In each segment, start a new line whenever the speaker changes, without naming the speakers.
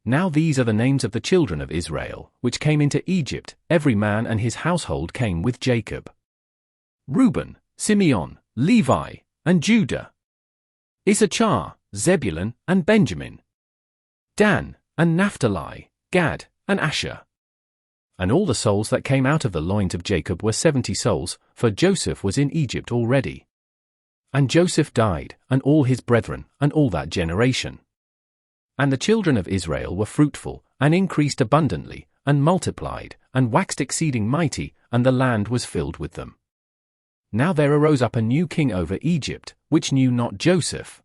Now these are the names of the children of Israel, which came into Egypt, every man and his household came with Jacob. Reuben, Simeon, Levi, and Judah. Issachar, Zebulun, and Benjamin. Dan, and Naphtali, Gad, and Asher. And all the souls that came out of the loins of Jacob were 70 souls, for Joseph was in Egypt already. And Joseph died, and all his brethren, and all that generation. And the children of Israel were fruitful, and increased abundantly, and multiplied, and waxed exceeding mighty, and the land was filled with them. Now there arose up a new king over Egypt, which knew not Joseph.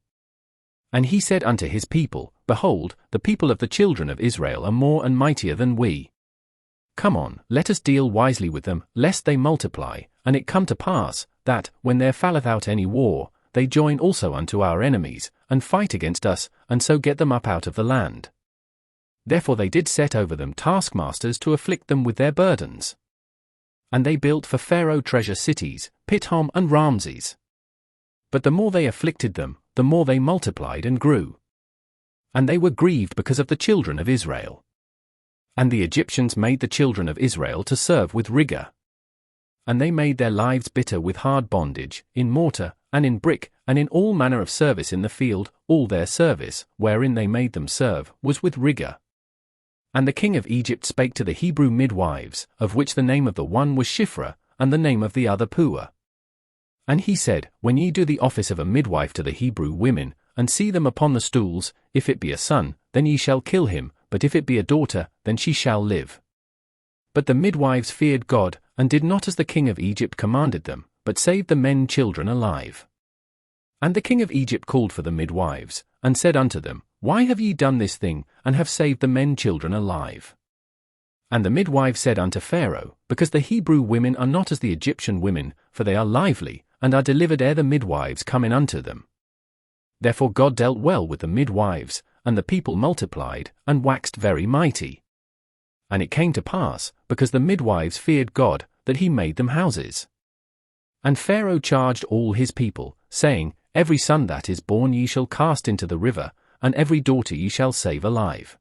And he said unto his people, Behold, the people of the children of Israel are more and mightier than we. Come on, let us deal wisely with them, lest they multiply, and it come to pass, that, when there falleth out any war, they join also unto our enemies, and fight against us, and so get them up out of the land. Therefore they did set over them taskmasters to afflict them with their burdens. And they built for Pharaoh treasure cities, Pithom and Ramses. But the more they afflicted them, the more they multiplied and grew. And they were grieved because of the children of Israel. And the Egyptians made the children of Israel to serve with rigor. And they made their lives bitter with hard bondage, in mortar, and in brick, and in all manner of service in the field. All their service, wherein they made them serve, was with rigor. And the king of Egypt spake to the Hebrew midwives, of which the name of the one was Shiphrah, and the name of the other Puah. And he said, When ye do the office of a midwife to the Hebrew women, and see them upon the stools, if it be a son, then ye shall kill him, but if it be a daughter, then she shall live. But the midwives feared God, and did not as the king of Egypt commanded them, but saved the men children alive. And the king of Egypt called for the midwives, and said unto them, Why have ye done this thing, and have saved the men children alive? And the midwives said unto Pharaoh, Because the Hebrew women are not as the Egyptian women, for they are lively, and are delivered ere the midwives come in unto them. Therefore God dealt well with the midwives, and the people multiplied, and waxed very mighty. And it came to pass, because the midwives feared God, that he made them houses. And Pharaoh charged all his people, saying, Every son that is born ye shall cast into the river, and every daughter ye shall save alive.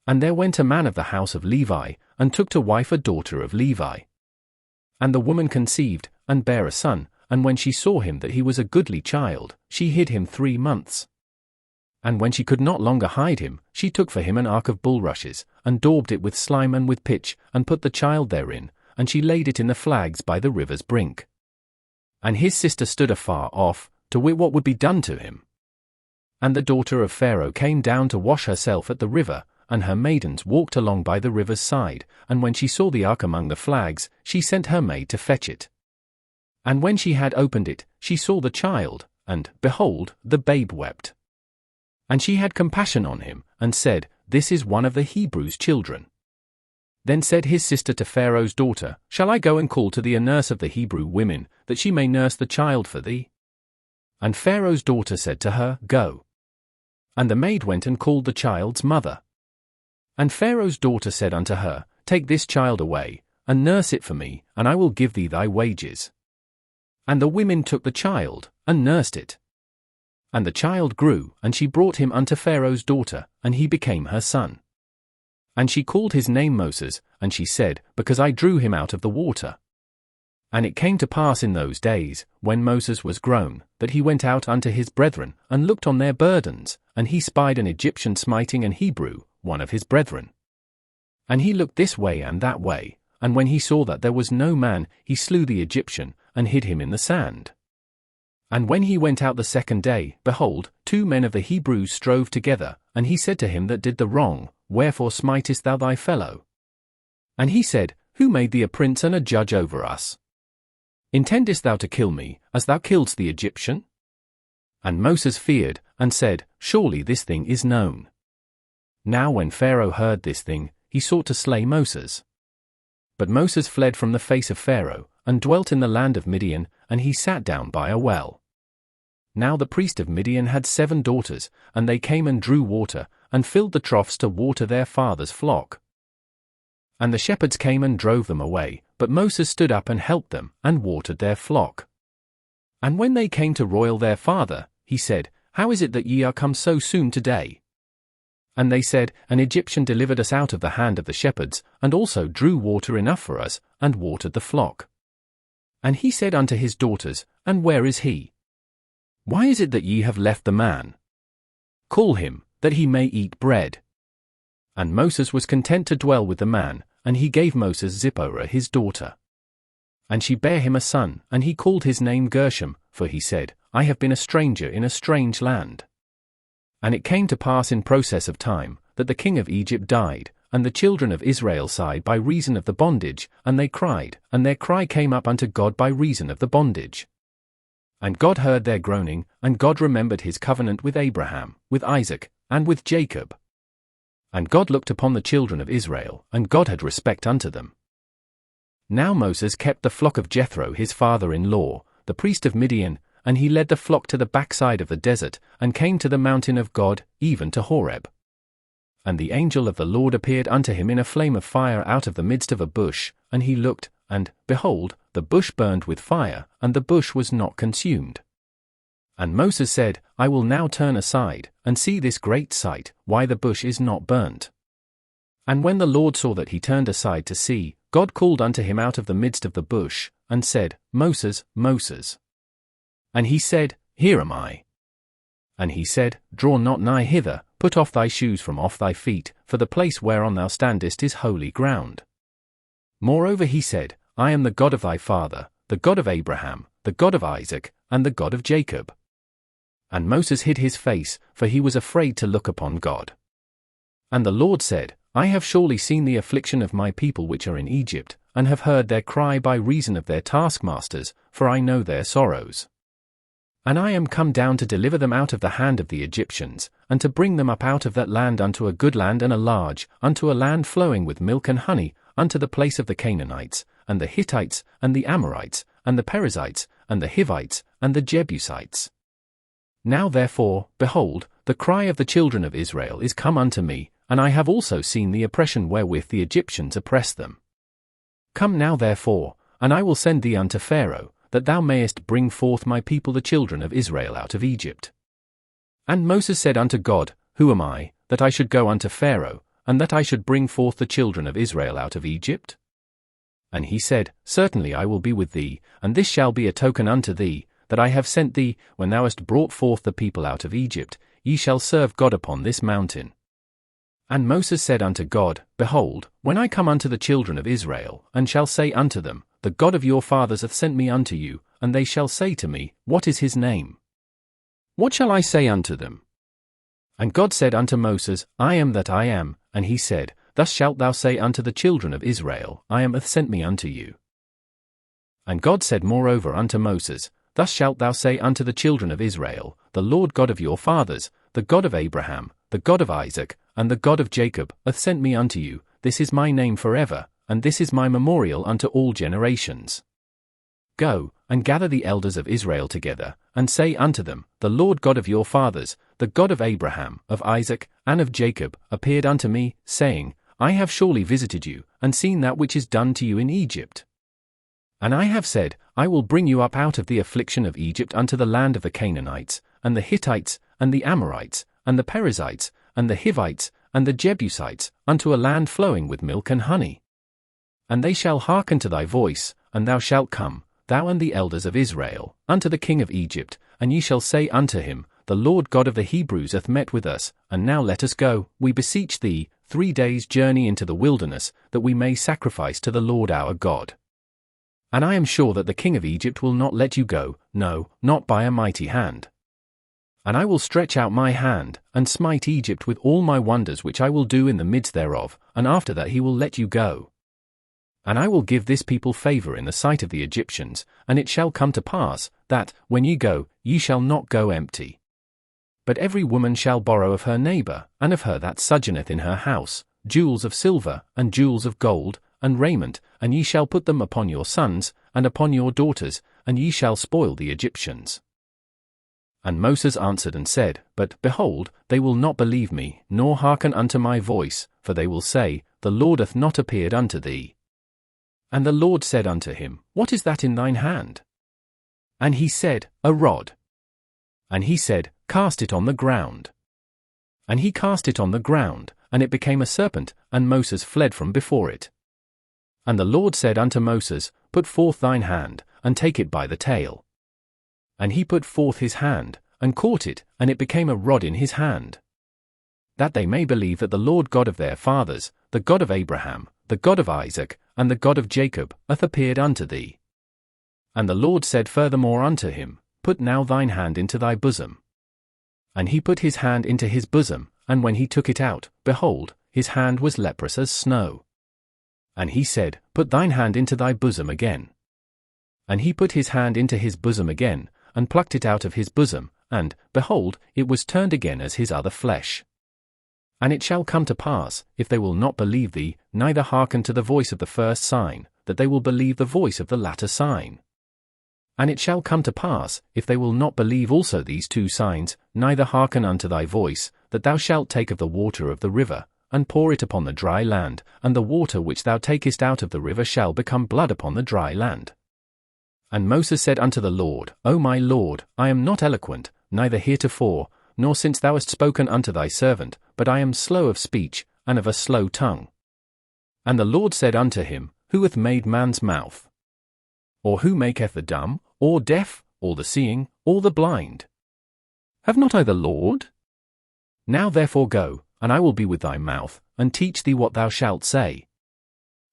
And there went a man of the house of Levi, and took to wife a daughter of Levi. And the woman conceived, and bare a son, and when she saw him that he was a goodly child, she hid him 3 months. And when she could not longer hide him, she took for him an ark of bulrushes, and daubed it with slime and with pitch, and put the child therein, and she laid it in the flags by the river's brink. And his sister stood afar off, to wit what would be done to him. And the daughter of Pharaoh came down to wash herself at the river, and her maidens walked along by the river's side, and when she saw the ark among the flags, she sent her maid to fetch it. And when she had opened it, she saw the child, and, behold, the babe wept. And she had compassion on him, and said, This is one of the Hebrews' children. Then said his sister to Pharaoh's daughter, Shall I go and call to thee a nurse of the Hebrew women, that she may nurse the child for thee? And Pharaoh's daughter said to her, Go. And the maid went and called the child's mother. And Pharaoh's daughter said unto her, Take this child away, and nurse it for me, and I will give thee thy wages. And the women took the child, and nursed it. And the child grew, and she brought him unto Pharaoh's daughter, and he became her son. And she called his name Moses, and she said, Because I drew him out of the water. And it came to pass in those days, when Moses was grown, that he went out unto his brethren, and looked on their burdens, and he spied an Egyptian smiting an Hebrew, one of his brethren. And he looked this way and that way, and when he saw that there was no man, he slew the Egyptian, and hid him in the sand. And when he went out the second day, behold, 2 men of the Hebrews strove together, and he said to him that did the wrong, Wherefore smitest thou thy fellow? And he said, Who made thee a prince and a judge over us? Intendest thou to kill me, as thou killedst the Egyptian? And Moses feared, and said, Surely this thing is known. Now when Pharaoh heard this thing, he sought to slay Moses. But Moses fled from the face of Pharaoh, and dwelt in the land of Midian, and he sat down by a well. Now the priest of Midian had 7 daughters, and they came and drew water, and filled the troughs to water their father's flock. And the shepherds came and drove them away, but Moses stood up and helped them, and watered their flock. And when they came to roil their father, he said, How is it that ye are come so soon today? And they said, An Egyptian delivered us out of the hand of the shepherds, and also drew water enough for us, and watered the flock. And he said unto his daughters, And where is he? Why is it that ye have left the man? Call him, that he may eat bread. And Moses was content to dwell with the man, and he gave Moses Zipporah his daughter. And she bare him a son, and he called his name Gershom, for he said, I have been a stranger in a strange land. And it came to pass in process of time, that the king of Egypt died, and the children of Israel sighed by reason of the bondage, and they cried, and their cry came up unto God by reason of the bondage. And God heard their groaning, and God remembered his covenant with Abraham, with Isaac, and with Jacob. And God looked upon the children of Israel, and God had respect unto them. Now Moses kept the flock of Jethro his father-in-law, the priest of Midian, and he led the flock to the backside of the desert, and came to the mountain of God, even to Horeb. And the angel of the Lord appeared unto him in a flame of fire out of the midst of a bush, and he looked, and, behold, the bush burned with fire, and the bush was not consumed. And Moses said, I will now turn aside, and see this great sight, why the bush is not burnt. And when the Lord saw that he turned aside to see, God called unto him out of the midst of the bush, and said, Moses, Moses. And he said, Here am I. And he said, Draw not nigh hither, put off thy shoes from off thy feet, for the place whereon thou standest is holy ground. Moreover he said, I am the God of thy father, the God of Abraham, the God of Isaac, and the God of Jacob. And Moses hid his face, for he was afraid to look upon God. And the Lord said, I have surely seen the affliction of my people which are in Egypt, and have heard their cry by reason of their taskmasters, for I know their sorrows. And I am come down to deliver them out of the hand of the Egyptians, and to bring them up out of that land unto a good land and a large, unto a land flowing with milk and honey, unto the place of the Canaanites, and the Hittites, and the Amorites, and the Perizzites, and the Hivites, and the Jebusites. Now therefore, behold, the cry of the children of Israel is come unto me, and I have also seen the oppression wherewith the Egyptians oppress them. Come now therefore, and I will send thee unto Pharaoh, that thou mayest bring forth my people the children of Israel out of Egypt. And Moses said unto God, Who am I, that I should go unto Pharaoh, and that I should bring forth the children of Israel out of Egypt? And he said, Certainly I will be with thee, and this shall be a token unto thee, that I have sent thee, when thou hast brought forth the people out of Egypt, ye shall serve God upon this mountain. And Moses said unto God, Behold, when I come unto the children of Israel, and shall say unto them, The God of your fathers hath sent me unto you, and they shall say to me, What is his name? What shall I say unto them? And God said unto Moses, I am that I am, and he said, Thus shalt thou say unto the children of Israel, I am hath sent me unto you. And God said moreover unto Moses, Thus shalt thou say unto the children of Israel, The Lord God of your fathers, the God of Abraham, the God of Isaac, and the God of Jacob, hath sent me unto you, this is my name forever, and this is my memorial unto all generations. Go, and gather the elders of Israel together, and say unto them, The Lord God of your fathers, the God of Abraham, of Isaac, and of Jacob, appeared unto me, saying, I have surely visited you, and seen that which is done to you in Egypt. And I have said, I will bring you up out of the affliction of Egypt unto the land of the Canaanites, and the Hittites, and the Amorites, and the Perizzites, and the Hivites, and the Jebusites, unto a land flowing with milk and honey. And they shall hearken to thy voice, and thou shalt come, thou and the elders of Israel, unto the king of Egypt, and ye shall say unto him, The Lord God of the Hebrews hath met with us, and now let us go, we beseech thee, 3 days' journey into the wilderness, that we may sacrifice to the Lord our God. And I am sure that the king of Egypt will not let you go, no, not by a mighty hand. And I will stretch out my hand, and smite Egypt with all my wonders which I will do in the midst thereof, and after that he will let you go. And I will give this people favor in the sight of the Egyptians, and it shall come to pass, that, when ye go, ye shall not go empty. But every woman shall borrow of her neighbor, and of her that sojourneth in her house, jewels of silver, and jewels of gold, and raiment, and ye shall put them upon your sons, and upon your daughters, and ye shall spoil the Egyptians. And Moses answered and said, But, behold, they will not believe me, nor hearken unto my voice, for they will say, The Lord hath not appeared unto thee. And the Lord said unto him, What is that in thine hand? And he said, A rod. And he said, Cast it on the ground. And he cast it on the ground, and it became a serpent, and Moses fled from before it. And the Lord said unto Moses, Put forth thine hand, and take it by the tail. And he put forth his hand, and caught it, and it became a rod in his hand. That they may believe that the Lord God of their fathers, the God of Abraham, the God of Isaac, and the God of Jacob, hath appeared unto thee. And the Lord said furthermore unto him, Put now thine hand into thy bosom. And he put his hand into his bosom, and when he took it out, behold, his hand was leprous as snow. And he said, Put thine hand into thy bosom again. And he put his hand into his bosom again, and plucked it out of his bosom, and, behold, it was turned again as his other flesh. And it shall come to pass, if they will not believe thee, neither hearken to the voice of the first sign, that they will believe the voice of the latter sign. And it shall come to pass, if they will not believe also these two signs, neither hearken unto thy voice, that thou shalt take of the water of the river, and pour it upon the dry land, and the water which thou takest out of the river shall become blood upon the dry land. And Moses said unto the Lord, O my Lord, I am not eloquent, neither heretofore, nor since thou hast spoken unto thy servant, but I am slow of speech, and of a slow tongue. And the Lord said unto him, Who hath made man's mouth? Or who maketh the dumb, or deaf, or the seeing, or the blind? Have not I the Lord? Now therefore go, and I will be with thy mouth, and teach thee what thou shalt say.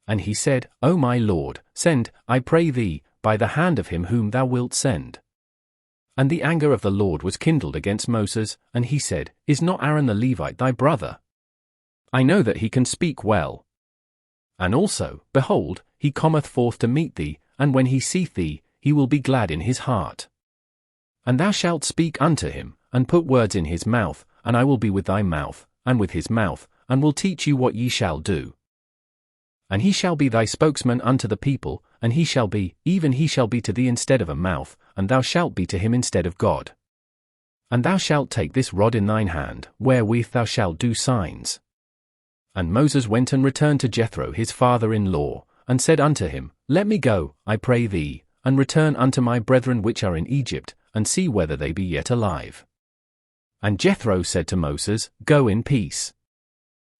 And he said, O my Lord, send, I pray thee, by the hand of him whom thou wilt send. And the anger of the Lord was kindled against Moses, and he said, Is not Aaron the Levite thy brother? I know that he can speak well. And also, behold, he cometh forth to meet thee, and when he seeth thee, he will be glad in his heart. And thou shalt speak unto him, and put words in his mouth, and I will be with thy mouth, and with his mouth, and will teach you what ye shall do. And he shall be thy spokesman unto the people, and he shall be, even he shall be to thee instead of a mouth, and thou shalt be to him instead of God. And thou shalt take this rod in thine hand, wherewith thou shalt do signs. And Moses went and returned to Jethro his father-in-law, and said unto him, Let me go, I pray thee, and return unto my brethren which are in Egypt, and see whether they be yet alive. And Jethro said to Moses, Go in peace.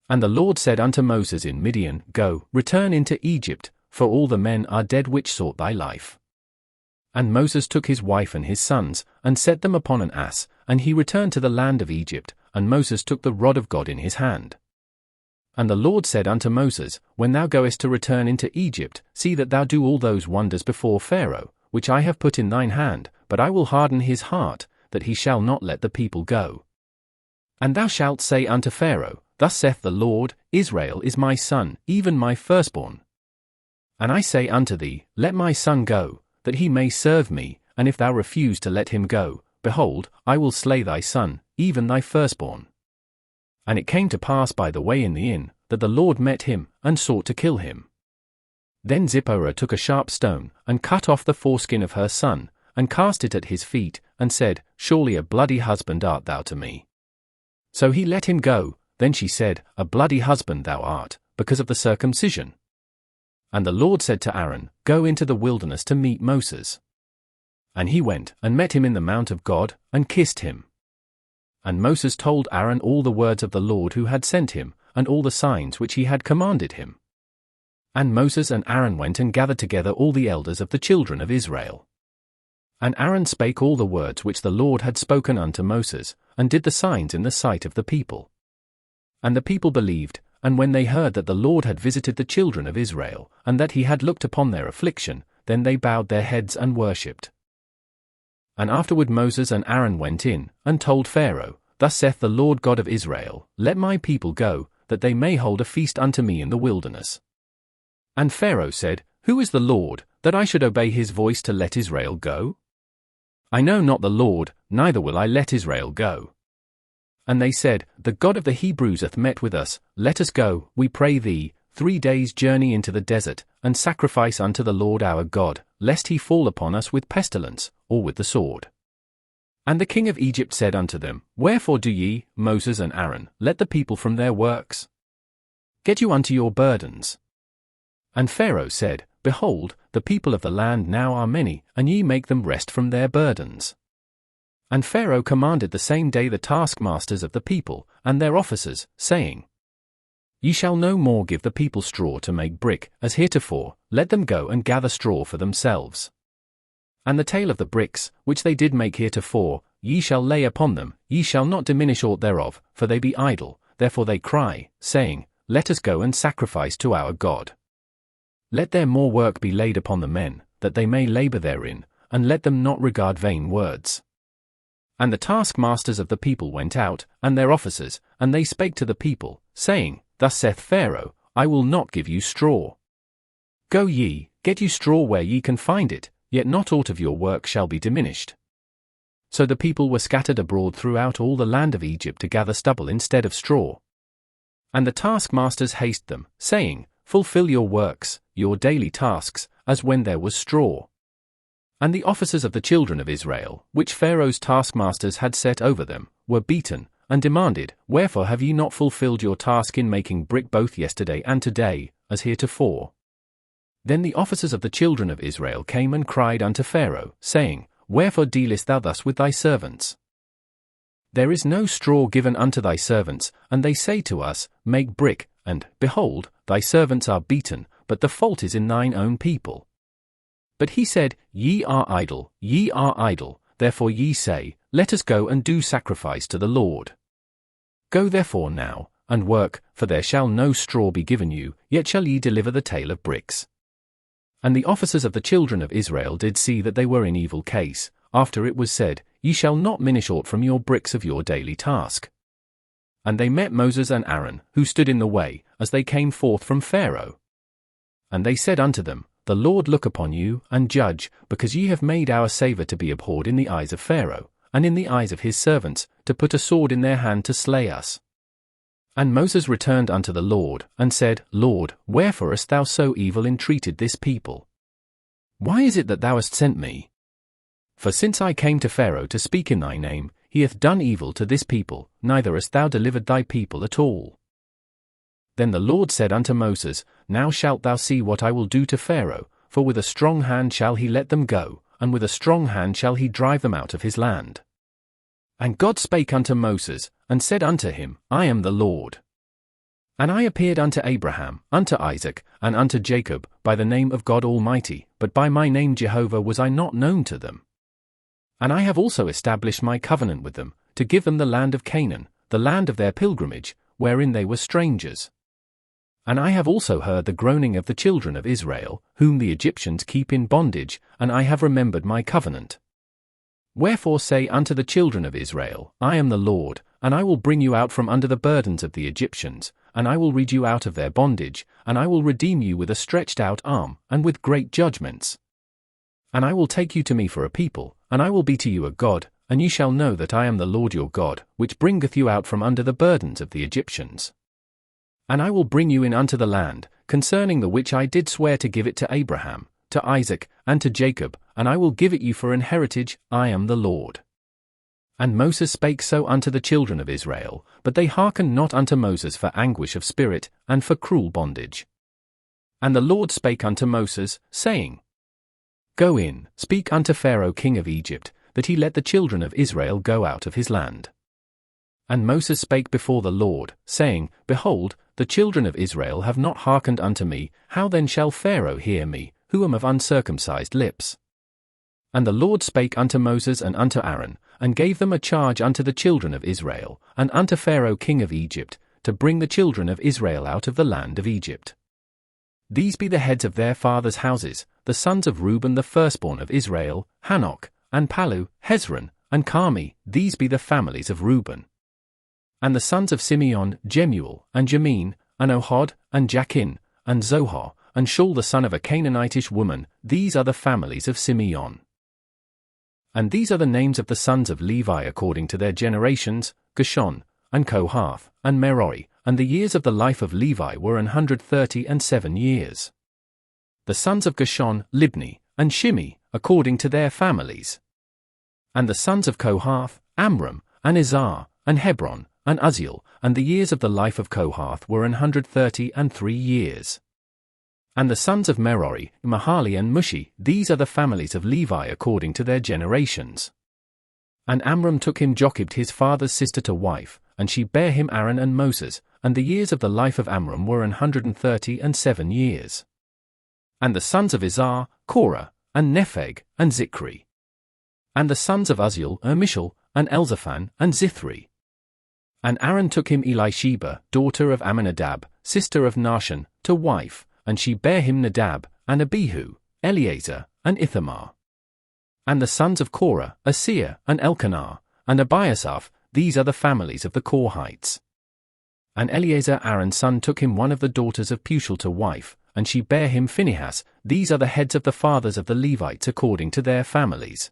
And the Lord said unto Moses in Midian, Go, return into Egypt, for all the men are dead which sought thy life. And Moses took his wife and his sons, and set them upon an ass, and he returned to the land of Egypt, and Moses took the rod of God in his hand. And the Lord said unto Moses, When thou goest to return into Egypt, see that thou do all those wonders before Pharaoh, which I have put in thine hand, but I will harden his heart, that he shall not let the people go. And thou shalt say unto Pharaoh, Thus saith the Lord, Israel is my son, even my firstborn. And I say unto thee, Let my son go, that he may serve me, and if thou refuse to let him go, behold, I will slay thy son, even thy firstborn. And it came to pass by the way in the inn, that the Lord met him, and sought to kill him. Then Zipporah took a sharp stone, and cut off the foreskin of her son, and cast it at his feet, and said, Surely a bloody husband art thou to me. So he let him go. Then she said, A bloody husband thou art, because of the circumcision. And the Lord said to Aaron, Go into the wilderness to meet Moses. And he went, and met him in the mount of God, and kissed him. And Moses told Aaron all the words of the Lord who had sent him, and all the signs which he had commanded him. And Moses and Aaron went and gathered together all the elders of the children of Israel. And Aaron spake all the words which the Lord had spoken unto Moses, and did the signs in the sight of the people. And the people believed, and when they heard that the Lord had visited the children of Israel, and that he had looked upon their affliction, then they bowed their heads and worshipped. And afterward Moses and Aaron went in, and told Pharaoh, Thus saith the Lord God of Israel, Let my people go, that they may hold a feast unto me in the wilderness. And Pharaoh said, Who is the Lord, that I should obey his voice to let Israel go? I know not the Lord, neither will I let Israel go. And they said, The God of the Hebrews hath met with us, let us go, we pray thee, 3 days' journey into the desert, and sacrifice unto the Lord our God, lest he fall upon us with pestilence, or with the sword. And the king of Egypt said unto them, Wherefore do ye, Moses and Aaron, let the people from their works? Get you unto your burdens. And Pharaoh said, Behold, the people of the land now are many, and ye make them rest from their burdens. And Pharaoh commanded the same day the taskmasters of the people, and their officers, saying, Ye shall no more give the people straw to make brick, as heretofore, let them go and gather straw for themselves. And the tale of the bricks, which they did make heretofore, ye shall lay upon them, ye shall not diminish aught thereof, for they be idle, therefore they cry, saying, Let us go and sacrifice to our God. Let there more work be laid upon the men, that they may labor therein, and let them not regard vain words. And the taskmasters of the people went out, and their officers, and they spake to the people, saying, Thus saith Pharaoh, I will not give you straw. Go ye, get you straw where ye can find it, yet not aught of your work shall be diminished. So the people were scattered abroad throughout all the land of Egypt to gather stubble instead of straw. And the taskmasters hasted them, saying, Fulfill your works, your daily tasks, as when there was straw. And the officers of the children of Israel, which Pharaoh's taskmasters had set over them, were beaten, and demanded, Wherefore have ye not fulfilled your task in making brick both yesterday and today, as heretofore? Then the officers of the children of Israel came and cried unto Pharaoh, saying, Wherefore dealest thou thus with thy servants? There is no straw given unto thy servants, and they say to us, Make brick, and, behold, thy servants are beaten, but the fault is in thine own people. But he said, Ye are idle, therefore ye say, Let us go and do sacrifice to the Lord. Go therefore now, and work, for there shall no straw be given you, yet shall ye deliver the tale of bricks. And the officers of the children of Israel did see that they were in evil case, after it was said, Ye shall not minish aught from your bricks of your daily task. And they met Moses and Aaron, who stood in the way, as they came forth from Pharaoh. And they said unto them, The Lord look upon you, and judge, because ye have made our savour to be abhorred in the eyes of Pharaoh, and in the eyes of his servants, to put a sword in their hand to slay us. And Moses returned unto the Lord, and said, Lord, wherefore hast thou so evil entreated this people? Why is it that thou hast sent me? For since I came to Pharaoh to speak in thy name, he hath done evil to this people, neither hast thou delivered thy people at all. Then the Lord said unto Moses, Now shalt thou see what I will do to Pharaoh, for with a strong hand shall he let them go, and with a strong hand shall he drive them out of his land. And God spake unto Moses, and said unto him, I am the Lord. And I appeared unto Abraham, unto Isaac, and unto Jacob, by the name of God Almighty, but by my name Jehovah was I not known to them. And I have also established my covenant with them, to give them the land of Canaan, the land of their pilgrimage, wherein they were strangers. And I have also heard the groaning of the children of Israel, whom the Egyptians keep in bondage, and I have remembered my covenant. Wherefore say unto the children of Israel, I am the Lord, and I will bring you out from under the burdens of the Egyptians, and I will lead you out of their bondage, and I will redeem you with a stretched out arm, and with great judgments. And I will take you to me for a people, and I will be to you a God, and ye shall know that I am the Lord your God, which bringeth you out from under the burdens of the Egyptians. And I will bring you in unto the land, concerning the which I did swear to give it to Abraham, to Isaac, and to Jacob, and I will give it you for an heritage, I am the Lord. And Moses spake so unto the children of Israel, but they hearkened not unto Moses for anguish of spirit, and for cruel bondage. And the Lord spake unto Moses, saying, Go in, speak unto Pharaoh king of Egypt, that he let the children of Israel go out of his land. And Moses spake before the Lord, saying, Behold, the children of Israel have not hearkened unto me, how then shall Pharaoh hear me, who am of uncircumcised lips? And the Lord spake unto Moses and unto Aaron, and gave them a charge unto the children of Israel, and unto Pharaoh king of Egypt, to bring the children of Israel out of the land of Egypt. These be the heads of their fathers' houses, the sons of Reuben the firstborn of Israel, Hanok, and Palu, Hezron, and Carmi, these be the families of Reuben. And the sons of Simeon, Jemuel, and Jamin, and Ohad, and Jachin, and Zohar, and Shaul the son of a Canaanitish woman, these are the families of Simeon. And these are the names of the sons of Levi according to their generations, Gershon, and Kohath, and Merari, and the years of the life of Levi were 137 years. The sons of Gershon, Libni, and Shimi, according to their families. And the sons of Kohath, Amram, and Izhar, and Hebron, and Uzziel, and the years of the life of Kohath were 133 years. And the sons of Merari, Mahali and Mushi, these are the families of Levi according to their generations. And Amram took him Jochebed his father's sister to wife, and she bare him Aaron and Moses, and the years of the life of Amram were 137 years. And the sons of Izhar, Korah, and Nepheg, and Zichri. And the sons of Uzziel, Mishal, and Elzaphan, and Zithri. And Aaron took him Elisheba, daughter of Amminadab, sister of Nahshon, to wife, and she bare him Nadab, and Abihu, Eleazar, and Ithamar. And the sons of Korah, Asir, and Elkanah, and Abiasaph, these are the families of the Korhites. And Eleazar Aaron's son took him one of the daughters of Pushel to wife, and she bare him Phinehas, these are the heads of the fathers of the Levites according to their families.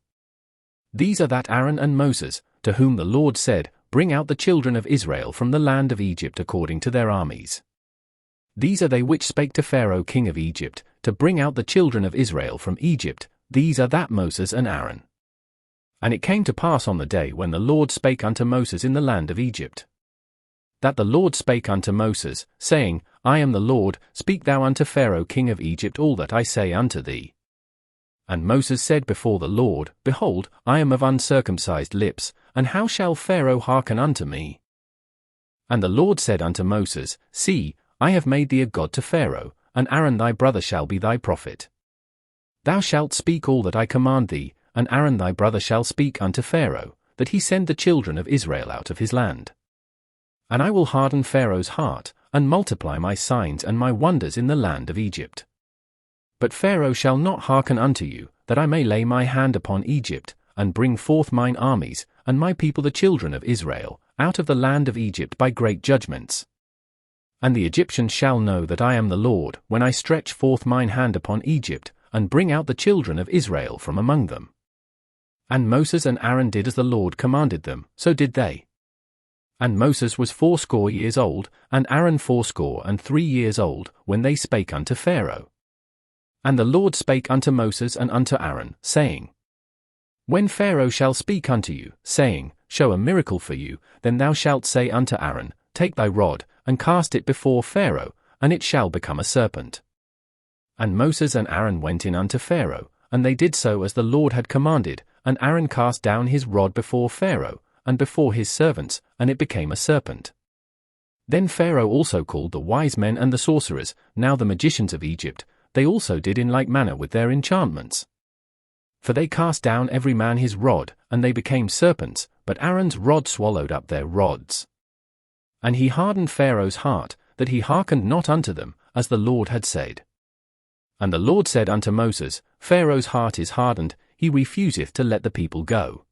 These are that Aaron and Moses, to whom the Lord said, Bring out the children of Israel from the land of Egypt according to their armies. These are they which spake to Pharaoh king of Egypt, to bring out the children of Israel from Egypt, these are that Moses and Aaron. And it came to pass on the day when the Lord spake unto Moses in the land of Egypt, that the Lord spake unto Moses, saying, I am the Lord, speak thou unto Pharaoh king of Egypt all that I say unto thee. And Moses said before the Lord, Behold, I am of uncircumcised lips, and how shall Pharaoh hearken unto me? And the Lord said unto Moses, See, I have made thee a god to Pharaoh, and Aaron thy brother shall be thy prophet. Thou shalt speak all that I command thee, and Aaron thy brother shall speak unto Pharaoh, that he send the children of Israel out of his land. And I will harden Pharaoh's heart, and multiply my signs and my wonders in the land of Egypt. But Pharaoh shall not hearken unto you, that I may lay my hand upon Egypt, and bring forth mine armies, and my people the children of Israel, out of the land of Egypt by great judgments. And the Egyptians shall know that I am the Lord, when I stretch forth mine hand upon Egypt, and bring out the children of Israel from among them. And Moses and Aaron did as the Lord commanded them, so did they. And Moses was 80 years old, and Aaron 83 years old, when they spake unto Pharaoh. And the Lord spake unto Moses and unto Aaron, saying, When Pharaoh shall speak unto you, saying, Show a miracle for you, then thou shalt say unto Aaron, Take thy rod, and cast it before Pharaoh, and it shall become a serpent. And Moses and Aaron went in unto Pharaoh, and they did so as the Lord had commanded, and Aaron cast down his rod before Pharaoh, and before his servants, and it became a serpent. Then Pharaoh also called the wise men and the sorcerers, now the magicians of Egypt, they also did in like manner with their enchantments. For they cast down every man his rod, and they became serpents, but Aaron's rod swallowed up their rods. And he hardened Pharaoh's heart, that he hearkened not unto them, as the Lord had said. And the Lord said unto Moses, Pharaoh's heart is hardened, he refuseth to let the people go.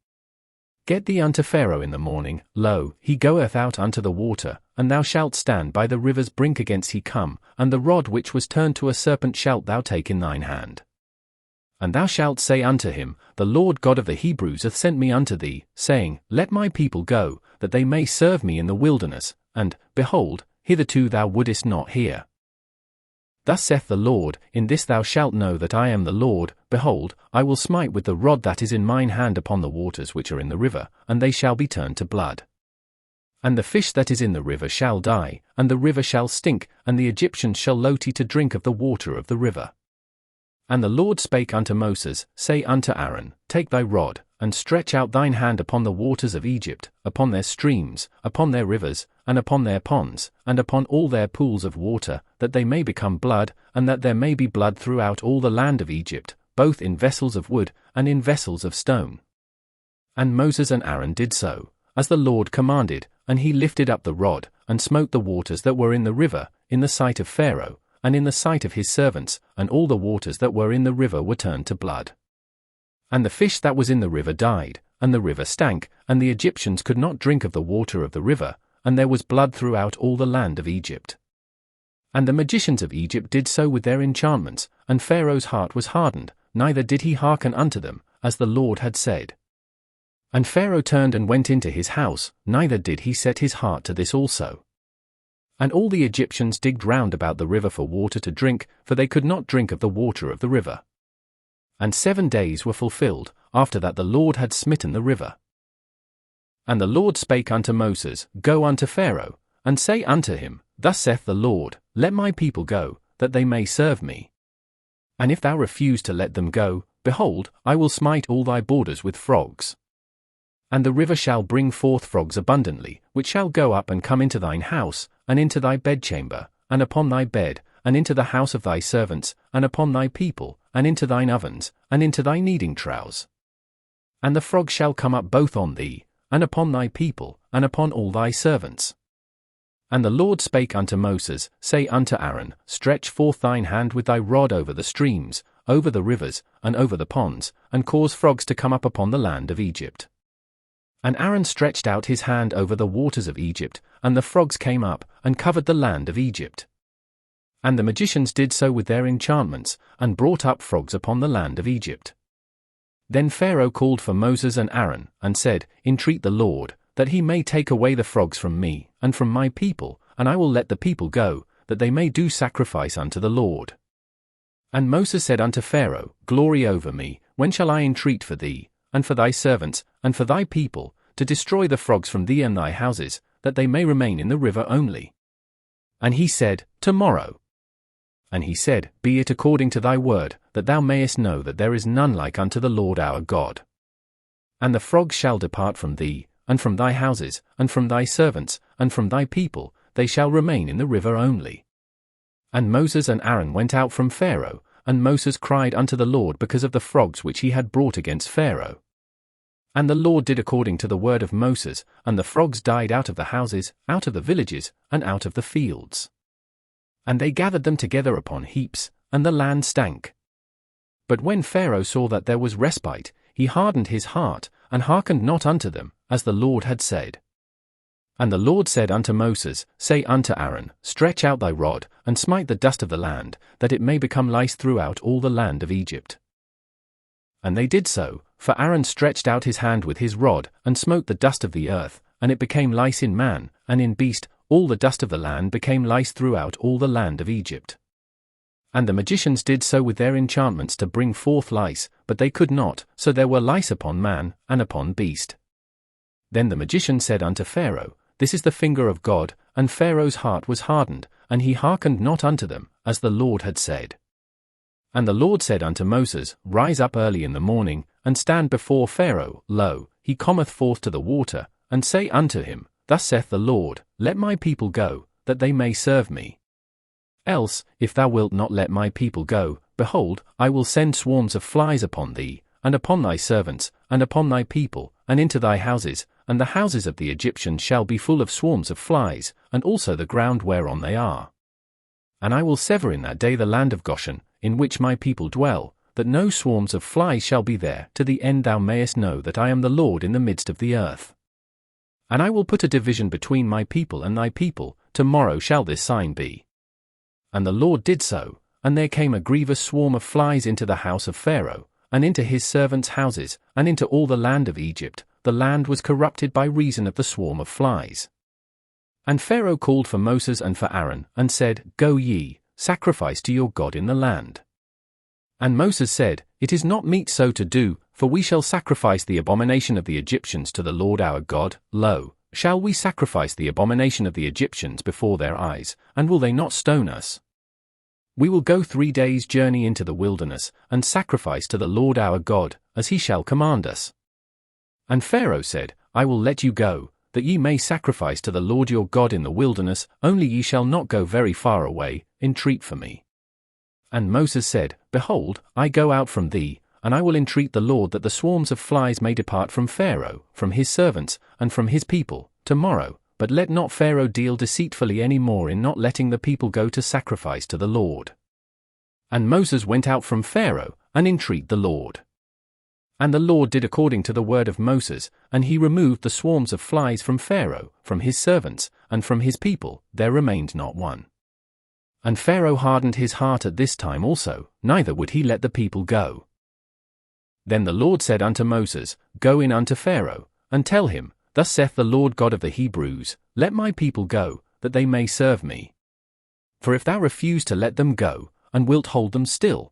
Get thee unto Pharaoh in the morning, lo, he goeth out unto the water, and thou shalt stand by the river's brink against he come, and the rod which was turned to a serpent shalt thou take in thine hand. And thou shalt say unto him, The Lord God of the Hebrews hath sent me unto thee, saying, Let my people go, that they may serve me in the wilderness, and, behold, hitherto thou wouldest not hear. Thus saith the Lord, In this thou shalt know that I am the Lord, behold, I will smite with the rod that is in mine hand upon the waters which are in the river, and they shall be turned to blood. And the fish that is in the river shall die, and the river shall stink, and the Egyptians shall loathe to drink of the water of the river. And the Lord spake unto Moses, Say unto Aaron, Take thy rod, and stretch out thine hand upon the waters of Egypt, upon their streams, upon their rivers, and upon their ponds, and upon all their pools of water, that they may become blood, and that there may be blood throughout all the land of Egypt, both in vessels of wood, and in vessels of stone. And Moses and Aaron did so, as the Lord commanded, and he lifted up the rod, and smote the waters that were in the river, in the sight of Pharaoh, and in the sight of his servants, and all the waters that were in the river were turned to blood. And the fish that was in the river died, and the river stank, and the Egyptians could not drink of the water of the river, and there was blood throughout all the land of Egypt. And the magicians of Egypt did so with their enchantments, and Pharaoh's heart was hardened, neither did he hearken unto them, as the Lord had said. And Pharaoh turned and went into his house, neither did he set his heart to this also. And all the Egyptians digged round about the river for water to drink, for they could not drink of the water of the river. And 7 days were fulfilled, after that the Lord had smitten the river. And the Lord spake unto Moses, Go unto Pharaoh, and say unto him, Thus saith the Lord, Let my people go, that they may serve me. And if thou refuse to let them go, behold, I will smite all thy borders with frogs. And the river shall bring forth frogs abundantly, which shall go up and come into thine house, and into thy bedchamber, and upon thy bed, and into the house of thy servants, and upon thy people, and into thine ovens, and into thy kneading troughs. And the frogs shall come up both on thee, and upon thy people, and upon all thy servants. And the Lord spake unto Moses, say unto Aaron, Stretch forth thine hand with thy rod over the streams, over the rivers, and over the ponds, and cause frogs to come up upon the land of Egypt. And Aaron stretched out his hand over the waters of Egypt, and the frogs came up, and covered the land of Egypt. And the magicians did so with their enchantments, and brought up frogs upon the land of Egypt. Then Pharaoh called for Moses and Aaron, and said, Entreat the Lord, that he may take away the frogs from me, and from my people, and I will let the people go, that they may do sacrifice unto the Lord. And Moses said unto Pharaoh, Glory over me, when shall I entreat for thee, and for thy servants, and for thy people, to destroy the frogs from thee and thy houses, that they may remain in the river only? And he said, Tomorrow. And he said, Be it according to thy word, that thou mayest know that there is none like unto the Lord our God. And the frogs shall depart from thee, and from thy houses, and from thy servants, and from thy people, they shall remain in the river only. And Moses and Aaron went out from Pharaoh, and Moses cried unto the Lord because of the frogs which he had brought against Pharaoh. And the Lord did according to the word of Moses, and the frogs died out of the houses, out of the villages, and out of the fields. And they gathered them together upon heaps, and the land stank. But when Pharaoh saw that there was respite, he hardened his heart, and hearkened not unto them, as the Lord had said. And the Lord said unto Moses, Say unto Aaron, Stretch out thy rod, and smite the dust of the land, that it may become lice throughout all the land of Egypt. And they did so, for Aaron stretched out his hand with his rod, and smote the dust of the earth, and it became lice in man, and in beast, all the dust of the land became lice throughout all the land of Egypt. And the magicians did so with their enchantments to bring forth lice, but they could not, so there were lice upon man, and upon beast. Then the magician said unto Pharaoh, This is the finger of God, and Pharaoh's heart was hardened, and he hearkened not unto them, as the Lord had said. And the Lord said unto Moses, Rise up early in the morning, and stand before Pharaoh, lo, he cometh forth to the water, and say unto him, Thus saith the Lord, Let my people go, that they may serve me. Else, if thou wilt not let my people go, behold, I will send swarms of flies upon thee, and upon thy servants, and upon thy people, and into thy houses, and the houses of the Egyptians shall be full of swarms of flies, and also the ground whereon they are. And I will sever in that day the land of Goshen, in which my people dwell, that no swarms of flies shall be there, to the end thou mayest know that I am the Lord in the midst of the earth. And I will put a division between my people and thy people, tomorrow shall this sign be. And the Lord did so, and there came a grievous swarm of flies into the house of Pharaoh, and into his servants' houses, and into all the land of Egypt. The land was corrupted by reason of the swarm of flies. And Pharaoh called for Moses and for Aaron, and said, Go ye, sacrifice to your God in the land. And Moses said, It is not meet so to do, for we shall sacrifice the abomination of the Egyptians to the Lord our God. Lo, shall we sacrifice the abomination of the Egyptians before their eyes, and will they not stone us? We will go 3 days' journey into the wilderness, and sacrifice to the Lord our God, as he shall command us. And Pharaoh said, I will let you go, that ye may sacrifice to the Lord your God in the wilderness, only ye shall not go very far away, entreat for me. And Moses said, Behold, I go out from thee, and I will entreat the Lord that the swarms of flies may depart from Pharaoh, from his servants, and from his people, tomorrow, but let not Pharaoh deal deceitfully any more in not letting the people go to sacrifice to the Lord. And Moses went out from Pharaoh, and entreat the Lord. And the Lord did according to the word of Moses, and he removed the swarms of flies from Pharaoh, from his servants, and from his people, there remained not one. And Pharaoh hardened his heart at this time also, neither would he let the people go. Then the Lord said unto Moses, Go in unto Pharaoh, and tell him, Thus saith the Lord God of the Hebrews, Let my people go, that they may serve me. For if thou refuse to let them go, and wilt hold them still,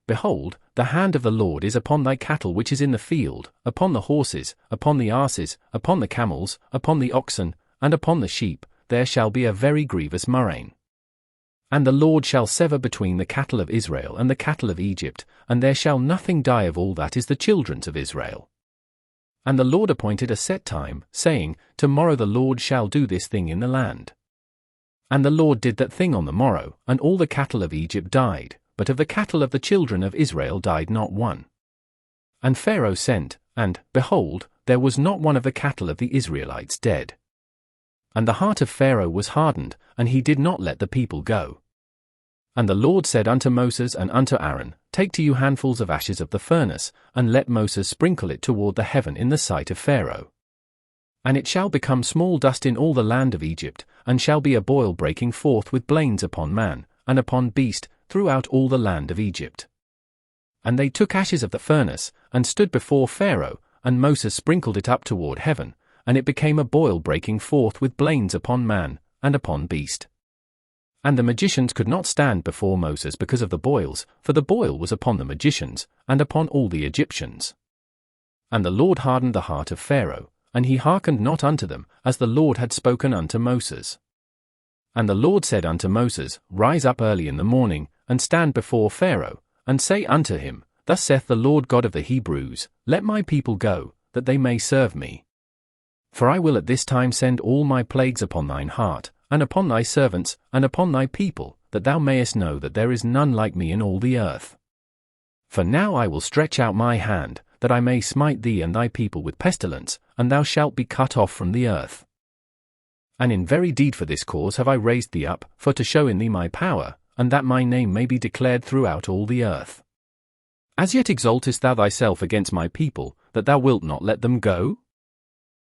behold, the hand of the Lord is upon thy cattle which is in the field, upon the horses, upon the asses, upon the camels, upon the oxen, and upon the sheep, there shall be a very grievous murrain. And the Lord shall sever between the cattle of Israel and the cattle of Egypt, and there shall nothing die of all that is the children's of Israel. And the Lord appointed a set time, saying, Tomorrow the Lord shall do this thing in the land. And the Lord did that thing on the morrow, and all the cattle of Egypt died, but of the cattle of the children of Israel died not one. And Pharaoh sent, and, behold, there was not one of the cattle of the Israelites dead. And the heart of Pharaoh was hardened, and he did not let the people go. And the Lord said unto Moses and unto Aaron, Take to you handfuls of ashes of the furnace, and let Moses sprinkle it toward the heaven in the sight of Pharaoh. And it shall become small dust in all the land of Egypt, and shall be a boil breaking forth with blains upon man, and upon beast, throughout all the land of Egypt. And they took ashes of the furnace, and stood before Pharaoh, and Moses sprinkled it up toward heaven, and it became a boil breaking forth with blains upon man, and upon beast. And the magicians could not stand before Moses because of the boils, for the boil was upon the magicians, and upon all the Egyptians. And the Lord hardened the heart of Pharaoh, and he hearkened not unto them, as the Lord had spoken unto Moses. And the Lord said unto Moses, Rise up early in the morning, and stand before Pharaoh, and say unto him, Thus saith the Lord God of the Hebrews, Let my people go, that they may serve me. For I will at this time send all my plagues upon thine heart, and upon thy servants, and upon thy people, that thou mayest know that there is none like me in all the earth. For now I will stretch out my hand, that I may smite thee and thy people with pestilence, and thou shalt be cut off from the earth. And in very deed for this cause have I raised thee up, for to show in thee my power, and that my name may be declared throughout all the earth. As yet exaltest thou thyself against my people, that thou wilt not let them go?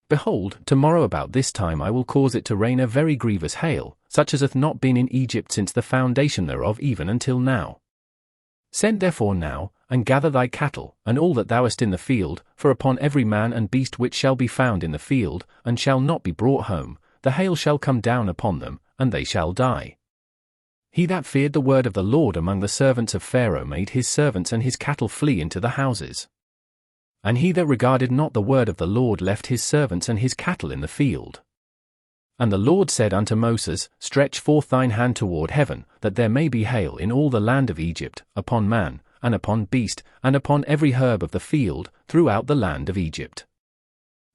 Behold, tomorrow about this time I will cause it to rain a very grievous hail, such as hath not been in Egypt since the foundation thereof even until now. Send therefore now, and gather thy cattle, and all that thou hast in the field, for upon every man and beast which shall be found in the field, and shall not be brought home, the hail shall come down upon them, and they shall die. He that feared the word of the Lord among the servants of Pharaoh made his servants and his cattle flee into the houses. And he that regarded not the word of the Lord left his servants and his cattle in the field. And the Lord said unto Moses, Stretch forth thine hand toward heaven, that there may be hail in all the land of Egypt, upon man, and upon beast, and upon every herb of the field, throughout the land of Egypt.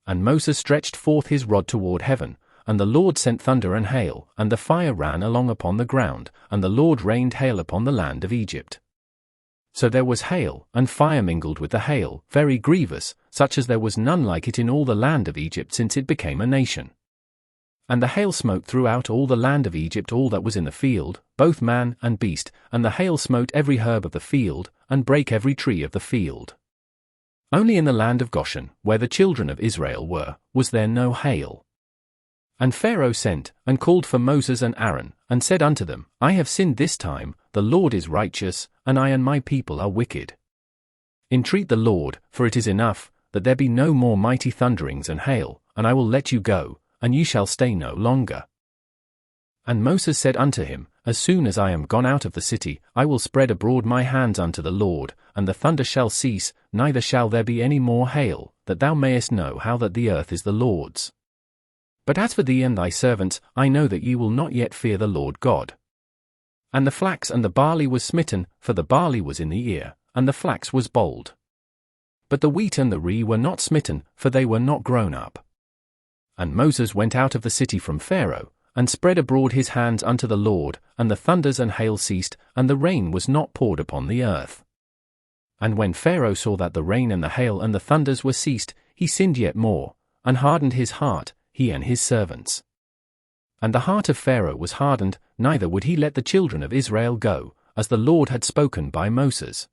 And Moses stretched forth his rod toward heaven, and the Lord sent thunder and hail, and the fire ran along upon the ground, and the Lord rained hail upon the land of Egypt. So there was hail, and fire mingled with the hail, very grievous, such as there was none like it in all the land of Egypt since it became a nation. And the hail smote throughout all the land of Egypt all that was in the field, both man and beast, and the hail smote every herb of the field, and brake every tree of the field. Only in the land of Goshen, where the children of Israel were, was there no hail. And Pharaoh sent, and called for Moses and Aaron, and said unto them, I have sinned this time, the Lord is righteous, and I and my people are wicked. Entreat the Lord, for it is enough, that there be no more mighty thunderings and hail, and I will let you go, and ye shall stay no longer. And Moses said unto him, As soon as I am gone out of the city, I will spread abroad my hands unto the Lord, and the thunder shall cease, neither shall there be any more hail, that thou mayest know how that the earth is the Lord's. But as for thee and thy servants, I know that ye will not yet fear the Lord God. And the flax and the barley was smitten, for the barley was in the ear, and the flax was bold. But the wheat and the rye were not smitten, for they were not grown up. And Moses went out of the city from Pharaoh, and spread abroad his hands unto the Lord, and the thunders and hail ceased, and the rain was not poured upon the earth. And when Pharaoh saw that the rain and the hail and the thunders were ceased, he sinned yet more, and hardened his heart, he and his servants. And the heart of Pharaoh was hardened, neither would he let the children of Israel go, as the Lord had spoken by Moses.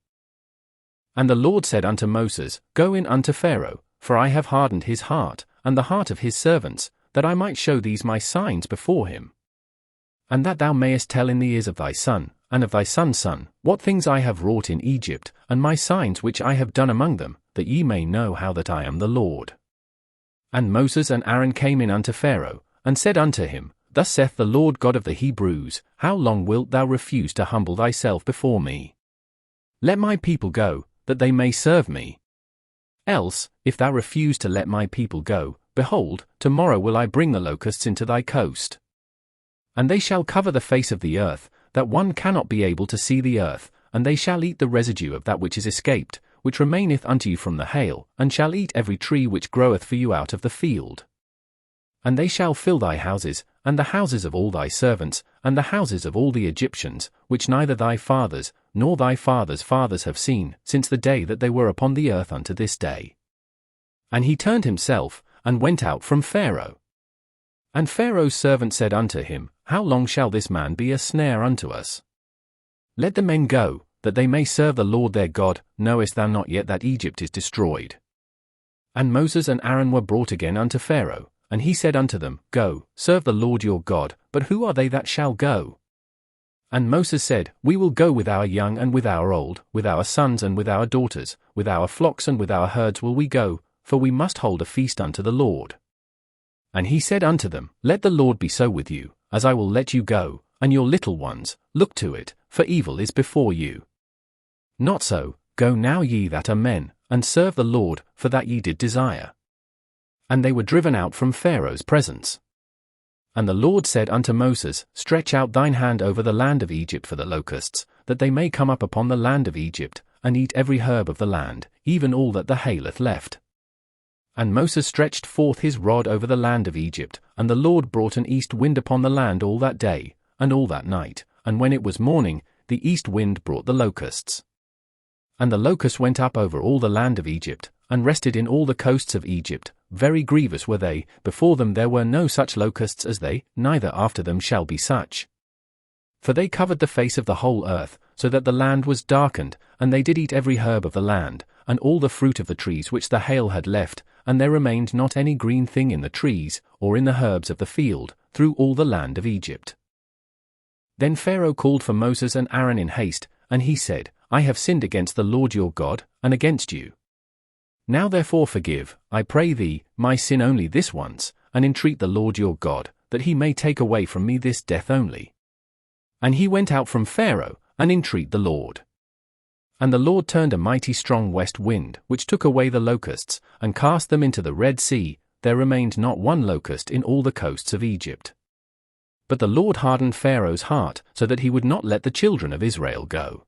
And the Lord said unto Moses, Go in unto Pharaoh, for I have hardened his heart, and the heart of his servants, that I might show these my signs before him. And that thou mayest tell in the ears of thy son, and of thy son's son, what things I have wrought in Egypt, and my signs which I have done among them, that ye may know how that I am the Lord. And Moses and Aaron came in unto Pharaoh, and said unto him, Thus saith the Lord God of the Hebrews, How long wilt thou refuse to humble thyself before me? Let my people go, that they may serve me. Else, if thou refuse to let my people go, behold, tomorrow will I bring the locusts into thy coast. And they shall cover the face of the earth, that one cannot be able to see the earth, and they shall eat the residue of that which is escaped, which remaineth unto you from the hail, and shall eat every tree which groweth for you out of the field. And they shall fill thy houses, and the houses of all thy servants, and the houses of all the Egyptians, which neither thy fathers, nor thy fathers' fathers have seen, since the day that they were upon the earth unto this day. And he turned himself, and went out from Pharaoh. And Pharaoh's servant said unto him, How long shall this man be a snare unto us? Let the men go, that they may serve the Lord their God. Knowest thou not yet that Egypt is destroyed? And Moses and Aaron were brought again unto Pharaoh, and he said unto them, Go, serve the Lord your God, but who are they that shall go? And Moses said, We will go with our young and with our old, with our sons and with our daughters, with our flocks and with our herds will we go, for we must hold a feast unto the Lord. And he said unto them, Let the Lord be so with you, as I will let you go, and your little ones, look to it, for evil is before you. Not so, go now ye that are men, and serve the Lord, for that ye did desire. And they were driven out from Pharaoh's presence. And the Lord said unto Moses, Stretch out thine hand over the land of Egypt for the locusts, that they may come up upon the land of Egypt, and eat every herb of the land, even all that the hail hath left. And Moses stretched forth his rod over the land of Egypt, and the Lord brought an east wind upon the land all that day, and all that night, and when it was morning, the east wind brought the locusts. And the locusts went up over all the land of Egypt, and rested in all the coasts of Egypt. Very grievous were they, before them there were no such locusts as they, neither after them shall be such. For they covered the face of the whole earth, so that the land was darkened, and they did eat every herb of the land, and all the fruit of the trees which the hail had left, and there remained not any green thing in the trees, or in the herbs of the field, through all the land of Egypt. Then Pharaoh called for Moses and Aaron in haste, and he said, I have sinned against the Lord your God, and against you. Now therefore forgive, I pray thee, my sin only this once, and entreat the Lord your God, that he may take away from me this death only. And he went out from Pharaoh, and entreat the Lord. And the Lord turned a mighty strong west wind, which took away the locusts, and cast them into the Red Sea. There remained not one locust in all the coasts of Egypt. But the Lord hardened Pharaoh's heart, so that he would not let the children of Israel go.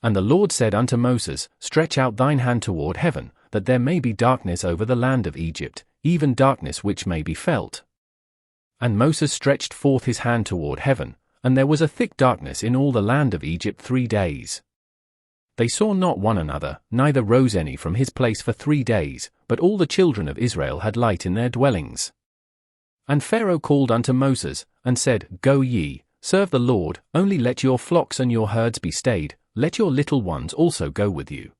And the Lord said unto Moses, Stretch out thine hand toward heaven, that there may be darkness over the land of Egypt, even darkness which may be felt. And Moses stretched forth his hand toward heaven, and there was a thick darkness in all the land of Egypt 3 days. They saw not one another, neither rose any from his place for 3 days, but all the children of Israel had light in their dwellings. And Pharaoh called unto Moses, and said, Go ye, serve the Lord, only let your flocks and your herds be stayed, let your little ones also go with you.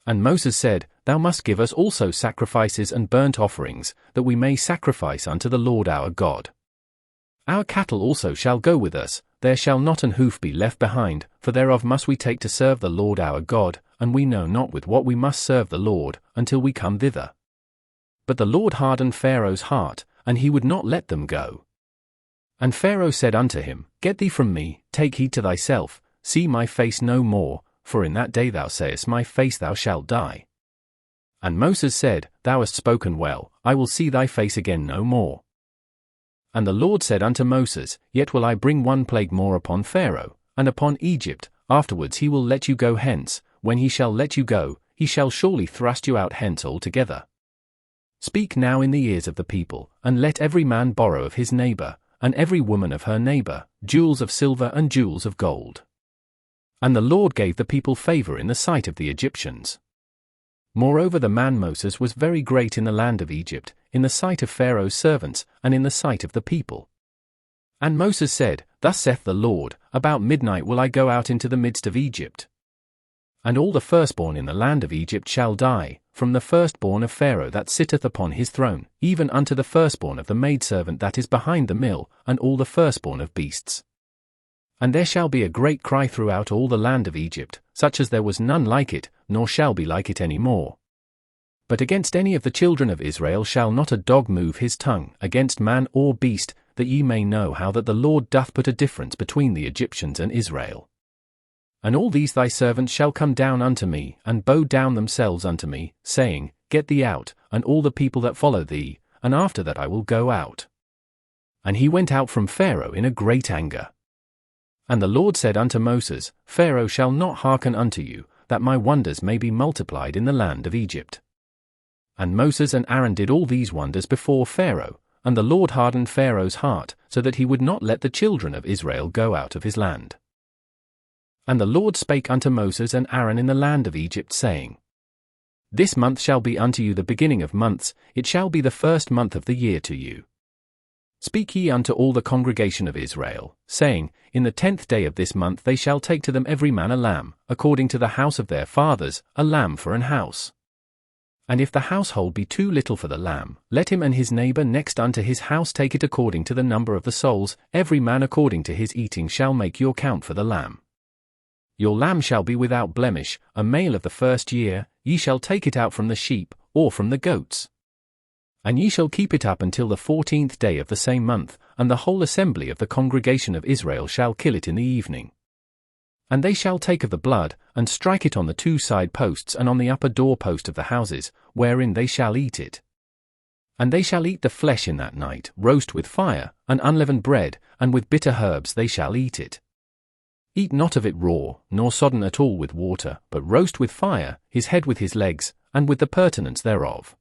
And Moses said, Thou must give us also sacrifices and burnt offerings, that we may sacrifice unto the Lord our God. Our cattle also shall go with us, there shall not an hoof be left behind, for thereof must we take to serve the Lord our God, and we know not with what we must serve the Lord, until we come thither. But the Lord hardened Pharaoh's heart, and he would not let them go. And Pharaoh said unto him, Get thee from me, take heed to thyself, see my face no more, for in that day thou sayest, My face thou shalt die. And Moses said, Thou hast spoken well, I will see thy face again no more. And the Lord said unto Moses, Yet will I bring one plague more upon Pharaoh, and upon Egypt, afterwards he will let you go hence. When he shall let you go, he shall surely thrust you out hence altogether. Speak now in the ears of the people, and let every man borrow of his neighbor, and every woman of her neighbor, jewels of silver and jewels of gold. And the Lord gave the people favor in the sight of the Egyptians. Moreover the man Moses was very great in the land of Egypt, in the sight of Pharaoh's servants, and in the sight of the people. And Moses said, Thus saith the Lord, About midnight will I go out into the midst of Egypt. And all the firstborn in the land of Egypt shall die, from the firstborn of Pharaoh that sitteth upon his throne, even unto the firstborn of the maidservant that is behind the mill, and all the firstborn of beasts. And there shall be a great cry throughout all the land of Egypt, such as there was none like it, nor shall be like it any more. But against any of the children of Israel shall not a dog move his tongue, against man or beast, that ye may know how that the Lord doth put a difference between the Egyptians and Israel. And all these thy servants shall come down unto me, and bow down themselves unto me, saying, Get thee out, and all the people that follow thee, and after that I will go out. And he went out from Pharaoh in a great anger. And the Lord said unto Moses, Pharaoh shall not hearken unto you, that my wonders may be multiplied in the land of Egypt. And Moses and Aaron did all these wonders before Pharaoh, and the Lord hardened Pharaoh's heart, so that he would not let the children of Israel go out of his land. And the Lord spake unto Moses and Aaron in the land of Egypt, saying, This month shall be unto you the beginning of months, it shall be the first month of the year to you. Speak ye unto all the congregation of Israel, saying, In the 10th day of this month they shall take to them every man a lamb, according to the house of their fathers, a lamb for an house. And if the household be too little for the lamb, let him and his neighbor next unto his house take it according to the number of the souls, every man according to his eating shall make your count for the lamb. Your lamb shall be without blemish, a male of the first year, ye shall take it out from the sheep, or from the goats. And ye shall keep it up until the 14th day of the same month, and the whole assembly of the congregation of Israel shall kill it in the evening. And they shall take of the blood, and strike it on the 2 side posts and on the upper door post of the houses, wherein they shall eat it. And they shall eat the flesh in that night, roast with fire, and unleavened bread, and with bitter herbs they shall eat it. Eat not of it raw, nor sodden at all with water, but roast with fire, his head with his legs, and with the purtenance thereof.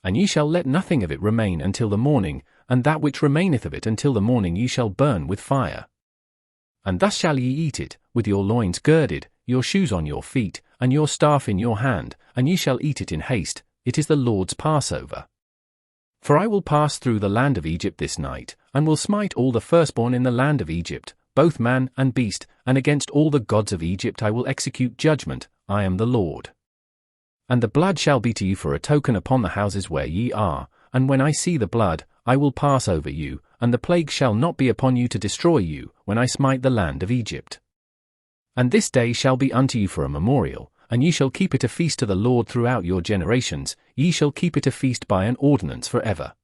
And ye shall let nothing of it remain until the morning, and that which remaineth of it until the morning ye shall burn with fire. And thus shall ye eat it, with your loins girded, your shoes on your feet, and your staff in your hand, and ye shall eat it in haste, it is the Lord's Passover. For I will pass through the land of Egypt this night, and will smite all the firstborn in the land of Egypt, both man and beast, and against all the gods of Egypt I will execute judgment, I am the Lord. And the blood shall be to you for a token upon the houses where ye are, and when I see the blood, I will pass over you, and the plague shall not be upon you to destroy you, when I smite the land of Egypt. And this day shall be unto you for a memorial, and ye shall keep it a feast to the Lord throughout your generations, ye shall keep it a feast by an ordinance for ever.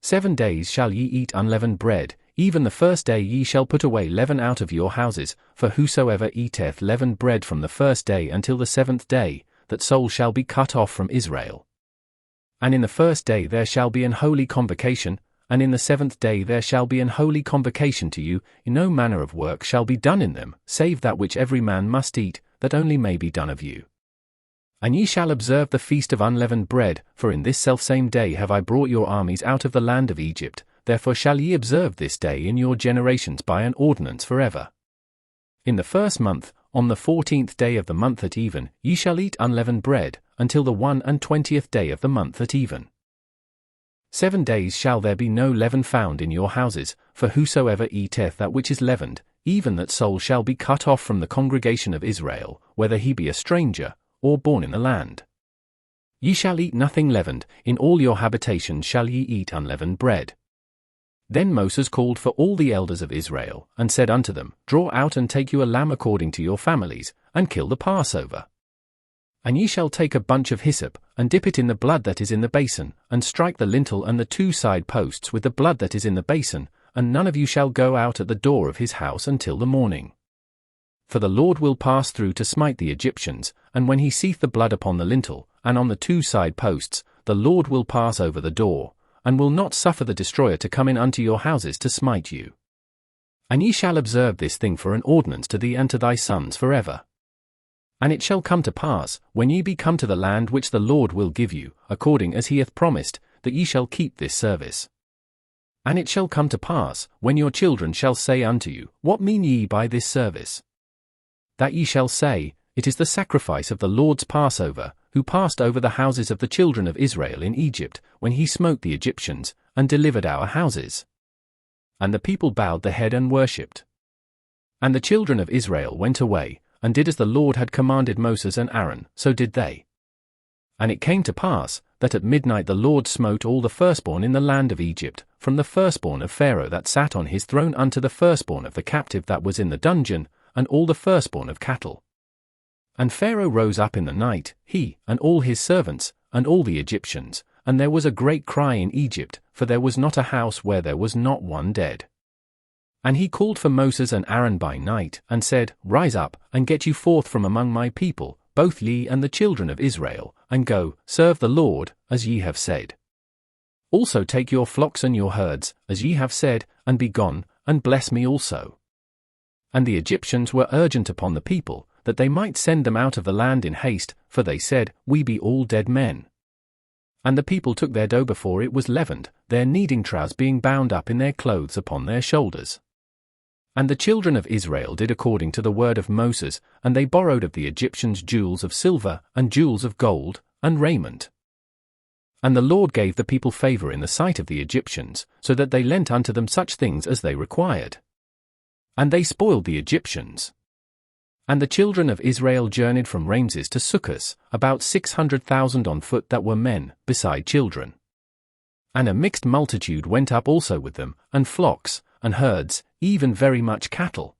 7 days shall ye eat unleavened bread, even the first day ye shall put away leaven out of your houses, for whosoever eateth leavened bread from the first day until the 7th day, that soul shall be cut off from Israel. And in the first day there shall be an holy convocation, and in the 7th day there shall be an holy convocation to you, no manner of work shall be done in them, save that which every man must eat, that only may be done of you. And ye shall observe the feast of unleavened bread, for in this selfsame day have I brought your armies out of the land of Egypt, therefore shall ye observe this day in your generations by an ordinance for ever. In the 1st month, on the 14th day of the month at even, ye shall eat unleavened bread, until the 21st day of the month at even. 7 days shall there be no leaven found in your houses, for whosoever eateth that which is leavened, even that soul shall be cut off from the congregation of Israel, whether he be a stranger, or born in the land. Ye shall eat nothing leavened, in all your habitations shall ye eat unleavened bread. Then Moses called for all the elders of Israel, and said unto them, Draw out and take you a lamb according to your families, and kill the Passover. And ye shall take a bunch of hyssop, and dip it in the blood that is in the basin, and strike the lintel and the 2 side posts with the blood that is in the basin, and none of you shall go out at the door of his house until the morning. For the Lord will pass through to smite the Egyptians, and when he seeth the blood upon the lintel, and on the 2 side posts, the Lord will pass over the door, and will not suffer the destroyer to come in unto your houses to smite you. And ye shall observe this thing for an ordinance to thee and to thy sons forever. And it shall come to pass, when ye be come to the land which the Lord will give you, according as he hath promised, that ye shall keep this service. And it shall come to pass, when your children shall say unto you, What mean ye by this service? That ye shall say, It is the sacrifice of the Lord's Passover, who passed over the houses of the children of Israel in Egypt, when he smote the Egyptians, and delivered our houses. And the people bowed the head and worshipped. And the children of Israel went away, and did as the Lord had commanded Moses and Aaron, so did they. And it came to pass, that at midnight the Lord smote all the firstborn in the land of Egypt, from the firstborn of Pharaoh that sat on his throne unto the firstborn of the captive that was in the dungeon, and all the firstborn of cattle. And Pharaoh rose up in the night, he, and all his servants, and all the Egyptians, and there was a great cry in Egypt, for there was not a house where there was not one dead. And he called for Moses and Aaron by night, and said, Rise up, and get you forth from among my people, both ye and the children of Israel, and go, serve the Lord, as ye have said. Also take your flocks and your herds, as ye have said, and be gone, and bless me also. And the Egyptians were urgent upon the people, that they might send them out of the land in haste, for they said, We be all dead men. And the people took their dough before it was leavened, their kneading troughs being bound up in their clothes upon their shoulders. And the children of Israel did according to the word of Moses, and they borrowed of the Egyptians jewels of silver, and jewels of gold, and raiment. And the Lord gave the people favor in the sight of the Egyptians, so that they lent unto them such things as they required. And they spoiled the Egyptians. And the children of Israel journeyed from Ramses to Succos, about 600,000 on foot that were men, beside children. And a mixed multitude went up also with them, and flocks, and herds, even very much cattle.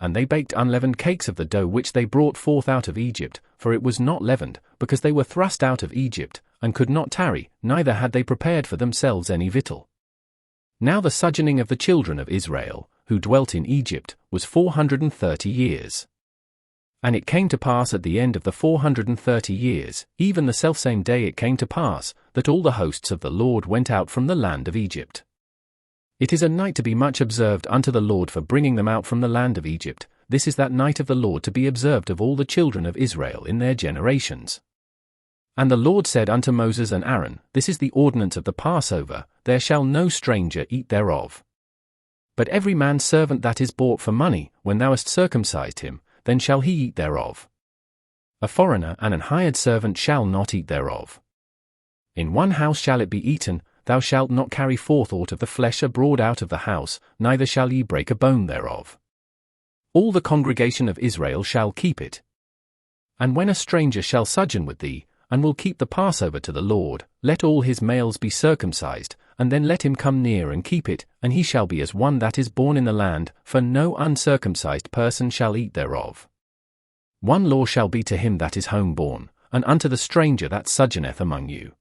And they baked unleavened cakes of the dough which they brought forth out of Egypt, for it was not leavened, because they were thrust out of Egypt, and could not tarry, neither had they prepared for themselves any victual. Now the sojourning of the children of Israel, who dwelt in Egypt, was 430 years. And it came to pass at the end of the 430 years, even the selfsame day it came to pass, that all the hosts of the Lord went out from the land of Egypt. It is a night to be much observed unto the Lord for bringing them out from the land of Egypt. This is that night of the Lord to be observed of all the children of Israel in their generations. And the Lord said unto Moses and Aaron, This is the ordinance of the Passover, there shall no stranger eat thereof. But every man's servant that is bought for money, when thou hast circumcised him, then shall he eat thereof. A foreigner and an hired servant shall not eat thereof. In one house shall it be eaten, thou shalt not carry forth aught of the flesh abroad out of the house, neither shall ye break a bone thereof. All the congregation of Israel shall keep it. And when a stranger shall sojourn with thee, and will keep the Passover to the Lord, let all his males be circumcised, and then let him come near and keep it, and he shall be as one that is born in the land, for no uncircumcised person shall eat thereof. One law shall be to him that is homeborn, and unto the stranger that sojourneth among you.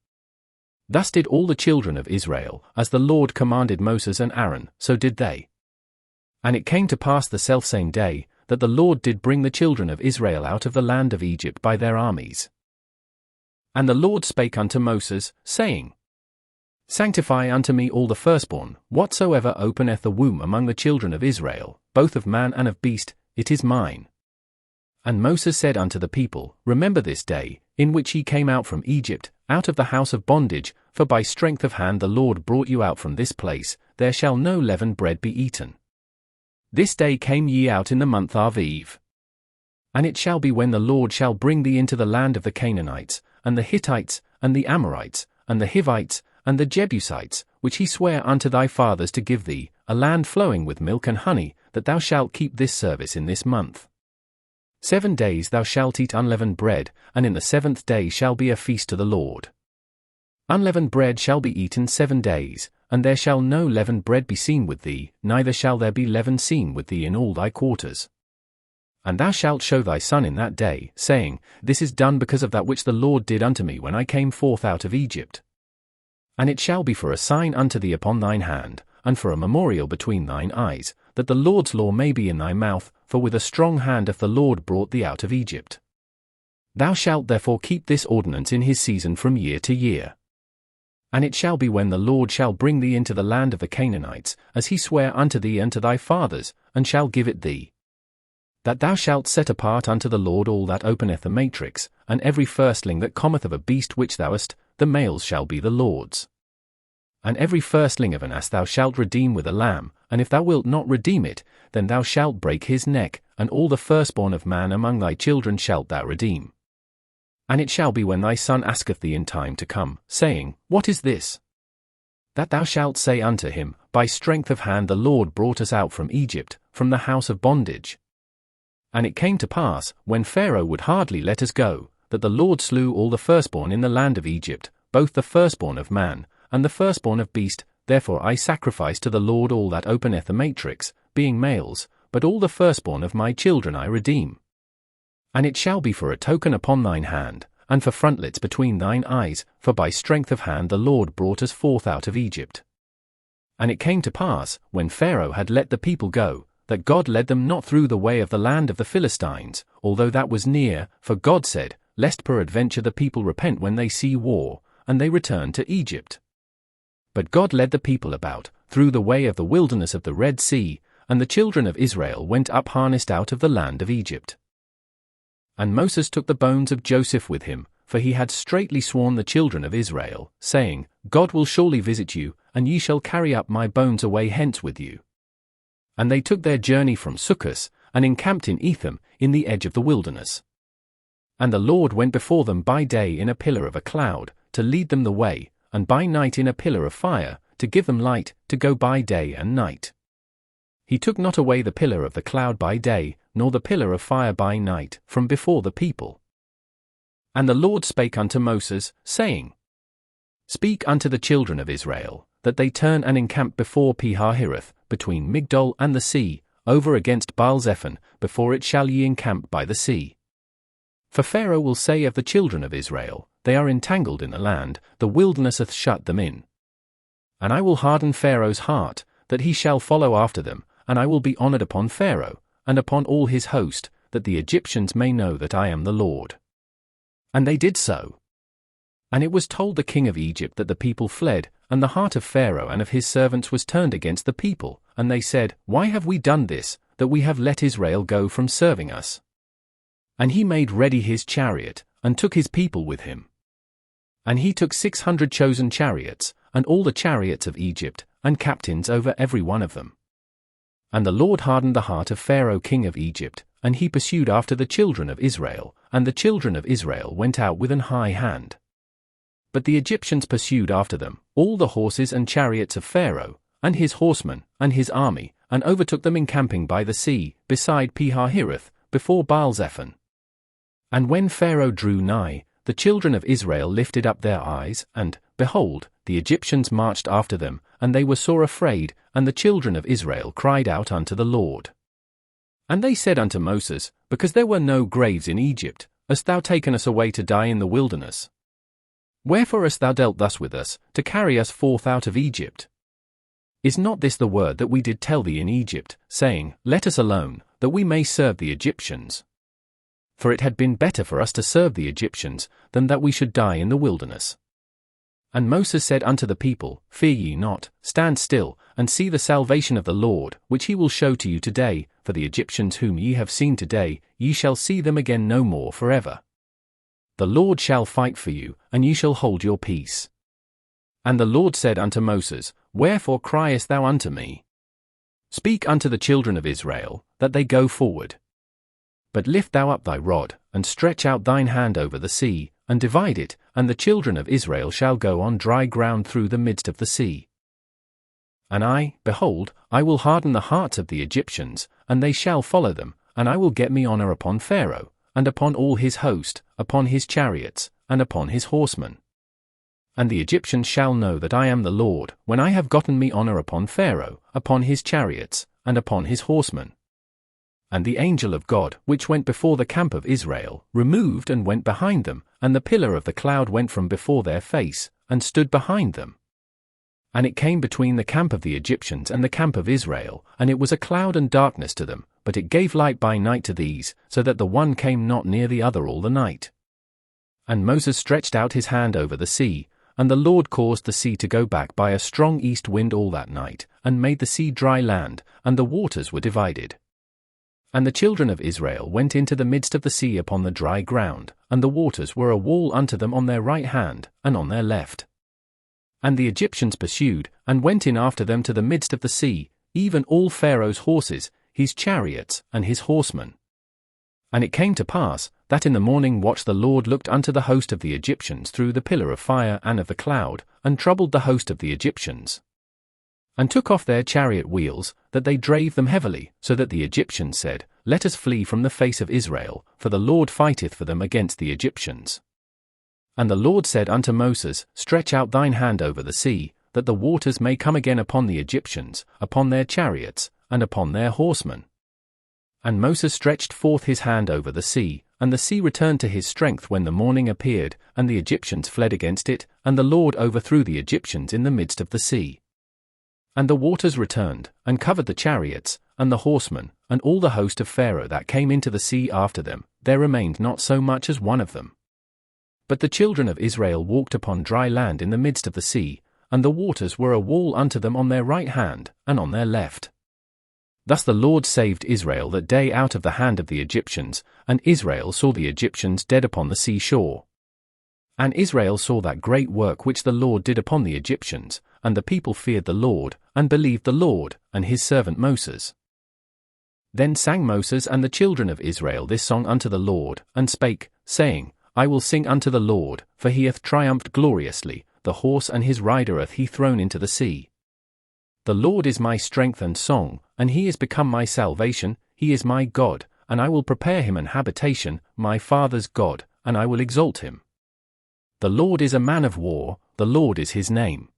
Thus did all the children of Israel, as the Lord commanded Moses and Aaron, so did they. And it came to pass the selfsame day, that the Lord did bring the children of Israel out of the land of Egypt by their armies. And the Lord spake unto Moses, saying, Sanctify unto me all the firstborn, whatsoever openeth the womb among the children of Israel, both of man and of beast, it is mine. And Moses said unto the people, Remember this day, in which ye came out from Egypt, out of the house of bondage, for by strength of hand the Lord brought you out from this place, there shall no leavened bread be eaten. This day came ye out in the month Aviv. And it shall be when the Lord shall bring thee into the land of the Canaanites, and the Hittites, and the Amorites, and the Hivites, and the Jebusites, which he sware unto thy fathers to give thee, a land flowing with milk and honey, that thou shalt keep this service in this month. 7 days thou shalt eat unleavened bread, and in the 7th day shall be a feast to the Lord. Unleavened bread shall be eaten 7 days, and there shall no leavened bread be seen with thee, neither shall there be leaven seen with thee in all thy quarters. And thou shalt show thy son in that day, saying, This is done because of that which the Lord did unto me when I came forth out of Egypt. And it shall be for a sign unto thee upon thine hand, and for a memorial between thine eyes, that the Lord's law may be in thy mouth, for with a strong hand hath the Lord brought thee out of Egypt. Thou shalt therefore keep this ordinance in his season from year to year. And it shall be when the Lord shall bring thee into the land of the Canaanites, as he sware unto thee and to thy fathers, and shall give it thee, that thou shalt set apart unto the Lord all that openeth the matrix, and every firstling that cometh of a beast which thou hast, the males shall be the Lord's. And every firstling of an ass thou shalt redeem with a lamb, and if thou wilt not redeem it, then thou shalt break his neck, and all the firstborn of man among thy children shalt thou redeem. And it shall be when thy son asketh thee in time to come, saying, What is this? That thou shalt say unto him, By strength of hand the Lord brought us out from Egypt, from the house of bondage. And it came to pass, when Pharaoh would hardly let us go, that the Lord slew all the firstborn in the land of Egypt, both the firstborn of man, and the firstborn of beast. Therefore I sacrifice to the Lord all that openeth the matrix, being males, but all the firstborn of my children I redeem. And it shall be for a token upon thine hand, and for frontlets between thine eyes, for by strength of hand the Lord brought us forth out of Egypt. And it came to pass, when Pharaoh had let the people go, that God led them not through the way of the land of the Philistines, although that was near, for God said, Lest peradventure the people repent when they see war, and they return to Egypt. But God led the people about, through the way of the wilderness of the Red Sea, and the children of Israel went up harnessed out of the land of Egypt. And Moses took the bones of Joseph with him, for he had straitly sworn the children of Israel, saying, God will surely visit you, and ye shall carry up my bones away hence with you. And they took their journey from Succos, and encamped in Etham, in the edge of the wilderness. And the Lord went before them by day in a pillar of a cloud, to lead them the way, and by night in a pillar of fire, to give them light, to go by day and night. He took not away the pillar of the cloud by day, nor the pillar of fire by night, from before the people. And the Lord spake unto Moses, saying, Speak unto the children of Israel, that they turn and encamp before Pi-hahiroth, between Migdol and the sea, over against Baal-zephon, before it shall ye encamp by the sea. For Pharaoh will say of the children of Israel, They are entangled in the land, the wilderness hath shut them in. And I will harden Pharaoh's heart, that he shall follow after them, and I will be honored upon Pharaoh, and upon all his host, that the Egyptians may know that I am the Lord. And they did so. And it was told the king of Egypt that the people fled, and the heart of Pharaoh and of his servants was turned against the people, and they said, Why have we done this, that we have let Israel go from serving us? And he made ready his chariot, and took his people with him. And he took 600 chosen chariots, and all the chariots of Egypt, and captains over every one of them. And the Lord hardened the heart of Pharaoh king of Egypt, and he pursued after the children of Israel, and the children of Israel went out with an high hand. But the Egyptians pursued after them, all the horses and chariots of Pharaoh, and his horsemen, and his army, and overtook them encamping by the sea, beside Pi-hahiroth, before Baal-zephon. And when Pharaoh drew nigh, the children of Israel lifted up their eyes, and, behold, the Egyptians marched after them, and they were sore afraid, and the children of Israel cried out unto the Lord. And they said unto Moses, Because there were no graves in Egypt, hast thou taken us away to die in the wilderness? Wherefore hast thou dealt thus with us, to carry us forth out of Egypt? Is not this the word that we did tell thee in Egypt, saying, Let us alone, that we may serve the Egyptians? For it had been better for us to serve the Egyptians, than that we should die in the wilderness. And Moses said unto the people, Fear ye not, stand still, and see the salvation of the Lord, which he will show to you today, for the Egyptians whom ye have seen today, ye shall see them again no more forever. The Lord shall fight for you, and ye shall hold your peace. And the Lord said unto Moses, Wherefore criest thou unto me? Speak unto the children of Israel, that they go forward. But lift thou up thy rod, and stretch out thine hand over the sea, and divide it, and the children of Israel shall go on dry ground through the midst of the sea. And I, behold, I will harden the hearts of the Egyptians, and they shall follow them, and I will get me honor upon Pharaoh, and upon all his host, upon his chariots, and upon his horsemen. And the Egyptians shall know that I am the Lord, when I have gotten me honor upon Pharaoh, upon his chariots, and upon his horsemen. And the angel of God, which went before the camp of Israel, removed and went behind them, and the pillar of the cloud went from before their face, and stood behind them. And it came between the camp of the Egyptians and the camp of Israel, and it was a cloud and darkness to them, but it gave light by night to these, so that the one came not near the other all the night. And Moses stretched out his hand over the sea, and the Lord caused the sea to go back by a strong east wind all that night, and made the sea dry land, and the waters were divided. And the children of Israel went into the midst of the sea upon the dry ground, and the waters were a wall unto them on their right hand, and on their left. And the Egyptians pursued, and went in after them to the midst of the sea, even all Pharaoh's horses, his chariots, and his horsemen. And it came to pass, that in the morning watch the Lord looked unto the host of the Egyptians through the pillar of fire and of the cloud, and troubled the host of the Egyptians. And took off their chariot wheels, that they drave them heavily, so that the Egyptians said, Let us flee from the face of Israel, for the Lord fighteth for them against the Egyptians. And the Lord said unto Moses, Stretch out thine hand over the sea, that the waters may come again upon the Egyptians, upon their chariots, and upon their horsemen. And Moses stretched forth his hand over the sea, and the sea returned to his strength when the morning appeared, and the Egyptians fled against it, and the Lord overthrew the Egyptians in the midst of the sea. And the waters returned, and covered the chariots, and the horsemen, and all the host of Pharaoh that came into the sea after them, there remained not so much as one of them. But the children of Israel walked upon dry land in the midst of the sea, and the waters were a wall unto them on their right hand, and on their left. Thus the Lord saved Israel that day out of the hand of the Egyptians, and Israel saw the Egyptians dead upon the sea shore. And Israel saw that great work which the Lord did upon the Egyptians, and the people feared the Lord, and believed the Lord, and his servant Moses. Then sang Moses and the children of Israel this song unto the Lord, and spake, saying, I will sing unto the Lord, for he hath triumphed gloriously, the horse and his rider hath he thrown into the sea. The Lord is my strength and song, and he is become my salvation, he is my God, and I will prepare him an habitation, my father's God, and I will exalt him. The Lord is a man of war, the Lord is his name.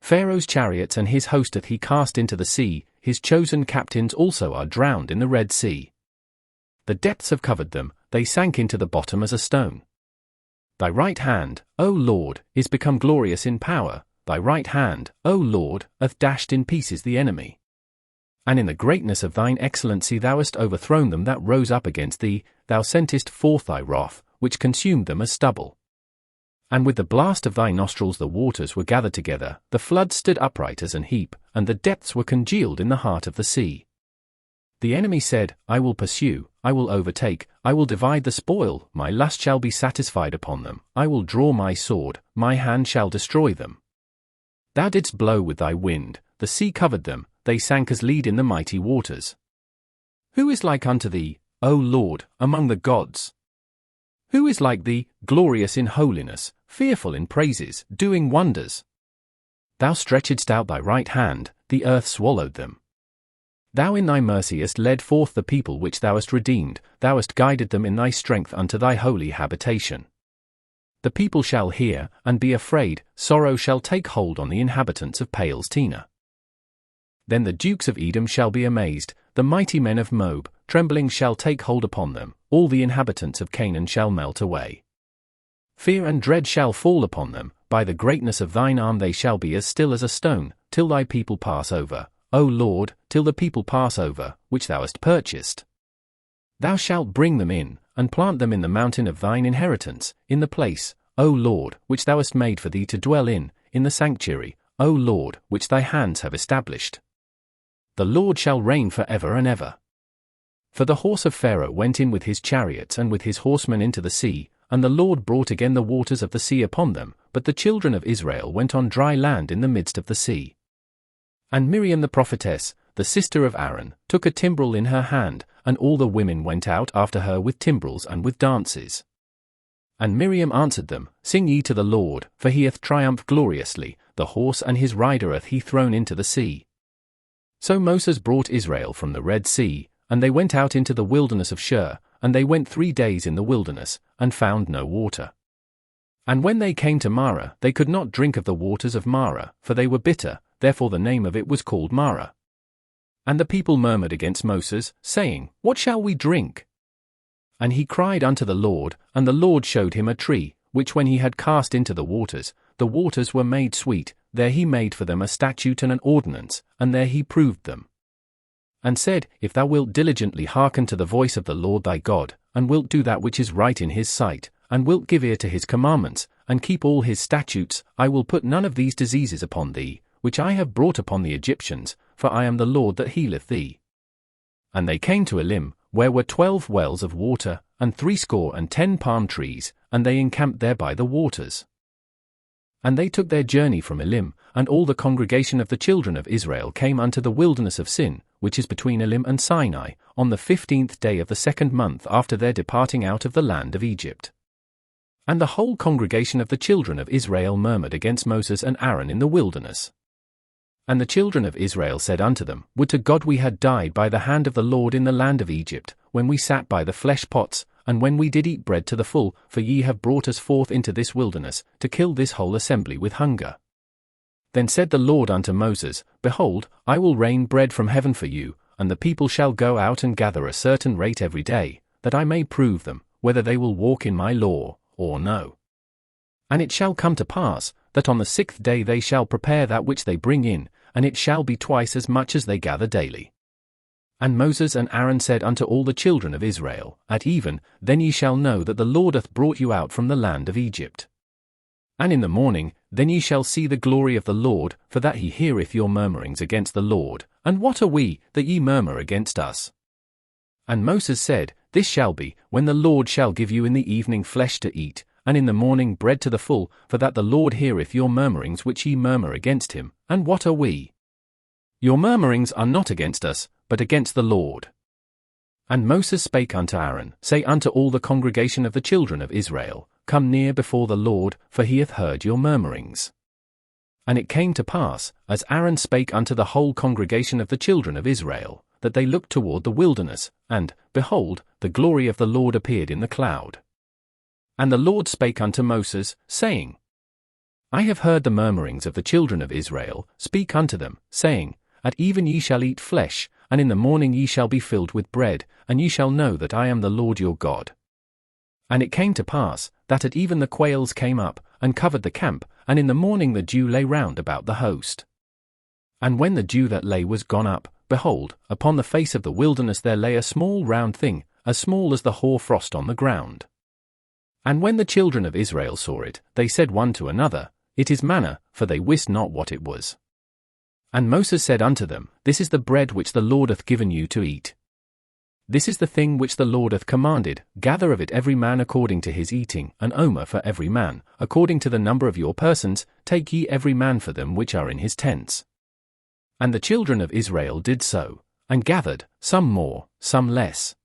Pharaoh's chariots and his host hath he cast into the sea, his chosen captains also are drowned in the Red Sea. The depths have covered them, they sank into the bottom as a stone. Thy right hand, O Lord, is become glorious in power, thy right hand, O Lord, hath dashed in pieces the enemy. And in the greatness of thine excellency thou hast overthrown them that rose up against thee, thou sentest forth thy wrath, which consumed them as stubble. And with the blast of thy nostrils the waters were gathered together, the flood stood upright as an heap, and the depths were congealed in the heart of the sea. The enemy said, I will pursue, I will overtake, I will divide the spoil, my lust shall be satisfied upon them, I will draw my sword, my hand shall destroy them. Thou didst blow with thy wind, the sea covered them, they sank as lead in the mighty waters. Who is like unto thee, O Lord, among the gods? Who is like thee, glorious in holiness, fearful in praises, doing wonders? Thou stretchedst out thy right hand, the earth swallowed them. Thou in thy mercy hast led forth the people which thou hast redeemed, thou hast guided them in thy strength unto thy holy habitation. The people shall hear, and be afraid, sorrow shall take hold on the inhabitants of Palestina. Then the dukes of Edom shall be amazed, the mighty men of Moab, trembling shall take hold upon them, all the inhabitants of Canaan shall melt away. Fear and dread shall fall upon them, by the greatness of thine arm they shall be as still as a stone, till thy people pass over, O Lord, till the people pass over, which thou hast purchased. Thou shalt bring them in, and plant them in the mountain of thine inheritance, in the place, O Lord, which thou hast made for thee to dwell in the sanctuary, O Lord, which thy hands have established. The Lord shall reign for ever and ever. For the horse of Pharaoh went in with his chariots and with his horsemen into the sea, and the Lord brought again the waters of the sea upon them, but the children of Israel went on dry land in the midst of the sea. And Miriam the prophetess, the sister of Aaron, took a timbrel in her hand, and all the women went out after her with timbrels and with dances. And Miriam answered them, Sing ye to the Lord, for he hath triumphed gloriously, the horse and his rider hath he thrown into the sea. So Moses brought Israel from the Red Sea, and they went out into the wilderness of Shur, and they went 3 days in the wilderness, and found no water. And when they came to Marah, they could not drink of the waters of Marah, for they were bitter, therefore the name of it was called Marah. And the people murmured against Moses, saying, What shall we drink? And he cried unto the Lord, and the Lord showed him a tree, which when he had cast into the waters were made sweet, there he made for them a statute and an ordinance, and there he proved them. And said, If thou wilt diligently hearken to the voice of the Lord thy God, and wilt do that which is right in his sight, and wilt give ear to his commandments, and keep all his statutes, I will put none of these diseases upon thee, which I have brought upon the Egyptians, for I am the Lord that healeth thee. And they came to Elim, where were 12 wells of water, and 70 palm trees, and they encamped there by the waters. And they took their journey from Elim, and all the congregation of the children of Israel came unto the wilderness of Sin, which is between Elim and Sinai, on the 15th day of the 2nd month after their departing out of the land of Egypt. And the whole congregation of the children of Israel murmured against Moses and Aaron in the wilderness. And the children of Israel said unto them, Would to God we had died by the hand of the Lord in the land of Egypt, when we sat by the flesh pots, and when we did eat bread to the full, for ye have brought us forth into this wilderness, to kill this whole assembly with hunger. Then said the Lord unto Moses, Behold, I will rain bread from heaven for you, and the people shall go out and gather a certain rate every day, that I may prove them, whether they will walk in my law, or no. And it shall come to pass, that on the 6th day they shall prepare that which they bring in, and it shall be twice as much as they gather daily. And Moses and Aaron said unto all the children of Israel, At even, then ye shall know that the Lord hath brought you out from the land of Egypt. And in the morning, then ye shall see the glory of the Lord, for that he heareth your murmurings against the Lord. And what are we, that ye murmur against us? And Moses said, This shall be, when the Lord shall give you in the evening flesh to eat, and in the morning bread to the full, for that the Lord heareth your murmurings which ye murmur against him. And what are we? Your murmurings are not against us, but against the Lord. And Moses spake unto Aaron, Say unto all the congregation of the children of Israel, Come near before the Lord, for he hath heard your murmurings. And it came to pass, as Aaron spake unto the whole congregation of the children of Israel, that they looked toward the wilderness, and, behold, the glory of the Lord appeared in the cloud. And the Lord spake unto Moses, saying, I have heard the murmurings of the children of Israel. Speak unto them, saying, At even ye shall eat flesh, and in the morning ye shall be filled with bread, and ye shall know that I am the Lord your God. And it came to pass, that at even the quails came up, and covered the camp, and in the morning the dew lay round about the host. And when the dew that lay was gone up, behold, upon the face of the wilderness there lay a small round thing, as small as the hoar frost on the ground. And when the children of Israel saw it, they said one to another, It is manna, for they wist not what it was. And Moses said unto them, This is the bread which the Lord hath given you to eat. This is the thing which the Lord hath commanded, gather of it every man according to his eating, an omer for every man, according to the number of your persons, take ye every man for them which are in his tents. And the children of Israel did so, and gathered, some more, some less.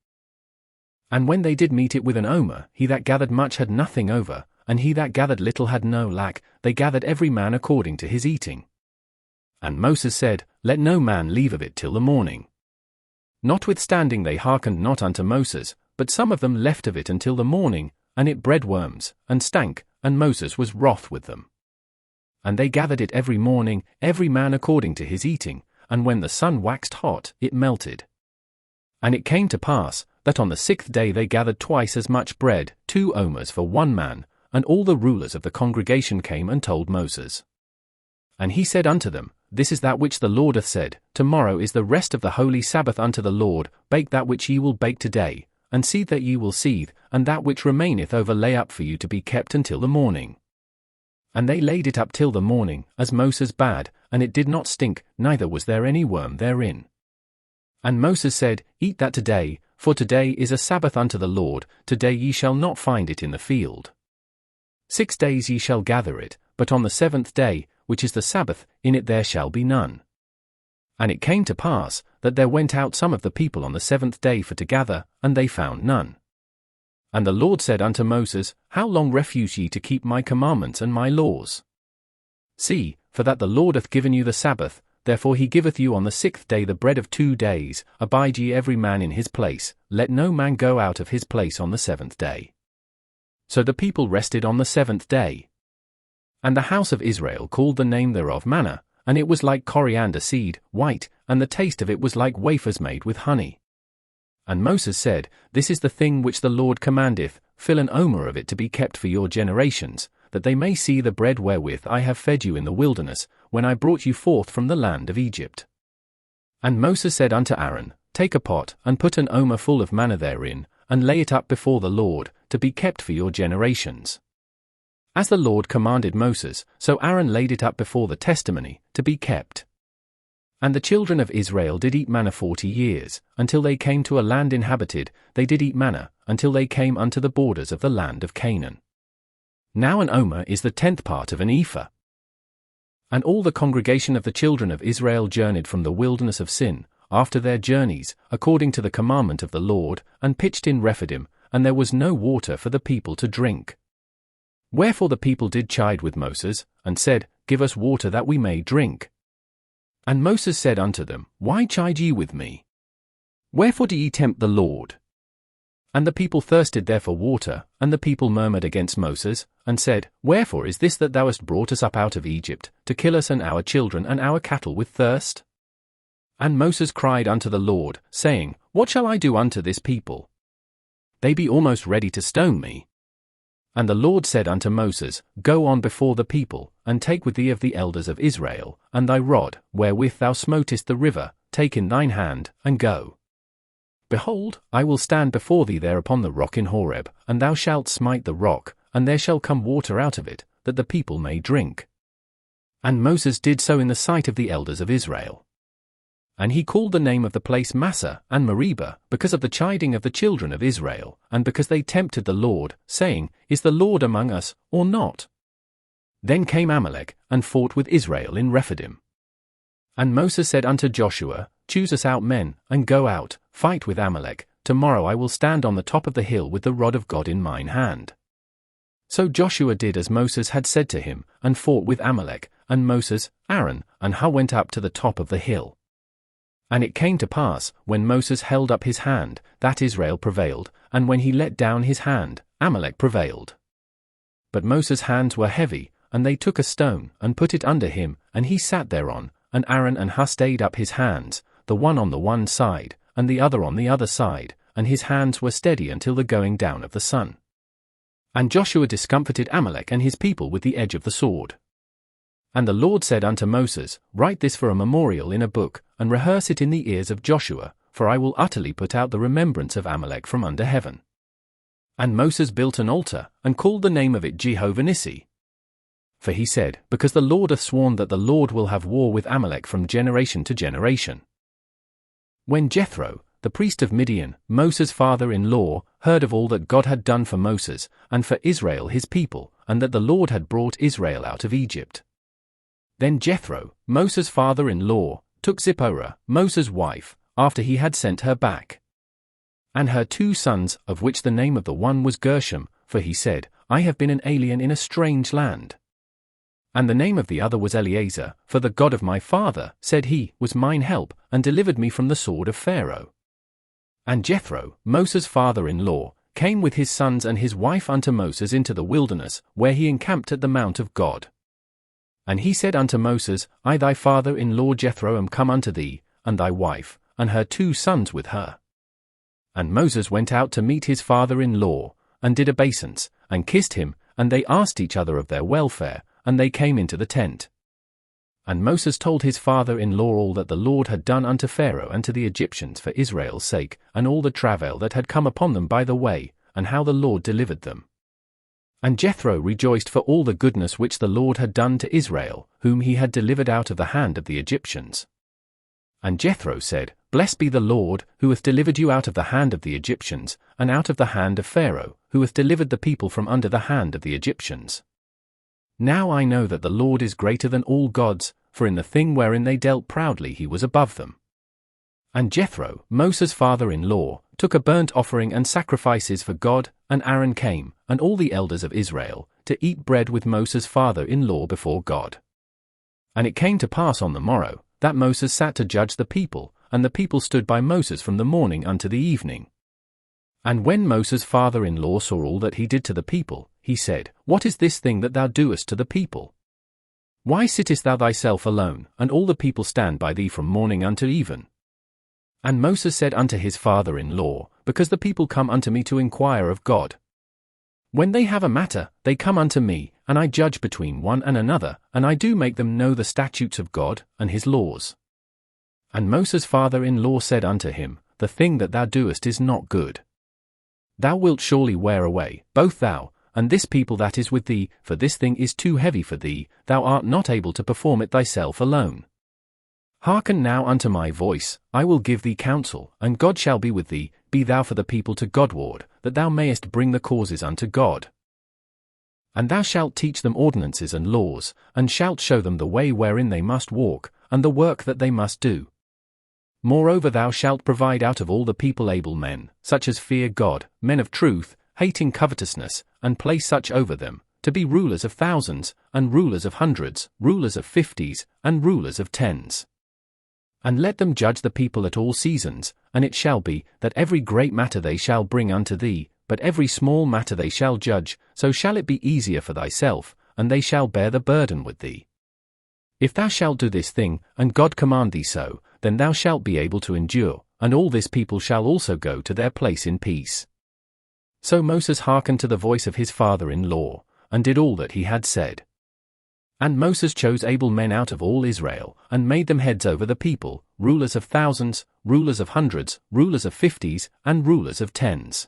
And when they did meet it with an omer, he that gathered much had nothing over, and he that gathered little had no lack, they gathered every man according to his eating. And Moses said, Let no man leave of it till the morning. Notwithstanding they hearkened not unto Moses, but some of them left of it until the morning, and it bred worms, and stank, and Moses was wroth with them. And they gathered it every morning, every man according to his eating, and when the sun waxed hot, it melted. And it came to pass, that on the 6th day they gathered twice as much bread, 2 omers for one man, and all the rulers of the congregation came and told Moses. And he said unto them, This is that which the Lord hath said, Tomorrow is the rest of the holy Sabbath unto the Lord, bake that which ye will bake today, and seethe that ye will seethe, and that which remaineth over lay up for you to be kept until the morning. And they laid it up till the morning, as Moses bade, and it did not stink, neither was there any worm therein. And Moses said, Eat that today, for today is a Sabbath unto the Lord, today ye shall not find it in the field. 6 days ye shall gather it, but on the 7th day, which is the Sabbath, in it there shall be none. And it came to pass, that there went out some of the people on the 7th day for to gather, and they found none. And the Lord said unto Moses, How long refuse ye to keep my commandments and my laws? See, for that the Lord hath given you the Sabbath, therefore he giveth you on the 6th day the bread of 2 days, abide ye every man in his place, let no man go out of his place on the 7th day. So the people rested on the 7th day. And the house of Israel called the name thereof manna, and it was like coriander seed, white, and the taste of it was like wafers made with honey. And Moses said, This is the thing which the Lord commandeth, fill an omer of it to be kept for your generations, that they may see the bread wherewith I have fed you in the wilderness, when I brought you forth from the land of Egypt. And Moses said unto Aaron, Take a pot, and put an omer full of manna therein, and lay it up before the Lord, to be kept for your generations. As the Lord commanded Moses, so Aaron laid it up before the testimony, to be kept. And the children of Israel did eat manna 40 years, until they came to a land inhabited, they did eat manna, until they came unto the borders of the land of Canaan. Now an omer is the 10th part of an ephah. And all the congregation of the children of Israel journeyed from the wilderness of Sin, after their journeys, according to the commandment of the Lord, and pitched in Rephidim, and there was no water for the people to drink. Wherefore the people did chide with Moses, and said, Give us water that we may drink. And Moses said unto them, Why chide ye with me? Wherefore do ye tempt the Lord? And the people thirsted there for water, and the people murmured against Moses, and said, Wherefore is this that thou hast brought us up out of Egypt, to kill us and our children and our cattle with thirst? And Moses cried unto the Lord, saying, What shall I do unto this people? They be almost ready to stone me. And the Lord said unto Moses, Go on before the people, and take with thee of the elders of Israel, and thy rod, wherewith thou smotest the river, take in thine hand, and go. Behold, I will stand before thee there upon the rock in Horeb, and thou shalt smite the rock, and there shall come water out of it, that the people may drink. And Moses did so in the sight of the elders of Israel. And he called the name of the place Massah and Meribah, because of the chiding of the children of Israel, and because they tempted the Lord, saying, Is the Lord among us, or not? Then came Amalek, and fought with Israel in Rephidim. And Moses said unto Joshua, Choose us out men, and go out, fight with Amalek. Tomorrow I will stand on the top of the hill with the rod of God in mine hand. So Joshua did as Moses had said to him, and fought with Amalek, and Moses, Aaron, and Hur went up to the top of the hill. And it came to pass, when Moses held up his hand, that Israel prevailed, and when he let down his hand, Amalek prevailed. But Moses' hands were heavy, and they took a stone, and put it under him, and he sat thereon, and Aaron and Hur stayed up his hands, the one on the one side, and the other on the other side, and his hands were steady until the going down of the sun. And Joshua discomfited Amalek and his people with the edge of the sword. And the Lord said unto Moses, Write this for a memorial in a book, and rehearse it in the ears of Joshua, for I will utterly put out the remembrance of Amalek from under heaven. And Moses built an altar, and called the name of it Jehovah Nissi. For he said, Because the Lord hath sworn that the Lord will have war with Amalek from generation to generation. When Jethro, the priest of Midian, Moses' father-in-law, heard of all that God had done for Moses, and for Israel his people, and that the Lord had brought Israel out of Egypt. Then Jethro, Moses' father-in-law, took Zipporah, Moses' wife, after he had sent her back. And her 2 sons, of which the name of the one was Gershom, for he said, I have been an alien in a strange land. And the name of the other was Eleazar, for the God of my father, said he, was mine help, and delivered me from the sword of Pharaoh. And Jethro, Moses' father-in-law, came with his sons and his wife unto Moses into the wilderness, where he encamped at the mount of God. And he said unto Moses, I thy father-in-law Jethro am come unto thee, and thy wife, and her 2 sons with her. And Moses went out to meet his father-in-law, and did obeisance, and kissed him, and they asked each other of their welfare, and they came into the tent. And Moses told his father-in-law all that the Lord had done unto Pharaoh and to the Egyptians for Israel's sake, and all the travail that had come upon them by the way, and how the Lord delivered them. And Jethro rejoiced for all the goodness which the Lord had done to Israel, whom he had delivered out of the hand of the Egyptians. And Jethro said, Blessed be the Lord, who hath delivered you out of the hand of the Egyptians, and out of the hand of Pharaoh, who hath delivered the people from under the hand of the Egyptians. Now I know that the Lord is greater than all gods, for in the thing wherein they dealt proudly he was above them. And Jethro, Moses' father-in-law, took a burnt offering and sacrifices for God, and Aaron came, and all the elders of Israel, to eat bread with Moses' father-in-law before God. And it came to pass on the morrow, that Moses sat to judge the people, and the people stood by Moses from the morning unto the evening. And when Moses' father-in-law saw all that he did to the people, he said, What is this thing that thou doest to the people? Why sittest thou thyself alone, and all the people stand by thee from morning unto even? And Moses said unto his father-in-law, Because the people come unto me to inquire of God. When they have a matter, they come unto me, and I judge between one and another, and I do make them know the statutes of God, and his laws. And Moses' father-in-law said unto him, The thing that thou doest is not good. Thou wilt surely wear away, both thou, and this people that is with thee, for this thing is too heavy for thee, thou art not able to perform it thyself alone. Hearken now unto my voice, I will give thee counsel, and God shall be with thee, be thou for the people to Godward, that thou mayest bring the causes unto God. And thou shalt teach them ordinances and laws, and shalt show them the way wherein they must walk, and the work that they must do. Moreover thou shalt provide out of all the people able men, such as fear God, men of truth, hating covetousness, and place such over them, to be rulers of thousands, and rulers of hundreds, rulers of 50s, and rulers of 10s. And let them judge the people at all seasons, and it shall be, that every great matter they shall bring unto thee, but every small matter they shall judge, so shall it be easier for thyself, and they shall bear the burden with thee. If thou shalt do this thing, and God command thee so, then thou shalt be able to endure, and all this people shall also go to their place in peace. So Moses hearkened to the voice of his father-in-law, and did all that he had said. And Moses chose able men out of all Israel, and made them heads over the people, rulers of thousands, rulers of hundreds, rulers of 50s, and rulers of 10s.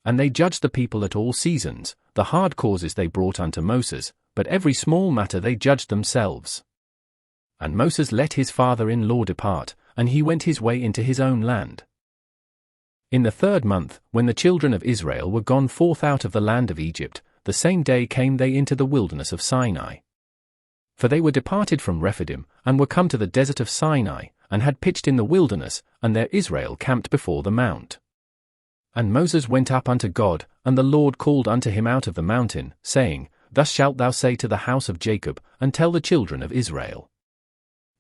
And they judged the people at all seasons, the hard causes they brought unto Moses, but every small matter they judged themselves. And Moses let his father-in-law depart, and he went his way into his own land. In the 3rd month, when the children of Israel were gone forth out of the land of Egypt, the same day came they into the wilderness of Sinai. For they were departed from Rephidim, and were come to the desert of Sinai, and had pitched in the wilderness, and there Israel camped before the mount. And Moses went up unto God, and the Lord called unto him out of the mountain, saying, Thus shalt thou say to the house of Jacob, and tell the children of Israel.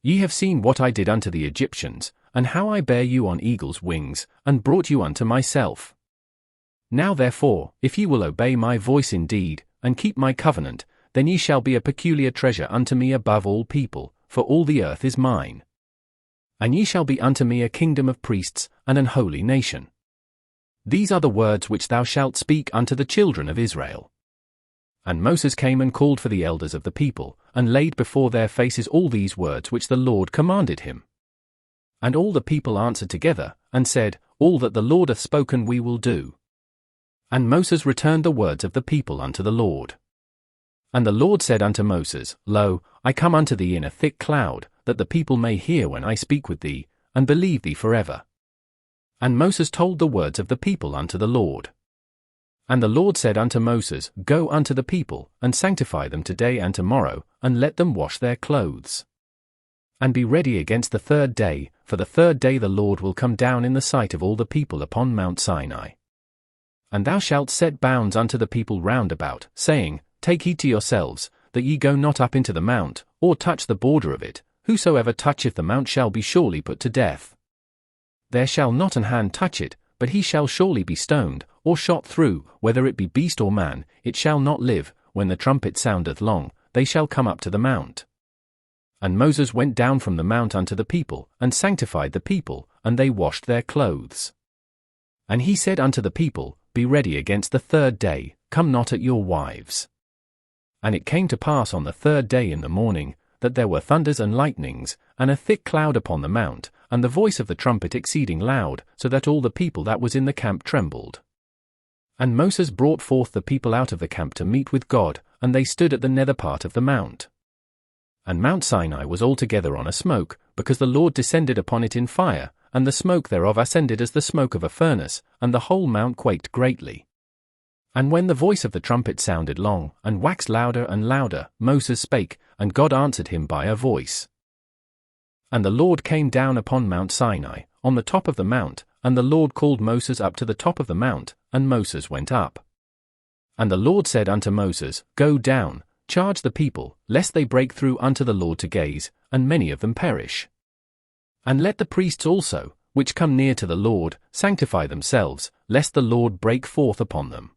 Ye have seen what I did unto the Egyptians, and how I bare you on eagle's wings, and brought you unto myself. Now therefore, if ye will obey my voice indeed, and keep my covenant, then ye shall be a peculiar treasure unto me above all people, for all the earth is mine. And ye shall be unto me a kingdom of priests, and an holy nation. These are the words which thou shalt speak unto the children of Israel. And Moses came and called for the elders of the people, and laid before their faces all these words which the Lord commanded him. And all the people answered together, and said, All that the Lord hath spoken we will do. And Moses returned the words of the people unto the Lord. And the Lord said unto Moses, Lo, I come unto thee in a thick cloud, that the people may hear when I speak with thee, and believe thee forever. And Moses told the words of the people unto the Lord. And the Lord said unto Moses, Go unto the people, and sanctify them today and tomorrow, and let them wash their clothes. And be ready against the 3rd day, for the 3rd day the Lord will come down in the sight of all the people upon Mount Sinai. And thou shalt set bounds unto the people round about, saying, Take heed to yourselves, that ye go not up into the mount, or touch the border of it. Whosoever toucheth the mount shall be surely put to death. There shall not an hand touch it, but he shall surely be stoned, or shot through, whether it be beast or man, it shall not live. When the trumpet soundeth long, they shall come up to the mount. And Moses went down from the mount unto the people, and sanctified the people, and they washed their clothes. And he said unto the people, Be ready against the 3rd day, come not at your wives. And it came to pass on the 3rd day in the morning, that there were thunders and lightnings, and a thick cloud upon the mount, and the voice of the trumpet exceeding loud, so that all the people that was in the camp trembled. And Moses brought forth the people out of the camp to meet with God, and they stood at the nether part of the mount. And Mount Sinai was altogether on a smoke, because the Lord descended upon it in fire, and the smoke thereof ascended as the smoke of a furnace, and the whole mount quaked greatly. And when the voice of the trumpet sounded long, and waxed louder and louder, Moses spake, and God answered him by a voice. And the Lord came down upon Mount Sinai, on the top of the mount, and the Lord called Moses up to the top of the mount, and Moses went up. And the Lord said unto Moses, Go down, charge the people, lest they break through unto the Lord to gaze, and many of them perish. And let the priests also, which come near to the Lord, sanctify themselves, lest the Lord break forth upon them.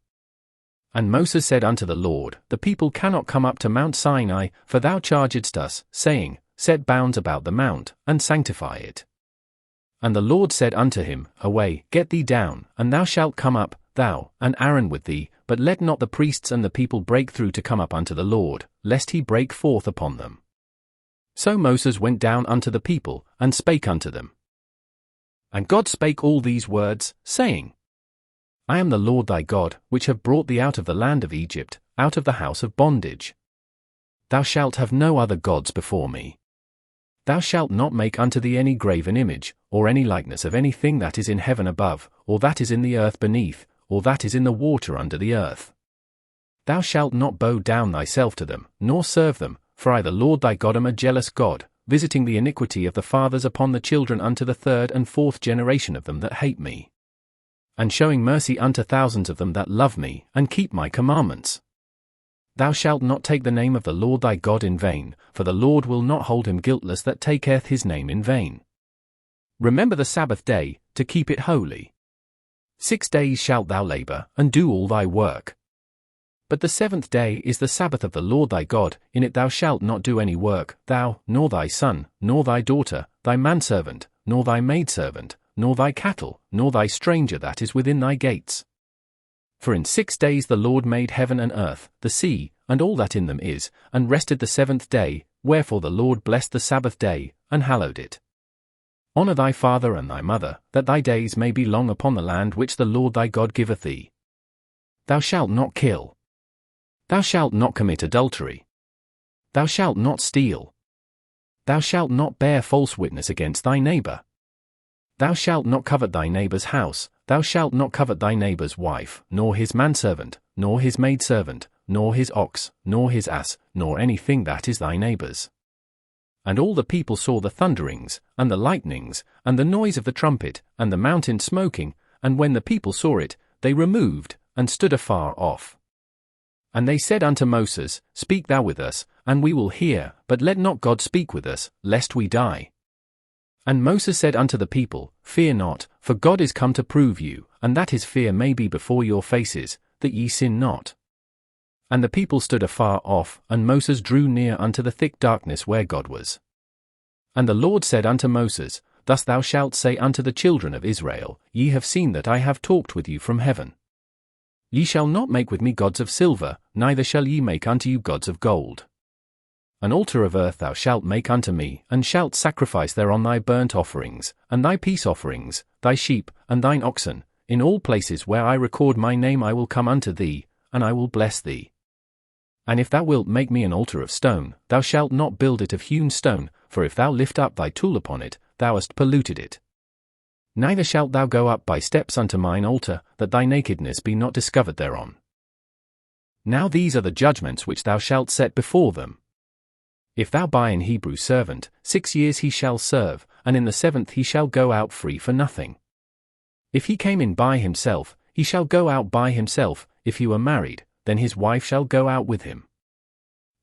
And Moses said unto the Lord, The people cannot come up to Mount Sinai, for thou chargedst us, saying, Set bounds about the mount, and sanctify it. And the Lord said unto him, Away, get thee down, and thou shalt come up, thou, and Aaron with thee, but let not the priests and the people break through to come up unto the Lord, lest he break forth upon them. So Moses went down unto the people, and spake unto them. And God spake all these words, saying, I am the Lord thy God, which have brought thee out of the land of Egypt, out of the house of bondage. Thou shalt have no other gods before me. Thou shalt not make unto thee any graven image, or any likeness of anything that is in heaven above, or that is in the earth beneath, or that is in the water under the earth. Thou shalt not bow down thyself to them, nor serve them, for I the Lord thy God am a jealous God, visiting the iniquity of the fathers upon the children unto the 3rd and 4th generation of them that hate me, and showing mercy unto thousands of them that love me, and keep my commandments. Thou shalt not take the name of the Lord thy God in vain, for the Lord will not hold him guiltless that taketh his name in vain. Remember the Sabbath day, to keep it holy. 6 days shalt thou labor, and do all thy work. But the 7th day is the Sabbath of the Lord thy God, in it thou shalt not do any work, thou, nor thy son, nor thy daughter, thy manservant, nor thy maidservant, nor thy cattle, nor thy stranger that is within thy gates. For in 6 days the Lord made heaven and earth, the sea, and all that in them is, and rested the 7th day, wherefore the Lord blessed the Sabbath day, and hallowed it. Honor thy father and thy mother, that thy days may be long upon the land which the Lord thy God giveth thee. Thou shalt not kill. Thou shalt not commit adultery. Thou shalt not steal. Thou shalt not bear false witness against thy neighbor. Thou shalt not covet thy neighbor's house. Thou shalt not covet thy neighbor's wife, nor his manservant, nor his maidservant, nor his ox, nor his ass, nor anything that is thy neighbor's. And all the people saw the thunderings, and the lightnings, and the noise of the trumpet, and the mountain smoking, and when the people saw it, they removed, and stood afar off. And they said unto Moses, Speak thou with us, and we will hear, but let not God speak with us, lest we die. And Moses said unto the people, Fear not, for God is come to prove you, and that his fear may be before your faces, that ye sin not. And the people stood afar off, and Moses drew near unto the thick darkness where God was. And the Lord said unto Moses, Thus thou shalt say unto the children of Israel, Ye have seen that I have talked with you from heaven. Ye shall not make with me gods of silver, neither shall ye make unto you gods of gold. An altar of earth thou shalt make unto me, and shalt sacrifice thereon thy burnt offerings, and thy peace offerings, thy sheep, and thine oxen. In all places where I record my name I will come unto thee, and I will bless thee. And if thou wilt make me an altar of stone, thou shalt not build it of hewn stone, for if thou lift up thy tool upon it, thou hast polluted it. Neither shalt thou go up by steps unto mine altar, that thy nakedness be not discovered thereon. Now these are the judgments which thou shalt set before them. If thou buy an Hebrew servant, 6 years he shall serve, and in the 7th he shall go out free for nothing. If he came in by himself, he shall go out by himself. If he were married, then his wife shall go out with him.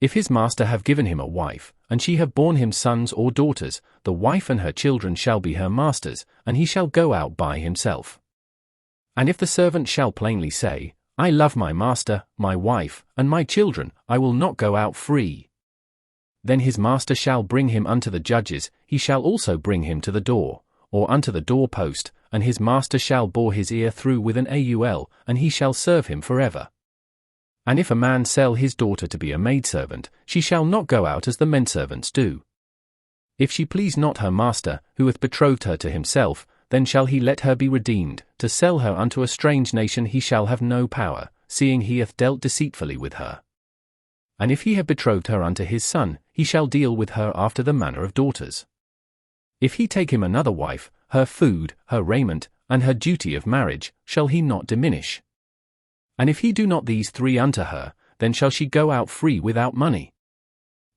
If his master have given him a wife, and she have borne him sons or daughters, the wife and her children shall be her master's, and he shall go out by himself. And if the servant shall plainly say, I love my master, my wife, and my children, I will not go out free. Then his master shall bring him unto the judges, he shall also bring him to the door, or unto the doorpost, and his master shall bore his ear through with an awl, and he shall serve him forever. And if a man sell his daughter to be a maidservant, she shall not go out as the menservants do. If she please not her master, who hath betrothed her to himself, then shall he let her be redeemed. To sell her unto a strange nation he shall have no power, seeing he hath dealt deceitfully with her. And if he have betrothed her unto his son, he shall deal with her after the manner of daughters. If he take him another wife, her food, her raiment, and her duty of marriage, shall he not diminish? And if he do not these 3 unto her, then shall she go out free without money.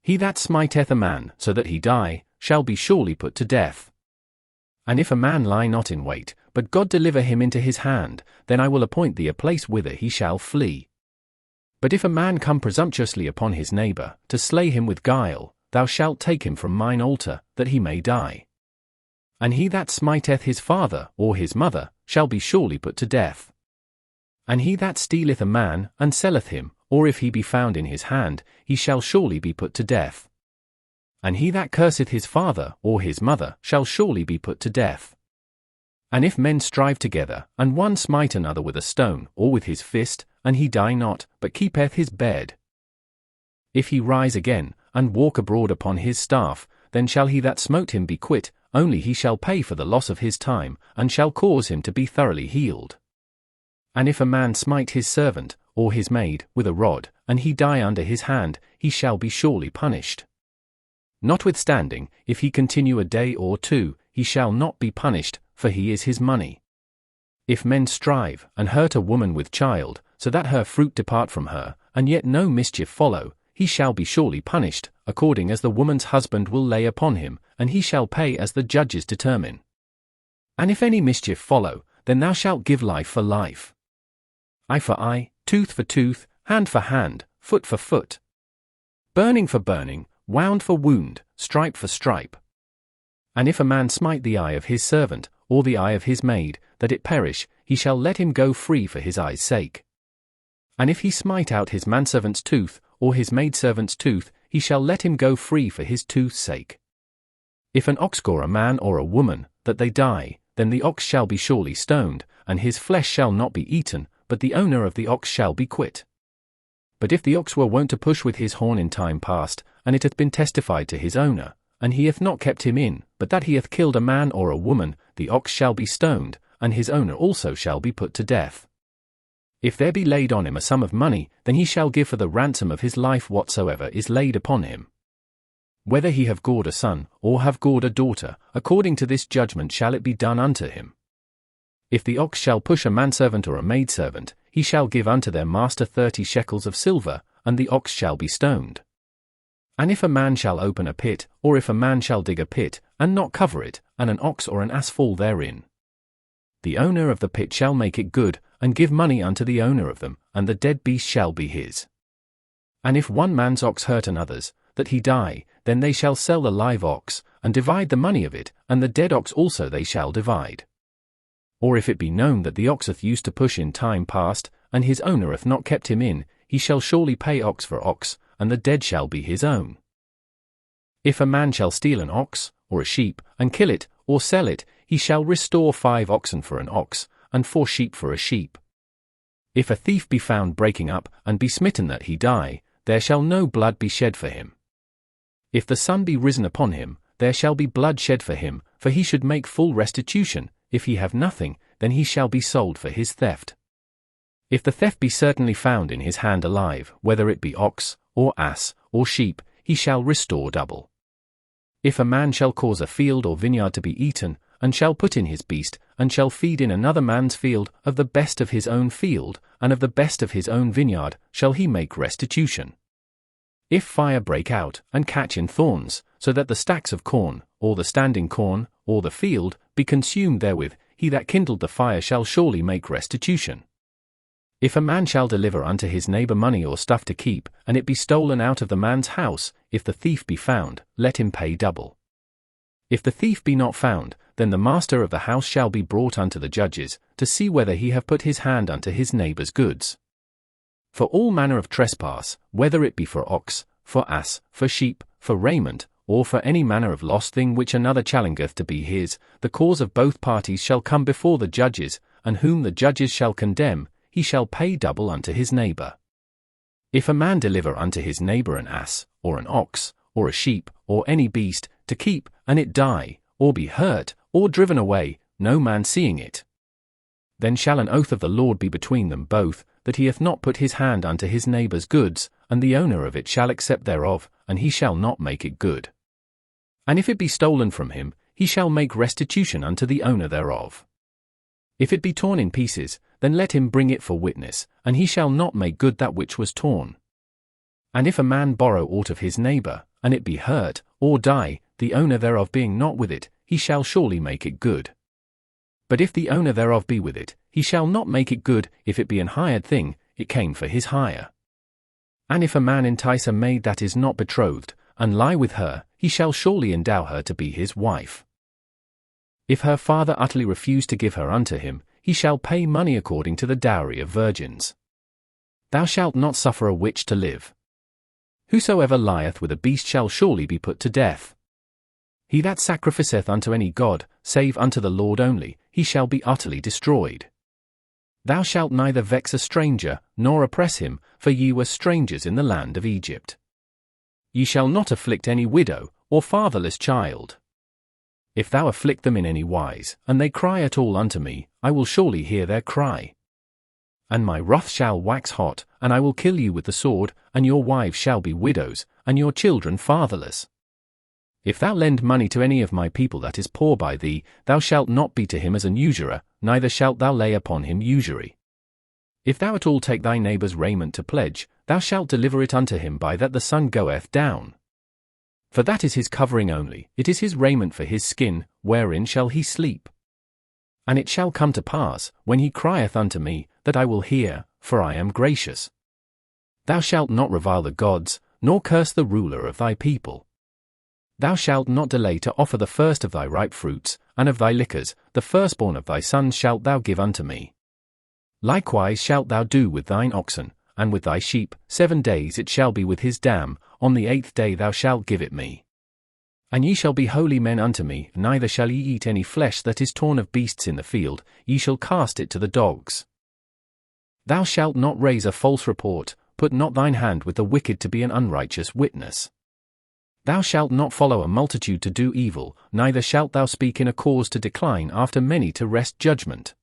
He that smiteth a man, so that he die, shall be surely put to death. And if a man lie not in wait, but God deliver him into his hand, then I will appoint thee a place whither he shall flee. But if a man come presumptuously upon his neighbor, to slay him with guile, thou shalt take him from mine altar, that he may die. And he that smiteth his father or his mother, shall be surely put to death. And he that stealeth a man, and selleth him, or if he be found in his hand, he shall surely be put to death. And he that curseth his father or his mother, shall surely be put to death. And if men strive together, and one smite another with a stone, or with his fist, and he die not, but keepeth his bed. If he rise again, and walk abroad upon his staff, then shall he that smote him be quit, only he shall pay for the loss of his time, and shall cause him to be thoroughly healed. And if a man smite his servant, or his maid, with a rod, and he die under his hand, he shall be surely punished. Notwithstanding, if he continue a day or 2, he shall not be punished, for he is his money. If men strive, and hurt a woman with child, so that her fruit depart from her, and yet no mischief follow, he shall be surely punished, according as the woman's husband will lay upon him, and he shall pay as the judges determine. And if any mischief follow, then thou shalt give life for life. Eye for eye, tooth for tooth, hand for hand, foot for foot. Burning for burning, wound for wound, stripe for stripe. And if a man smite the eye of his servant, or the eye of his maid, that it perish, he shall let him go free for his eye's sake. And if he smite out his manservant's tooth, or his maidservant's tooth, he shall let him go free for his tooth's sake. If an ox gore a man or a woman, that they die, then the ox shall be surely stoned, and his flesh shall not be eaten, but the owner of the ox shall be quit. But if the ox were wont to push with his horn in time past, and it hath been testified to his owner, and he hath not kept him in, but that he hath killed a man or a woman, the ox shall be stoned, and his owner also shall be put to death. If there be laid on him a sum of money, then he shall give for the ransom of his life whatsoever is laid upon him. Whether he have gored a son, or have gored a daughter, according to this judgment shall it be done unto him. If the ox shall push a manservant or a maidservant, he shall give unto their master 30 shekels of silver, and the ox shall be stoned. And if a man shall open a pit, or if a man shall dig a pit, and not cover it, and an ox or an ass fall therein, the owner of the pit shall make it good, and give money unto the owner of them, and the dead beast shall be his. And if one man's ox hurt another's, that he die, then they shall sell the live ox, and divide the money of it, and the dead ox also they shall divide. Or if it be known that the ox hath used to push in time past, and his owner hath not kept him in, he shall surely pay ox for ox, and the dead shall be his own. If a man shall steal an ox, or a sheep, and kill it, or sell it, he shall restore 5 oxen for an ox, and 4 sheep for a sheep. If a thief be found breaking up, and be smitten that he die, there shall no blood be shed for him. If the sun be risen upon him, there shall be blood shed for him, for he should make full restitution. If he have nothing, then he shall be sold for his theft. If the theft be certainly found in his hand alive, whether it be ox, or ass, or sheep, he shall restore double. If a man shall cause a field or vineyard to be eaten, and shall put in his beast, and shall feed in another man's field, of the best of his own field, and of the best of his own vineyard, shall he make restitution. If fire break out, and catch in thorns, so that the stacks of corn, or the standing corn, or the field, be consumed therewith, he that kindled the fire shall surely make restitution. If a man shall deliver unto his neighbor money or stuff to keep, and it be stolen out of the man's house, if the thief be found, let him pay double. If the thief be not found, then the master of the house shall be brought unto the judges, to see whether he have put his hand unto his neighbor's goods. For all manner of trespass, whether it be for ox, for ass, for sheep, for raiment, or for any manner of lost thing which another challengeth to be his, the cause of both parties shall come before the judges, and whom the judges shall condemn, he shall pay double unto his neighbor. If a man deliver unto his neighbor an ass, or an ox, or a sheep, or any beast, to keep, and it die, or be hurt, or driven away, no man seeing it, then shall an oath of the Lord be between them both, that he hath not put his hand unto his neighbor's goods, and the owner of it shall accept thereof, and he shall not make it good. And if it be stolen from him, he shall make restitution unto the owner thereof. If it be torn in pieces, then let him bring it for witness, and he shall not make good that which was torn. And if a man borrow aught of his neighbor, and it be hurt, or die, the owner thereof being not with it, he shall surely make it good. But if the owner thereof be with it, he shall not make it good. If it be an hired thing, it came for his hire. And if a man entice a maid that is not betrothed, and lie with her, he shall surely endow her to be his wife. If her father utterly refuse to give her unto him, he shall pay money according to the dowry of virgins. Thou shalt not suffer a witch to live. Whosoever lieth with a beast shall surely be put to death. He that sacrificeth unto any god, save unto the Lord only, he shall be utterly destroyed. Thou shalt neither vex a stranger, nor oppress him, for ye were strangers in the land of Egypt. Ye shall not afflict any widow, or fatherless child. If thou afflict them in any wise, and they cry at all unto me, I will surely hear their cry. And my wrath shall wax hot, and I will kill you with the sword, and your wives shall be widows, and your children fatherless. If thou lend money to any of my people that is poor by thee, thou shalt not be to him as an usurer, neither shalt thou lay upon him usury. If thou at all take thy neighbor's raiment to pledge, thou shalt deliver it unto him by that the sun goeth down. For that is his covering only, it is his raiment for his skin, wherein shall he sleep. And it shall come to pass, when he crieth unto me, that I will hear, for I am gracious. Thou shalt not revile the gods, nor curse the ruler of thy people. Thou shalt not delay to offer the first of thy ripe fruits, and of thy liquors, the firstborn of thy sons shalt thou give unto me. Likewise shalt thou do with thine oxen, and with thy sheep. 7 days it shall be with his dam, on the 8th day thou shalt give it me. And ye shall be holy men unto me, neither shall ye eat any flesh that is torn of beasts in the field, ye shall cast it to the dogs. Thou shalt not raise a false report, put not thine hand with the wicked to be an unrighteous witness. Thou shalt not follow a multitude to do evil, neither shalt thou speak in a cause to decline after many to wrest judgment.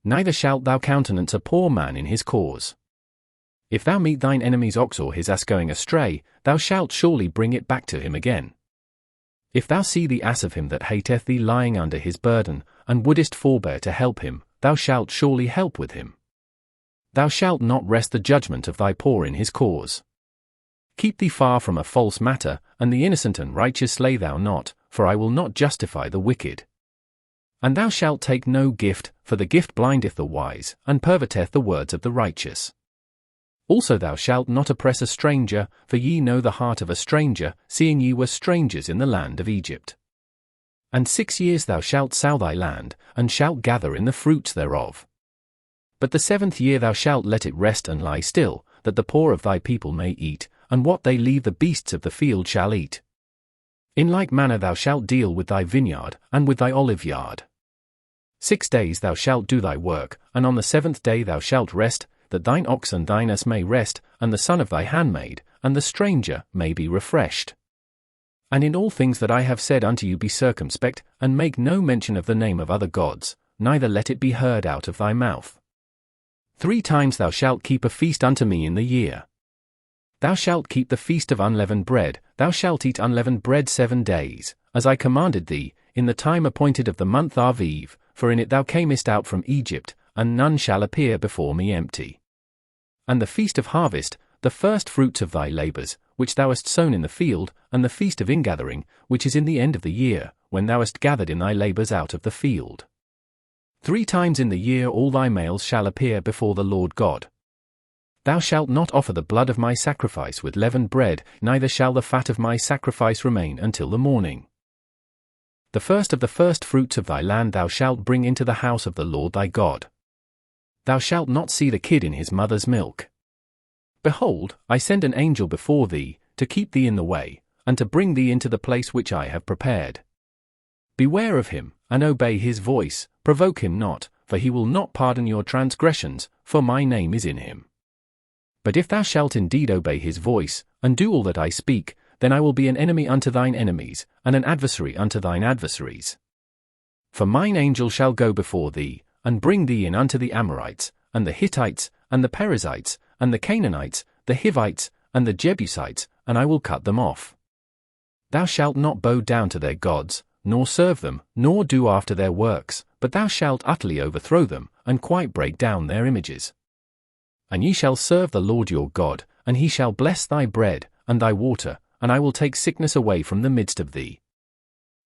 neither shalt thou countenance a poor man in his cause. If thou meet thine enemy's ox or his ass going astray, thou shalt surely bring it back to him again. If thou see the ass of him that hateth thee lying under his burden, and wouldest forbear to help him, thou shalt surely help with him. Thou shalt not wrest the judgment of thy poor in his cause. Keep thee far from a false matter, and the innocent and righteous slay thou not, for I will not justify the wicked. And thou shalt take no gift, for the gift blindeth the wise, and perverteth the words of the righteous. Also thou shalt not oppress a stranger, for ye know the heart of a stranger, seeing ye were strangers in the land of Egypt. And 6 years thou shalt sow thy land, and shalt gather in the fruits thereof. But the 7th year thou shalt let it rest and lie still, that the poor of thy people may eat, and what they leave the beasts of the field shall eat. In like manner thou shalt deal with thy vineyard, and with thy olive yard. 6 days thou shalt do thy work, and on the 7th day thou shalt rest, that thine ox and thine ass may rest, and the son of thy handmaid, and the stranger, may be refreshed. And in all things that I have said unto you be circumspect, and make no mention of the name of other gods, neither let it be heard out of thy mouth. 3 times thou shalt keep a feast unto me in the year. Thou shalt keep the feast of unleavened bread, thou shalt eat unleavened bread 7 days, as I commanded thee, in the time appointed of the month Aviv, for in it thou camest out from Egypt, and none shall appear before me empty. And the feast of harvest, the first fruits of thy labours, which thou hast sown in the field, and the feast of ingathering, which is in the end of the year, when thou hast gathered in thy labours out of the field. 3 times in the year all thy males shall appear before the Lord God. Thou shalt not offer the blood of my sacrifice with leavened bread, neither shall the fat of my sacrifice remain until the morning. The first of the first fruits of thy land thou shalt bring into the house of the Lord thy God. Thou shalt not see the kid in his mother's milk. Behold, I send an angel before thee, to keep thee in the way, and to bring thee into the place which I have prepared. Beware of him, and obey his voice, provoke him not, for he will not pardon your transgressions, for my name is in him. But if thou shalt indeed obey his voice, and do all that I speak, then I will be an enemy unto thine enemies, and an adversary unto thine adversaries. For mine angel shall go before thee, and bring thee in unto the Amorites, and the Hittites, and the Perizzites, and the Canaanites, the Hivites, and the Jebusites, and I will cut them off. Thou shalt not bow down to their gods, nor serve them, nor do after their works, but thou shalt utterly overthrow them, and quite break down their images. And ye shall serve the Lord your God, and he shall bless thy bread, and thy water, and I will take sickness away from the midst of thee.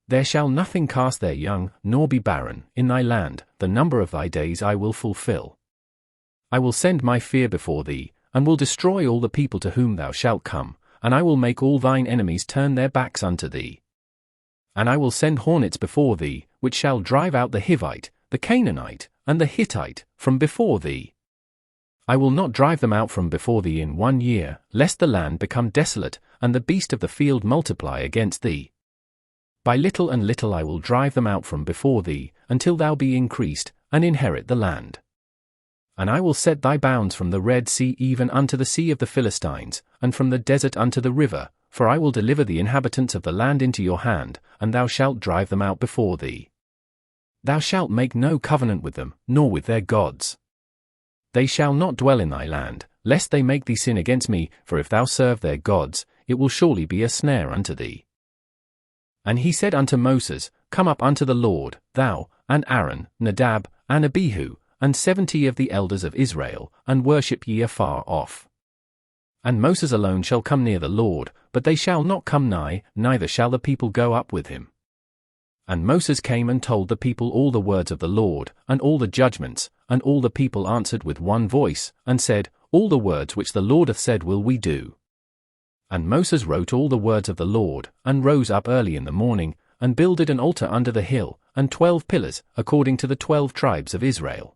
There shall nothing cast their young, nor be barren, in thy land, the number of thy days I will fulfill. I will send my fear before thee, and will destroy all the people to whom thou shalt come, and I will make all thine enemies turn their backs unto thee. And I will send hornets before thee, which shall drive out the Hivite, the Canaanite, and the Hittite, from before thee. I will not drive them out from before thee in 1 year, lest the land become desolate, and the beast of the field multiply against thee. By little and little I will drive them out from before thee, until thou be increased, and inherit the land. And I will set thy bounds from the Red Sea even unto the sea of the Philistines, and from the desert unto the river, for I will deliver the inhabitants of the land into your hand, and thou shalt drive them out before thee. Thou shalt make no covenant with them, nor with their gods. They shall not dwell in thy land, lest they make thee sin against me, for if thou serve their gods, it will surely be a snare unto thee. And he said unto Moses, Come up unto the Lord, thou, and Aaron, Nadab, and Abihu, and 70 of the elders of Israel, and worship ye afar off. And Moses alone shall come near the Lord, but they shall not come nigh, neither shall the people go up with him. And Moses came and told the people all the words of the Lord, and all the judgments, and all the people answered with one voice, and said, All the words which the Lord hath said will we do. And Moses wrote all the words of the Lord, and rose up early in the morning, and builded an altar under the hill, and 12 pillars, according to the 12 tribes of Israel.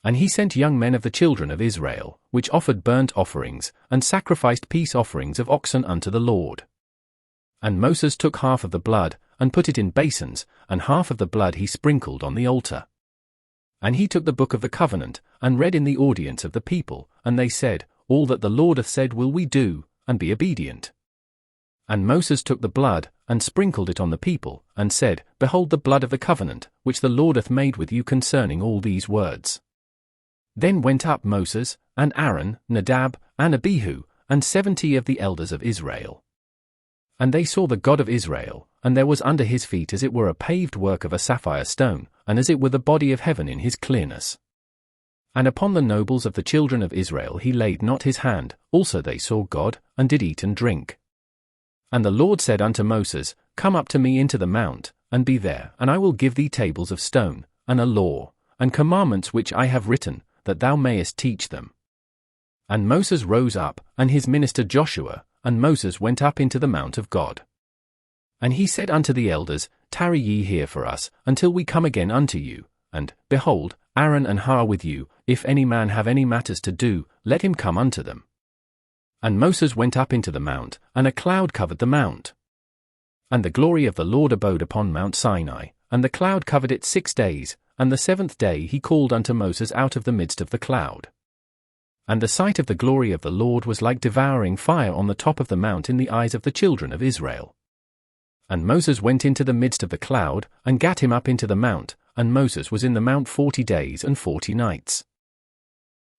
And he sent young men of the children of Israel, which offered burnt offerings, and sacrificed peace offerings of oxen unto the Lord. And Moses took half of the blood, and put it in basins, and half of the blood he sprinkled on the altar. And he took the book of the covenant, and read in the audience of the people, and they said, All that the Lord hath said will we do, and be obedient. And Moses took the blood, and sprinkled it on the people, and said, Behold the blood of the covenant, which the Lord hath made with you concerning all these words. Then went up Moses, and Aaron, Nadab, and Abihu, and 70 of the elders of Israel. And they saw the God of Israel, and there was under his feet as it were a paved work of a sapphire stone, and as it were the body of heaven in his clearness. And upon the nobles of the children of Israel he laid not his hand, also they saw God, and did eat and drink. And the Lord said unto Moses, Come up to me into the mount, and be there, and I will give thee tables of stone, and a law, and commandments which I have written, that thou mayest teach them. And Moses rose up, and his minister Joshua, and Moses went up into the mount of God. And he said unto the elders, Tarry ye here for us, until we come again unto you, and, behold, Aaron and Hur with you, if any man have any matters to do, let him come unto them. And Moses went up into the mount, and a cloud covered the mount. And the glory of the Lord abode upon Mount Sinai, and the cloud covered it 6 days, and the 7th day he called unto Moses out of the midst of the cloud. And the sight of the glory of the Lord was like devouring fire on the top of the mount in the eyes of the children of Israel. And Moses went into the midst of the cloud, and gat him up into the mount, and Moses was in the mount 40 days and 40 nights.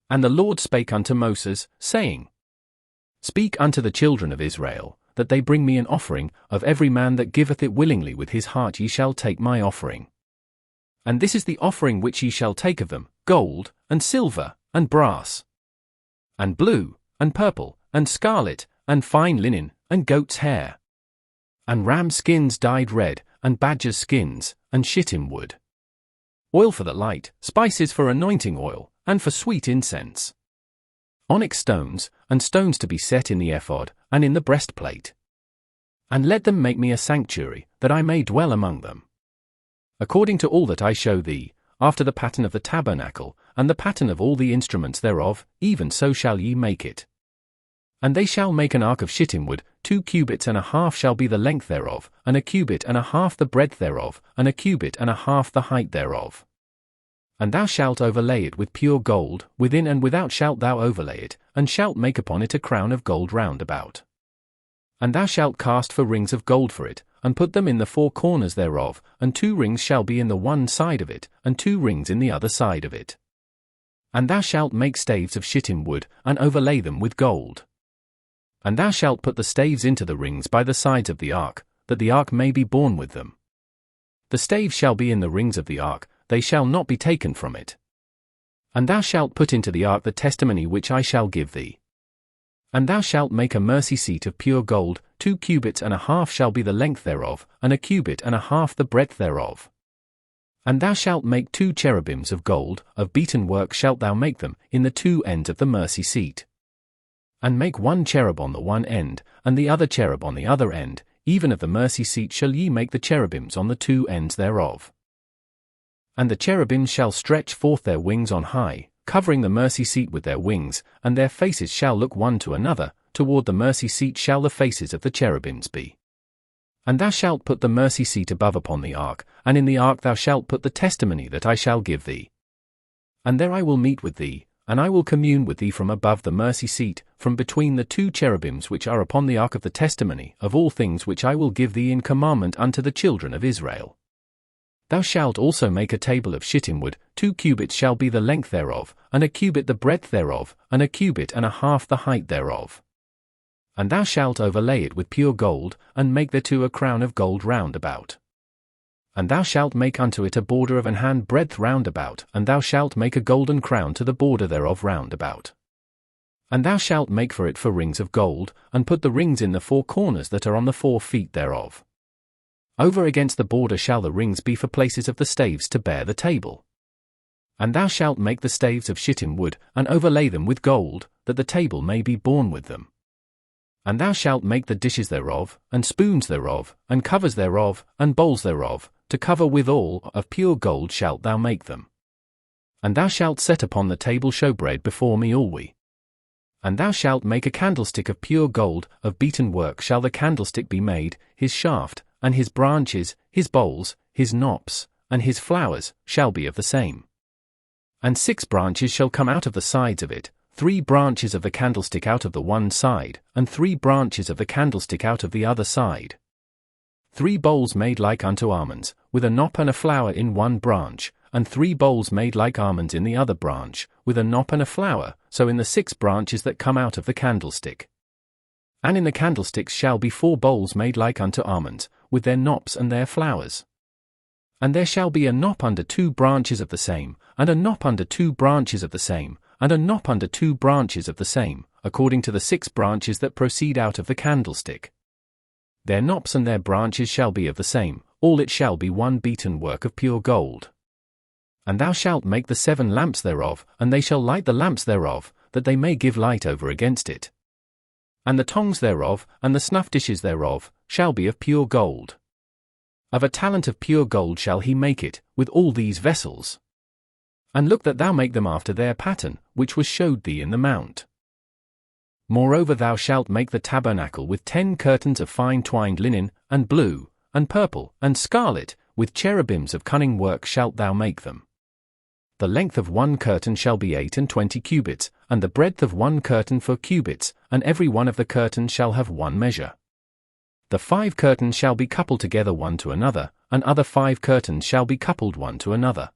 And the Lord spake unto Moses, saying, Speak unto the children of Israel, that they bring me an offering, of every man that giveth it willingly with his heart ye shall take my offering. And this is the offering which ye shall take of them, gold, and silver, and brass, and blue, and purple, and scarlet, and fine linen, and goat's hair, and ram skins dyed red, and badgers' skins, and shittim wood. Oil for the light, spices for anointing oil, and for sweet incense. Onyx stones, and stones to be set in the ephod, and in the breastplate. And let them make me a sanctuary, that I may dwell among them. According to all that I show thee, after the pattern of the tabernacle, and the pattern of all the instruments thereof, even so shall ye make it. And they shall make an ark of shittim wood, 2 cubits and a half shall be the length thereof, and a cubit and a half the breadth thereof, and a cubit and a half the height thereof. And thou shalt overlay it with pure gold, within and without shalt thou overlay it, and shalt make upon it a crown of gold round about. And thou shalt cast for rings of gold for it, and put them in the 4 corners thereof, and 2 rings shall be in the one side of it, and 2 rings in the other side of it. And thou shalt make staves of shittim wood, and overlay them with gold. And thou shalt put the staves into the rings by the sides of the ark, that the ark may be borne with them. The staves shall be in the rings of the ark, they shall not be taken from it. And thou shalt put into the ark the testimony which I shall give thee. And thou shalt make a mercy seat of pure gold, 2 cubits and a half shall be the length thereof, and a cubit and a half the breadth thereof. And thou shalt make 2 cherubims of gold, of beaten work shalt thou make them, in the 2 ends of the mercy seat. And make 1 cherub on the one end, and the other cherub on the other end, even of the mercy seat shall ye make the cherubims on the 2 ends thereof. And the cherubims shall stretch forth their wings on high, covering the mercy seat with their wings, and their faces shall look one to another, toward the mercy seat shall the faces of the cherubims be. And thou shalt put the mercy seat above upon the ark, and in the ark thou shalt put the testimony that I shall give thee. And there I will meet with thee, and I will commune with thee from above the mercy seat, from between the 2 cherubims which are upon the ark of the testimony, of all things which I will give thee in commandment unto the children of Israel. Thou shalt also make a table of shittim wood, 2 cubits shall be the length thereof, and a cubit the breadth thereof, and a cubit and a half the height thereof. And thou shalt overlay it with pure gold, and make thereto a crown of gold round about. And thou shalt make unto it a border of an hand breadth round about, and thou shalt make a golden crown to the border thereof round about. And thou shalt make for it 4 rings of gold, and put the rings in the 4 corners that are on the 4 feet thereof. Over against the border shall the rings be for places of the staves to bear the table. And thou shalt make the staves of shittim wood, and overlay them with gold, that the table may be borne with them. And thou shalt make the dishes thereof, and spoons thereof, and covers thereof, and bowls thereof, to cover withal, of pure gold shalt thou make them. And thou shalt set upon the table showbread before me alway. And thou shalt make a candlestick of pure gold, of beaten work shall the candlestick be made, his shaft, and his branches, his bowls, his knops, and his flowers, shall be of the same. And 6 branches shall come out of the sides of it, 3 branches of the candlestick out of the one side, and 3 branches of the candlestick out of the other side. 3 bowls made like unto almonds, with a knop and a flower in one branch, and 3 bowls made like almonds in the other branch, with a knop and a flower, so in the 6 branches that come out of the candlestick. And in the candlesticks shall be 4 bowls made like unto almonds, with their knops and their flowers. And there shall be a knop under 2 branches of the same, and a knop under 2 branches of the same, and a knop under 2 branches of the same, according to the 6 branches that proceed out of the candlestick. Their knops and their branches shall be of the same, all it shall be one beaten work of pure gold. And thou shalt make the 7 lamps thereof, and they shall light the lamps thereof, that they may give light over against it. And the tongs thereof, and the snuff dishes thereof, shall be of pure gold. Of a talent of pure gold shall he make it, with all these vessels. And look that thou make them after their pattern, which was showed thee in the mount. Moreover thou shalt make the tabernacle with 10 curtains of fine twined linen, and blue, and purple, and scarlet, with cherubims of cunning work shalt thou make them. The length of 1 curtain shall be 28 cubits, and the breadth of 1 curtain 4 cubits, and every one of the curtains shall have 1 measure. The 5 curtains shall be coupled together one to another, and other 5 curtains shall be coupled one to another.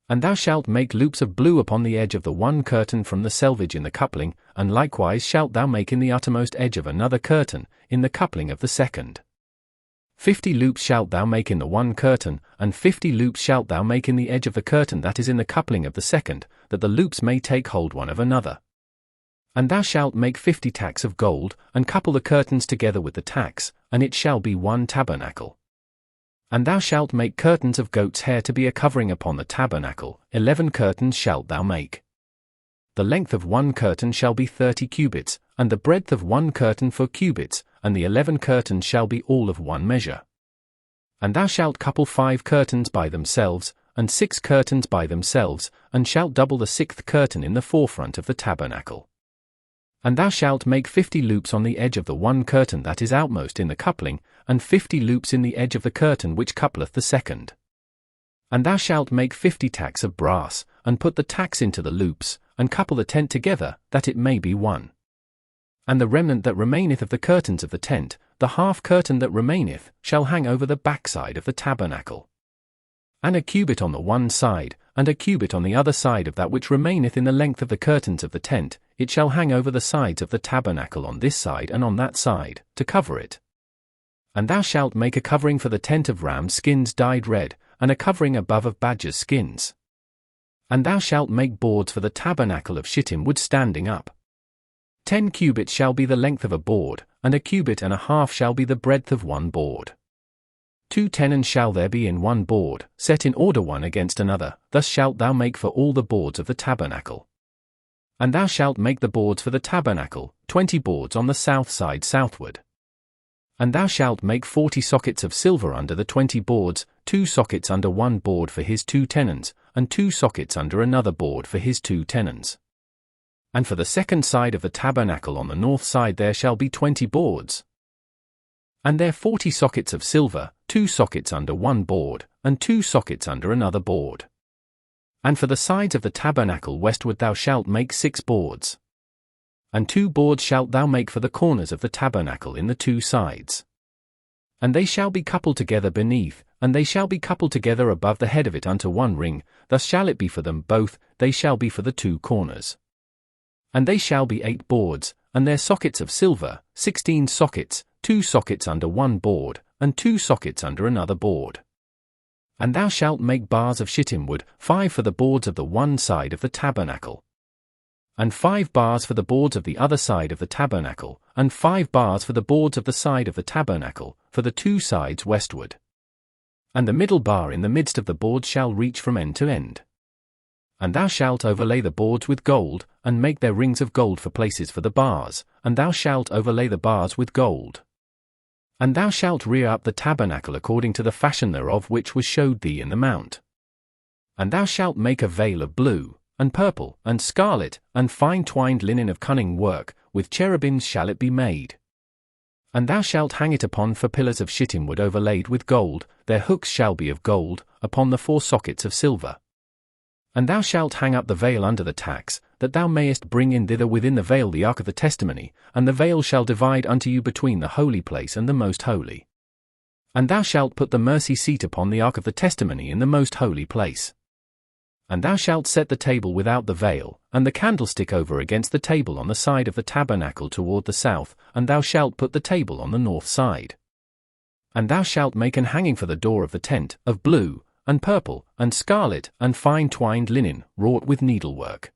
And thou shalt make loops of blue upon the edge of the 1 curtain from the selvage in the coupling, and likewise shalt thou make in the uttermost edge of another curtain, in the coupling of the second. 50 loops shalt thou make in the 1 curtain, and 50 loops shalt thou make in the edge of the curtain that is in the coupling of the second, that the loops may take hold one of another. And thou shalt make 50 tacks of gold, and couple the curtains together with the tacks, and it shall be 1 tabernacle. And thou shalt make curtains of goat's hair to be a covering upon the tabernacle, 11 curtains shalt thou make. The length of 1 curtain shall be 30 cubits, and the breadth of 1 curtain 4 cubits, and the 11 curtains shall be all of 1 measure. And thou shalt couple 5 curtains by themselves, and 6 curtains by themselves, and shalt double the 6th curtain in the forefront of the tabernacle. And thou shalt make 50 loops on the edge of the 1 curtain that is outmost in the coupling, and 50 loops in the edge of the curtain which coupleth the second. And thou shalt make 50 tacks of brass, and put the tacks into the loops, and couple the tent together, that it may be one. And the remnant that remaineth of the curtains of the tent, the half curtain that remaineth, shall hang over the backside of the tabernacle. And a cubit on the one side, and a cubit on the other side of that which remaineth in the length of the curtains of the tent, it shall hang over the sides of the tabernacle on this side and on that side, to cover it. And thou shalt make a covering for the tent of ram skins dyed red, and a covering above of badgers' skins. And thou shalt make boards for the tabernacle of shittim wood standing up. 10 cubits shall be the length of a board, and a cubit and a half shall be the breadth of 1 board. 2 tenons shall there be in 1 board, set in order one against another, thus shalt thou make for all the boards of the tabernacle. And thou shalt make the boards for the tabernacle, 20 boards on the south side southward. And thou shalt make 40 sockets of silver under the 20 boards, 2 sockets under 1 board for his 2 tenons, and 2 sockets under another board for his 2 tenons. And for the second side of the tabernacle on the north side there shall be 20 boards. And there 40 sockets of silver, 2 sockets under 1 board, and 2 sockets under another board. And for the sides of the tabernacle westward thou shalt make 6 boards. And 2 boards shalt thou make for the corners of the tabernacle in the 2 sides. And they shall be coupled together beneath, and they shall be coupled together above the head of it unto 1 ring, thus shall it be for them both, they shall be for the 2 corners. And they shall be 8 boards, and their sockets of silver, 16 sockets, 2 sockets under 1 board, and 2 sockets under another board. And thou shalt make bars of shittim wood, 5 for the boards of the one side of the tabernacle. And 5 bars for the boards of the other side of the tabernacle, and 5 bars for the boards of the side of the tabernacle, for the 2 sides westward. And the middle bar in the midst of the boards shall reach from end to end. And thou shalt overlay the boards with gold, and make their rings of gold for places for the bars, and thou shalt overlay the bars with gold. And thou shalt rear up the tabernacle according to the fashion thereof which was showed thee in the mount. And thou shalt make a veil of blue, and purple, and scarlet, and fine twined linen of cunning work, with cherubims shall it be made. And thou shalt hang it upon 4 pillars of shittim wood overlaid with gold, their hooks shall be of gold, upon the 4 sockets of silver. And thou shalt hang up the veil under the tacks, that thou mayest bring in thither within the veil the ark of the testimony, and the veil shall divide unto you between the holy place and the most holy. And thou shalt put the mercy seat upon the ark of the testimony in the most holy place. And thou shalt set the table without the veil, and the candlestick over against the table on the side of the tabernacle toward the south, and thou shalt put the table on the north side. And thou shalt make an hanging for the door of the tent, of blue, and purple, and scarlet, and fine twined linen, wrought with needlework.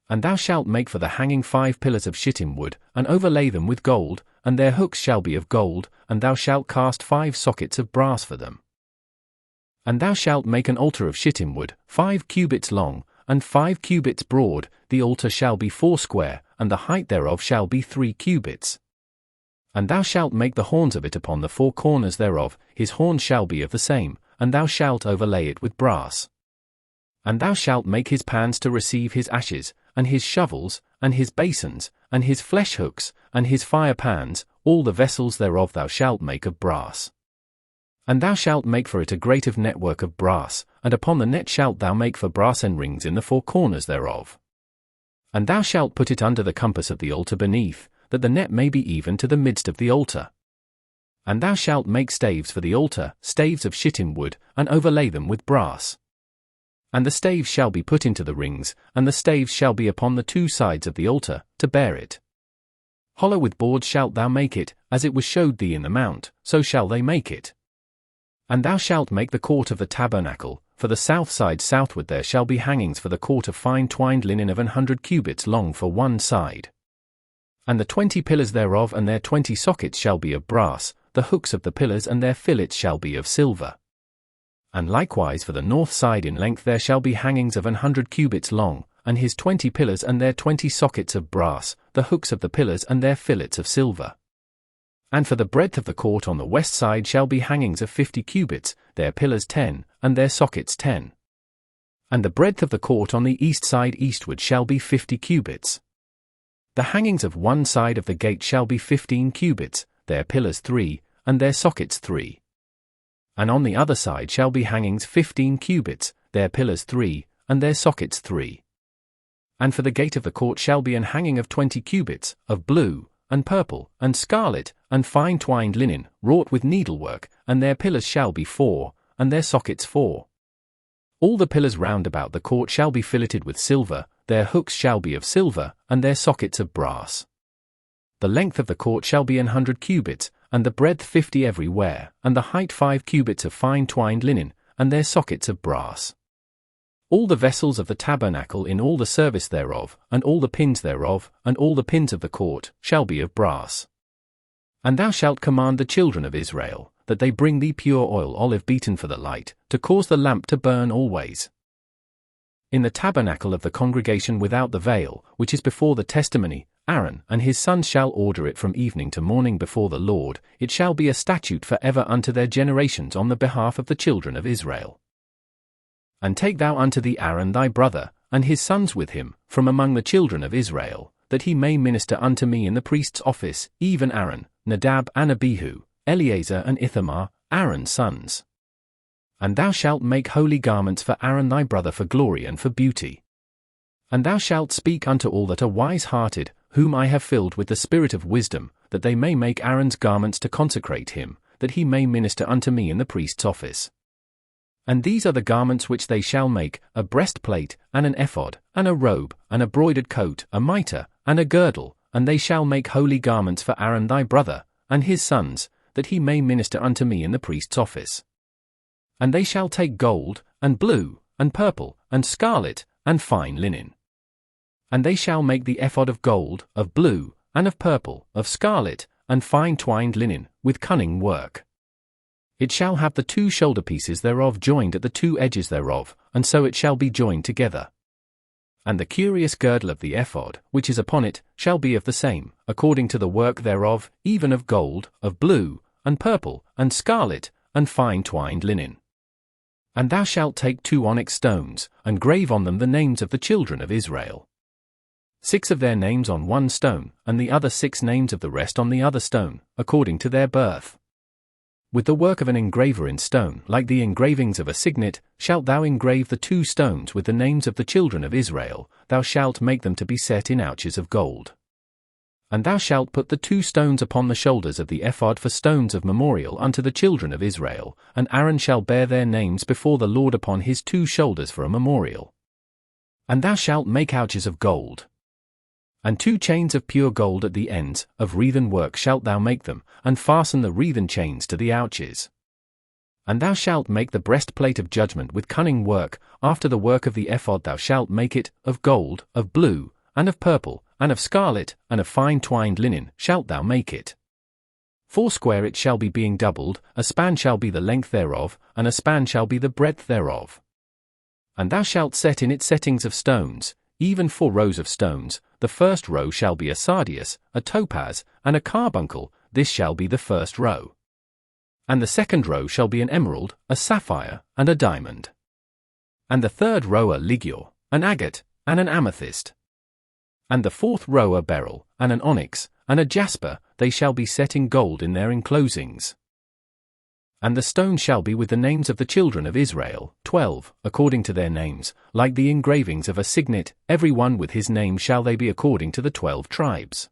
And thou shalt make for the hanging 5 pillars of shittim wood, and overlay them with gold, and their hooks shall be of gold, and thou shalt cast 5 sockets of brass for them. And thou shalt make an altar of shittim wood, 5 cubits long, and 5 cubits broad, the altar shall be 4 square, and the height thereof shall be 3 cubits. And thou shalt make the horns of it upon the 4 corners thereof, his horns shall be of the same, and thou shalt overlay it with brass. And thou shalt make his pans to receive his ashes, and his shovels, and his basins, and his flesh hooks, and his fire pans, all the vessels thereof thou shalt make of brass. And thou shalt make for it a grate of network of brass, and upon the net shalt thou make for brass end rings in the 4 corners thereof. And thou shalt put it under the compass of the altar beneath, that the net may be even to the midst of the altar. And thou shalt make staves for the altar, staves of shittim wood, and overlay them with brass. And the staves shall be put into the rings, and the staves shall be upon the 2 sides of the altar, to bear it. Hollow with boards shalt thou make it, as it was showed thee in the mount, so shall they make it. And thou shalt make the court of the tabernacle, for the south side southward there shall be hangings for the court of fine twined linen of 100 cubits long for one side. And the 20 pillars thereof and their 20 sockets shall be of brass, the hooks of the pillars and their fillets shall be of silver. And likewise for the north side in length there shall be hangings of 100 cubits long, and his 20 pillars and their 20 sockets of brass, the hooks of the pillars and their fillets of silver. And for the breadth of the court on the west side shall be hangings of 50 cubits, their pillars 10, and their sockets 10. And the breadth of the court on the east side eastward shall be 50 cubits. The hangings of one side of the gate shall be 15 cubits, their pillars 3, and their sockets 3. And on the other side shall be hangings 15 cubits, their pillars 3, and their sockets 3. And for the gate of the court shall be an hanging of 20 cubits, of blue, and purple, and scarlet, and fine twined linen, wrought with needlework, and their pillars shall be 4, and their sockets 4. All the pillars round about the court shall be filleted with silver, their hooks shall be of silver, and their sockets of brass. The length of the court shall be 100 cubits, and the breadth 50 everywhere, and the height 5 cubits of fine twined linen, and their sockets of brass. All the vessels of the tabernacle in all the service thereof, and all the pins thereof, and all the pins of the court, shall be of brass. And thou shalt command the children of Israel, that they bring thee pure oil olive beaten for the light, to cause the lamp to burn always. In the tabernacle of the congregation without the veil, which is before the testimony, Aaron and his sons shall order it from evening to morning before the Lord, it shall be a statute for ever unto their generations on the behalf of the children of Israel. And take thou unto thee Aaron thy brother, and his sons with him, from among the children of Israel, that he may minister unto me in the priest's office, even Aaron, Nadab and Abihu, Eleazar and Ithamar, Aaron's sons. And thou shalt make holy garments for Aaron thy brother for glory and for beauty. And thou shalt speak unto all that are wise-hearted, whom I have filled with the spirit of wisdom, that they may make Aaron's garments to consecrate him, that he may minister unto me in the priest's office. And these are the garments which they shall make, a breastplate, and an ephod, and a robe, and a broidered coat, a mitre, and a girdle, and they shall make holy garments for Aaron thy brother, and his sons, that he may minister unto me in the priest's office. And they shall take gold, and blue, and purple, and scarlet, and fine linen. And they shall make the ephod of gold, of blue, and of purple, of scarlet, and fine twined linen, with cunning work. It shall have the 2 shoulder pieces thereof joined at the 2 edges thereof, and so it shall be joined together. And the curious girdle of the ephod, which is upon it, shall be of the same, according to the work thereof, even of gold, of blue, and purple, and scarlet, and fine twined linen. And thou shalt take 2 onyx stones, and grave on them the names of the children of Israel. 6 of their names on one stone, and the other 6 names of the rest on the other stone, according to their birth. With the work of an engraver in stone, like the engravings of a signet, shalt thou engrave the 2 stones with the names of the children of Israel, thou shalt make them to be set in ouches of gold. And thou shalt put the 2 stones upon the shoulders of the ephod for stones of memorial unto the children of Israel, and Aaron shall bear their names before the Lord upon his 2 shoulders for a memorial. And thou shalt make ouches of gold. And 2 chains of pure gold at the ends, of wreathen work shalt thou make them, and fasten the wreathen chains to the ouches. And thou shalt make the breastplate of judgment with cunning work, after the work of the ephod thou shalt make it, of gold, of blue, and of purple, and of scarlet, and of fine twined linen shalt thou make it. 4 it shall be being doubled, a span shall be the length thereof, and a span shall be the breadth thereof. And thou shalt set in it settings of stones, even 4 rows of stones. The first row shall be a sardius, a topaz, and a carbuncle, this shall be the first row. And the second row shall be an emerald, a sapphire, and a diamond. And the third row a ligure, an agate, and an amethyst. And the 4th row a beryl, and an onyx, and a jasper, they shall be set in gold in their enclosings. And the stone shall be with the names of the children of Israel, 12, according to their names, like the engravings of a signet, every one with his name shall they be according to the 12 tribes.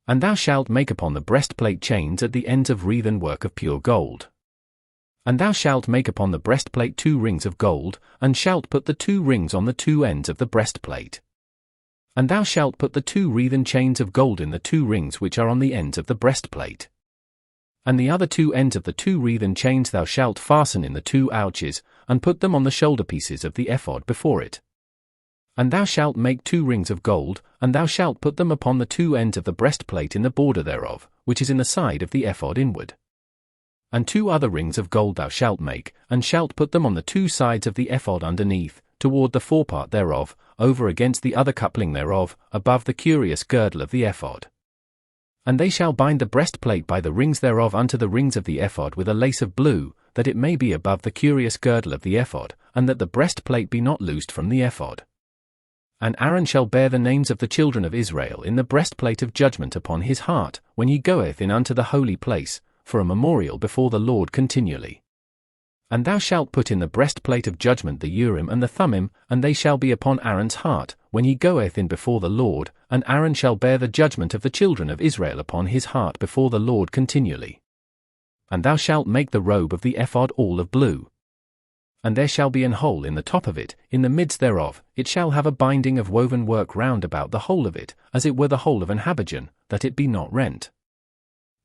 And thou shalt make upon the breastplate chains at the ends of wreathen work of pure gold. And thou shalt make upon the breastplate 2 rings of gold, and shalt put the 2 rings on the 2 ends of the breastplate. And thou shalt put the 2 wreathen chains of gold in the 2 rings which are on the ends of the breastplate. And the other 2 ends of the 2 wreathen chains thou shalt fasten in the 2 ouches, and put them on the shoulder pieces of the ephod before it. And thou shalt make 2 rings of gold, and thou shalt put them upon the 2 ends of the breastplate in the border thereof, which is in the side of the ephod inward. And 2 other rings of gold thou shalt make, and shalt put them on the 2 sides of the ephod underneath, toward the forepart thereof, over against the other coupling thereof, above the curious girdle of the ephod. And they shall bind the breastplate by the rings thereof unto the rings of the ephod with a lace of blue, that it may be above the curious girdle of the ephod, and that the breastplate be not loosed from the ephod. And Aaron shall bear the names of the children of Israel in the breastplate of judgment upon his heart, when he goeth in unto the holy place, for a memorial before the Lord continually. And thou shalt put in the breastplate of judgment the Urim and the Thummim, and they shall be upon Aaron's heart, when he goeth in before the Lord, and Aaron shall bear the judgment of the children of Israel upon his heart before the Lord continually. And thou shalt make the robe of the ephod all of blue. And there shall be an hole in the top of it, in the midst thereof, it shall have a binding of woven work round about the whole of it, as it were the hole of an habergeon, that it be not rent.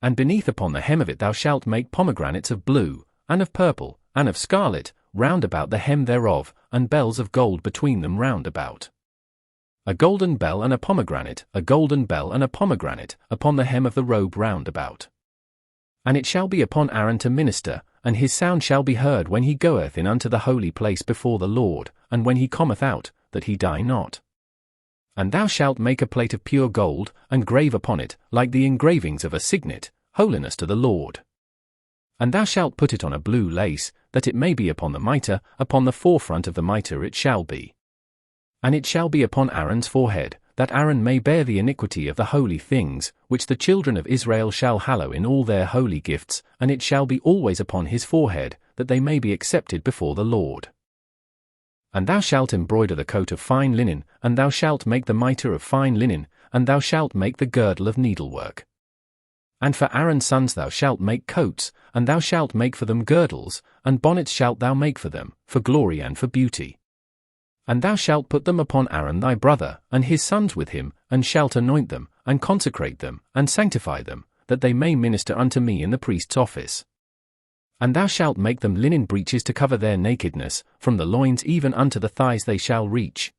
And beneath upon the hem of it thou shalt make pomegranates of blue, and of purple, and of scarlet, round about the hem thereof, and bells of gold between them round about. A golden bell and a pomegranate, a golden bell and a pomegranate, upon the hem of the robe round about. And it shall be upon Aaron to minister, and his sound shall be heard when he goeth in unto the holy place before the Lord, and when he cometh out, that he die not. And thou shalt make a plate of pure gold, and grave upon it, like the engravings of a signet, holiness to the Lord. And thou shalt put it on a blue lace, that it may be upon the mitre, upon the forefront of the mitre it shall be. And it shall be upon Aaron's forehead, that Aaron may bear the iniquity of the holy things, which the children of Israel shall hallow in all their holy gifts, and it shall be always upon his forehead, that they may be accepted before the Lord. And thou shalt embroider the coat of fine linen, and thou shalt make the mitre of fine linen, and thou shalt make the girdle of needlework. And for Aaron's sons thou shalt make coats, and thou shalt make for them girdles, and bonnets shalt thou make for them, for glory and for beauty. And thou shalt put them upon Aaron thy brother, and his sons with him, and shalt anoint them, and consecrate them, and sanctify them, that they may minister unto me in the priest's office. And thou shalt make them linen breeches to cover their nakedness, from the loins even unto the thighs they shall reach.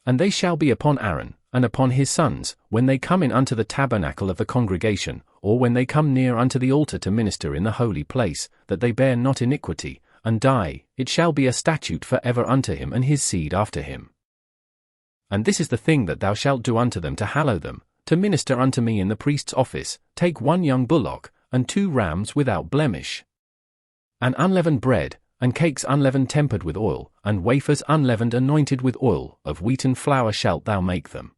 And they shall be upon Aaron, and upon his sons, when they come in unto the tabernacle of the congregation, or when they come near unto the altar to minister in the holy place, that they bear not iniquity, and die, it shall be a statute for ever unto him and his seed after him. And this is the thing that thou shalt do unto them to hallow them, to minister unto me in the priest's office, take 1 young bullock, and 2 rams without blemish. And unleavened bread, and cakes unleavened tempered with oil, and wafers unleavened anointed with oil, of wheaten flour shalt thou make them.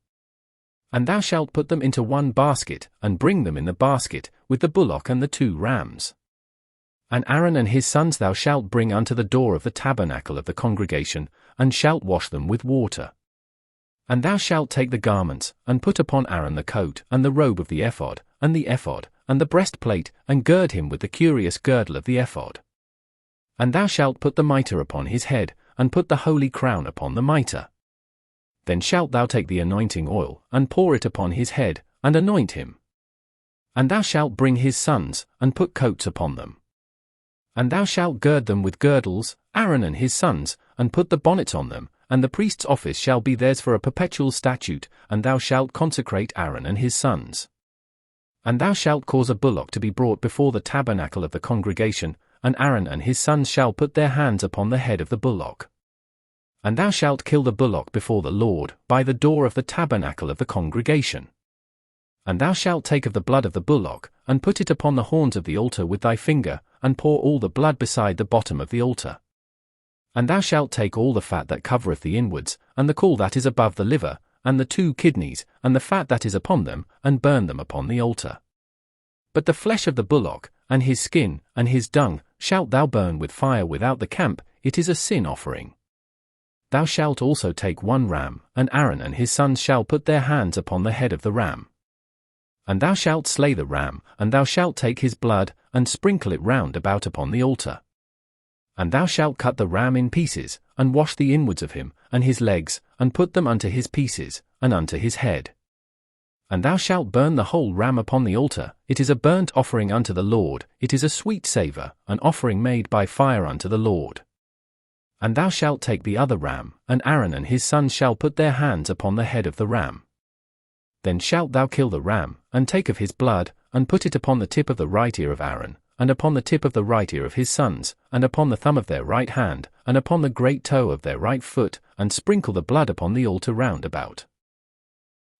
And thou shalt put them into 1 basket, and bring them in the basket, with the bullock and the 2 rams. And Aaron and his sons thou shalt bring unto the door of the tabernacle of the congregation, and shalt wash them with water. And thou shalt take the garments, and put upon Aaron the coat, and the robe of the ephod, and the breastplate, and gird him with the curious girdle of the ephod. And thou shalt put the mitre upon his head, and put the holy crown upon the mitre. Then shalt thou take the anointing oil, and pour it upon his head, and anoint him. And thou shalt bring his sons, and put coats upon them. And thou shalt gird them with girdles, Aaron and his sons, and put the bonnets on them, and the priest's office shall be theirs for a perpetual statute, and thou shalt consecrate Aaron and his sons. And thou shalt cause a bullock to be brought before the tabernacle of the congregation, and Aaron and his sons shall put their hands upon the head of the bullock. And thou shalt kill the bullock before the Lord, by the door of the tabernacle of the congregation. And thou shalt take of the blood of the bullock, and put it upon the horns of the altar with thy finger, and pour all the blood beside the bottom of the altar. And thou shalt take all the fat that covereth the inwards, and the caul that is above the liver, and the 2 kidneys, and the fat that is upon them, and burn them upon the altar. But the flesh of the bullock, and his skin, and his dung, shalt thou burn with fire without the camp, it is a sin offering. Thou shalt also take 1 ram, and Aaron and his sons shall put their hands upon the head of the ram. And thou shalt slay the ram, and thou shalt take his blood, and sprinkle it round about upon the altar. And thou shalt cut the ram in pieces, and wash the inwards of him, and his legs, and put them unto his pieces, and unto his head. And thou shalt burn the whole ram upon the altar, it is a burnt offering unto the Lord, it is a sweet savour, an offering made by fire unto the Lord. And thou shalt take the other ram, and Aaron and his sons shall put their hands upon the head of the ram. Then shalt thou kill the ram, and take of his blood, and put it upon the tip of the right ear of Aaron, and upon the tip of the right ear of his sons, and upon the thumb of their right hand, and upon the great toe of their right foot, and sprinkle the blood upon the altar round about.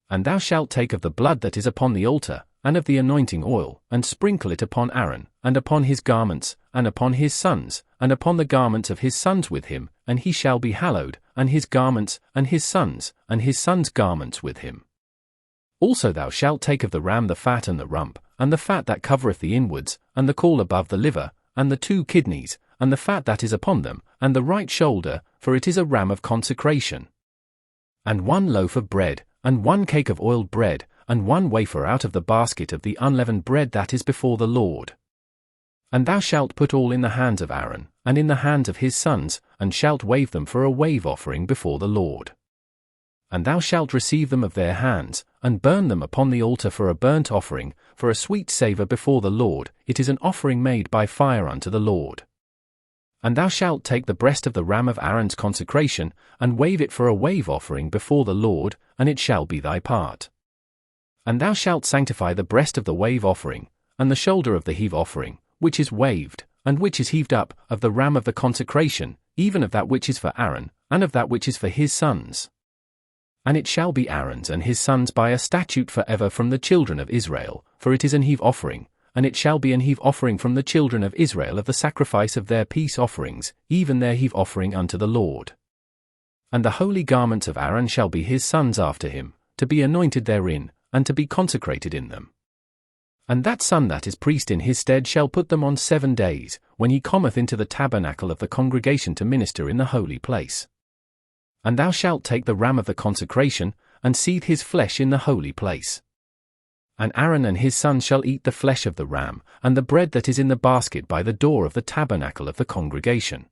And thou shalt take of the blood that is upon the altar, and of the anointing oil, and sprinkle it upon Aaron, and upon his garments, and upon his sons, and upon the garments of his sons with him, and he shall be hallowed, and his garments, and his sons' garments with him. Also thou shalt take of the ram the fat and the rump, and the fat that covereth the inwards, and the caul above the liver, and the 2 kidneys, and the fat that is upon them, and the right shoulder, for it is a ram of consecration. And 1 loaf of bread, and 1 cake of oiled bread, and 1 wafer out of the basket of the unleavened bread that is before the Lord. And thou shalt put all in the hands of Aaron, and in the hands of his sons, and shalt wave them for a wave offering before the Lord. And thou shalt receive them of their hands, and burn them upon the altar for a burnt offering, for a sweet savour before the Lord, it is an offering made by fire unto the Lord. And thou shalt take the breast of the ram of Aaron's consecration, and wave it for a wave offering before the Lord, and it shall be thy part. And thou shalt sanctify the breast of the wave offering, and the shoulder of the heave offering, which is waved, and which is heaved up, of the ram of the consecration, even of that which is for Aaron, and of that which is for his sons. And it shall be Aaron's and his sons by a statute for ever from the children of Israel, for it is an heave offering, and it shall be an heave offering from the children of Israel of the sacrifice of their peace offerings, even their heave offering unto the Lord. And the holy garments of Aaron shall be his sons after him, to be anointed therein, and to be consecrated in them. And that son that is priest in his stead shall put them on 7 days, when he cometh into the tabernacle of the congregation to minister in the holy place. And thou shalt take the ram of the consecration, and seethe his flesh in the holy place. And Aaron and his sons shall eat the flesh of the ram, and the bread that is in the basket by the door of the tabernacle of the congregation.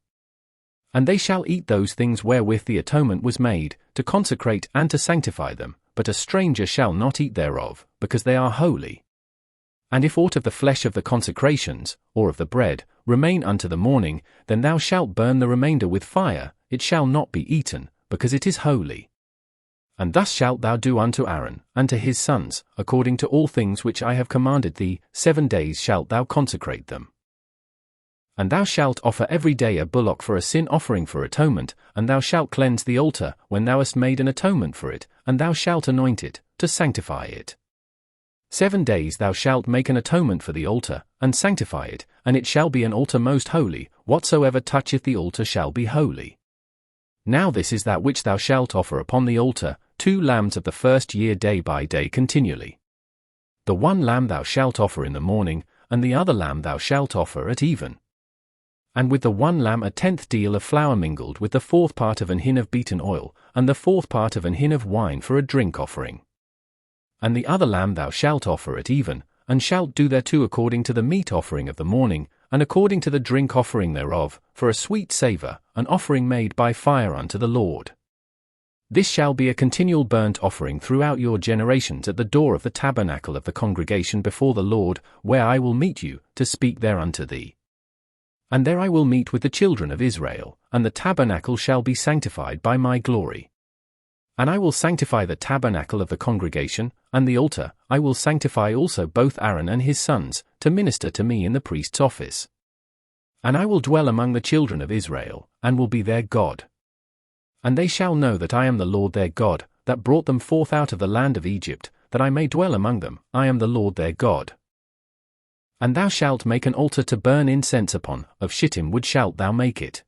And they shall eat those things wherewith the atonement was made, to consecrate and to sanctify them, but a stranger shall not eat thereof, because they are holy. And if aught of the flesh of the consecrations, or of the bread, remain unto the morning, then thou shalt burn the remainder with fire, it shall not be eaten, because it is holy. And thus shalt thou do unto Aaron, and to his sons, according to all things which I have commanded thee, 7 days shalt thou consecrate them. And thou shalt offer every day a bullock for a sin offering for atonement, and thou shalt cleanse the altar, when thou hast made an atonement for it, and thou shalt anoint it, to sanctify it. 7 days thou shalt make an atonement for the altar, and sanctify it, and it shall be an altar most holy, whatsoever toucheth the altar shall be holy. Now this is that which thou shalt offer upon the altar, 2 lambs of the first year day by day continually. The 1 lamb thou shalt offer in the morning, and the other lamb thou shalt offer at even. And with the one lamb 1/10 deal of flour mingled with the 4th part of an hin of beaten oil, and the 4th part of an hin of wine for a drink offering. And the other lamb thou shalt offer at even, and shalt do thereto according to the meat offering of the morning, and according to the drink offering thereof, for a sweet savour, an offering made by fire unto the Lord. This shall be a continual burnt offering throughout your generations at the door of the tabernacle of the congregation before the Lord, where I will meet you, to speak there unto thee. And there I will meet with the children of Israel, and the tabernacle shall be sanctified by my glory. And I will sanctify the tabernacle of the congregation, and the altar. I will sanctify also both Aaron and his sons, to minister to me in the priest's office. And I will dwell among the children of Israel, and will be their God. And they shall know that I am the Lord their God, that brought them forth out of the land of Egypt, that I may dwell among them. I am the Lord their God. And thou shalt make an altar to burn incense upon, of shittim wood shalt thou make it.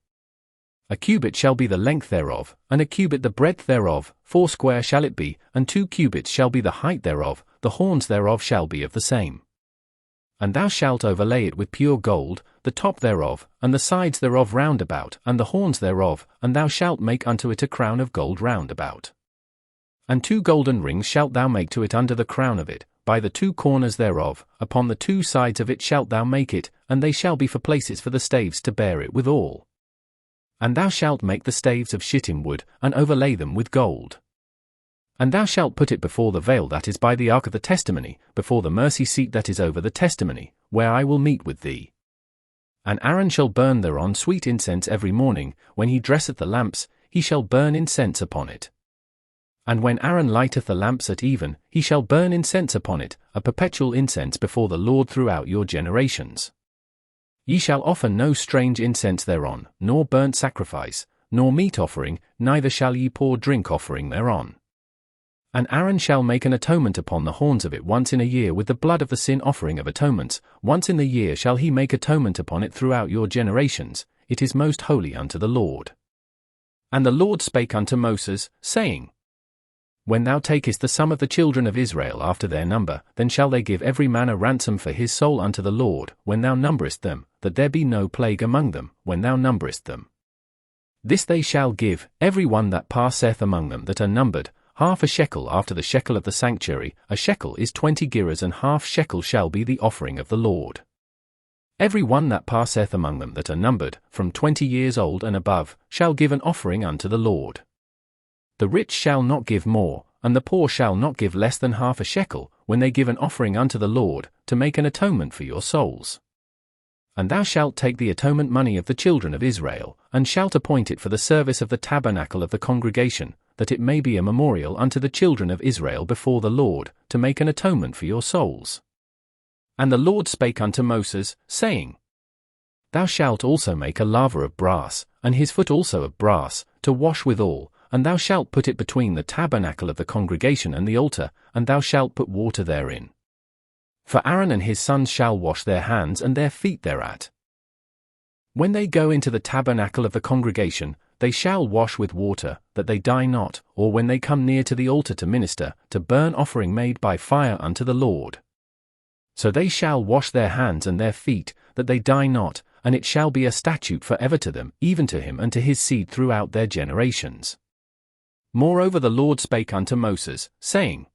A cubit shall be the length thereof, and a cubit the breadth thereof, 4 shall it be, and 2 cubits shall be the height thereof, the horns thereof shall be of the same. And thou shalt overlay it with pure gold, the top thereof, and the sides thereof round about, and the horns thereof, and thou shalt make unto it a crown of gold round about. And 2 golden rings shalt thou make to it under the crown of it, by the 2 corners thereof, upon the 2 sides of it shalt thou make it, and they shall be for places for the staves to bear it withal. And thou shalt make the staves of shittim wood, and overlay them with gold. And thou shalt put it before the veil that is by the ark of the testimony, before the mercy seat that is over the testimony, where I will meet with thee. And Aaron shall burn thereon sweet incense every morning, when he dresseth the lamps, he shall burn incense upon it. And when Aaron lighteth the lamps at even, he shall burn incense upon it, a perpetual incense before the Lord throughout your generations. Ye shall offer no strange incense thereon, nor burnt sacrifice, nor meat offering, neither shall ye pour drink offering thereon. And Aaron shall make an atonement upon the horns of it once in a year with the blood of the sin offering of atonements. Once in the year shall he make atonement upon it throughout your generations. It is most holy unto the Lord. And the Lord spake unto Moses, saying, When thou takest the sum of the children of Israel after their number, then shall they give every man a ransom for his soul unto the Lord, when thou numberest them, that there be no plague among them, when thou numberest them. This they shall give, every one that passeth among them that are numbered, half a shekel after the shekel of the sanctuary. A shekel is 20 gerahs, and half shekel shall be the offering of the Lord. Every one that passeth among them that are numbered, from 20 years old and above, shall give an offering unto the Lord. The rich shall not give more, and the poor shall not give less than half a shekel, when they give an offering unto the Lord, to make an atonement for your souls. And thou shalt take the atonement money of the children of Israel, and shalt appoint it for the service of the tabernacle of the congregation, that it may be a memorial unto the children of Israel before the Lord, to make an atonement for your souls. And the Lord spake unto Moses, saying, Thou shalt also make a laver of brass, and his foot also of brass, to wash withal, and thou shalt put it between the tabernacle of the congregation and the altar, and thou shalt put water therein. For Aaron and his sons shall wash their hands and their feet thereat. When they go into the tabernacle of the congregation, they shall wash with water, that they die not, or when they come near to the altar to minister, to burn offering made by fire unto the Lord. So they shall wash their hands and their feet, that they die not, and it shall be a statute for ever to them, even to him and to his seed throughout their generations. Moreover the Lord spake unto Moses, saying,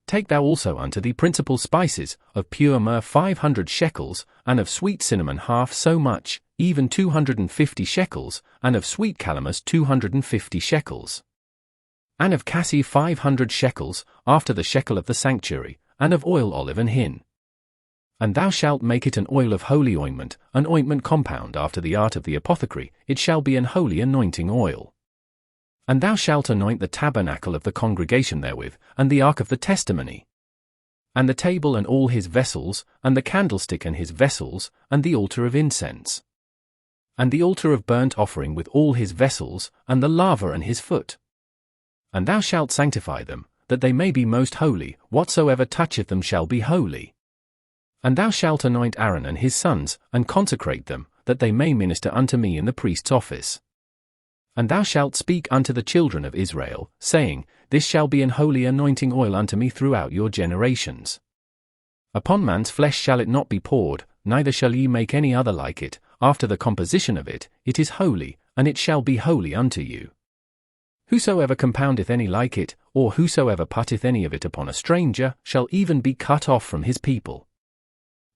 Take thou also unto thee principal spices, of pure myrrh 500 shekels, and of sweet cinnamon half so much, even 250 shekels, and of sweet calamus 250 shekels. And of cassie 500 shekels, after the shekel of the sanctuary, and of oil olive and hin. And thou shalt make it an oil of holy ointment, an ointment compound after the art of the apothecary. It shall be an holy anointing oil. And thou shalt anoint the tabernacle of the congregation therewith, and the ark of the testimony, and the table and all his vessels, and the candlestick and his vessels, and the altar of incense, and the altar of burnt offering with all his vessels, and the laver and his foot. And thou shalt sanctify them, that they may be most holy. Whatsoever toucheth them shall be holy. And thou shalt anoint Aaron and his sons, and consecrate them, that they may minister unto me in the priest's office. And thou shalt speak unto the children of Israel, saying, This shall be an holy anointing oil unto me throughout your generations. Upon man's flesh shall it not be poured, neither shall ye make any other like it. after the composition of it, it is holy, and it shall be holy unto you. Whosoever compoundeth any like it, or whosoever putteth any of it upon a stranger, shall even be cut off from his people.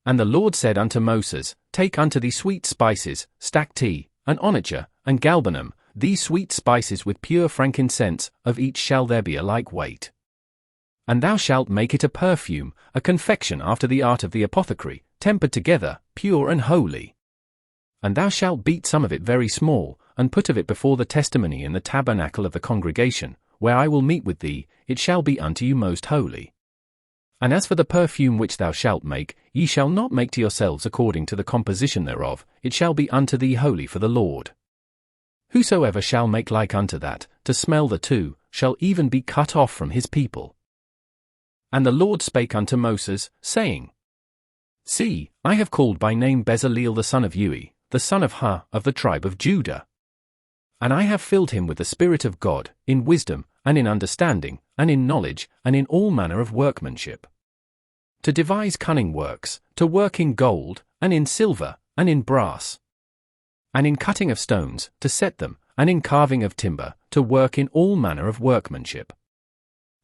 And the Lord said unto Moses, Take unto thee sweet spices, stacte, and onycha, and galbanum, these sweet spices with pure frankincense, of each shall there be a like weight. And thou shalt make it a perfume, a confection after the art of the apothecary, tempered together, pure and holy. And thou shalt beat some of it very small, and put of it before the testimony in the tabernacle of the congregation, where I will meet with thee, it shall be unto you most holy. And as for the perfume which thou shalt make, ye shall not make to yourselves according to the composition thereof, it shall be unto thee holy for the Lord. Whosoever shall make like unto that, to smell the two, shall even be cut off from his people. And the Lord spake unto Moses, saying, See, I have called by name Bezaleel the son of Uri, the son of Hur, of the tribe of Judah. And I have filled him with the Spirit of God, in wisdom, and in understanding, and in knowledge, and in all manner of workmanship. To devise cunning works, to work in gold, and in silver, and in brass. And in cutting of stones, to set them, and in carving of timber, to work in all manner of workmanship.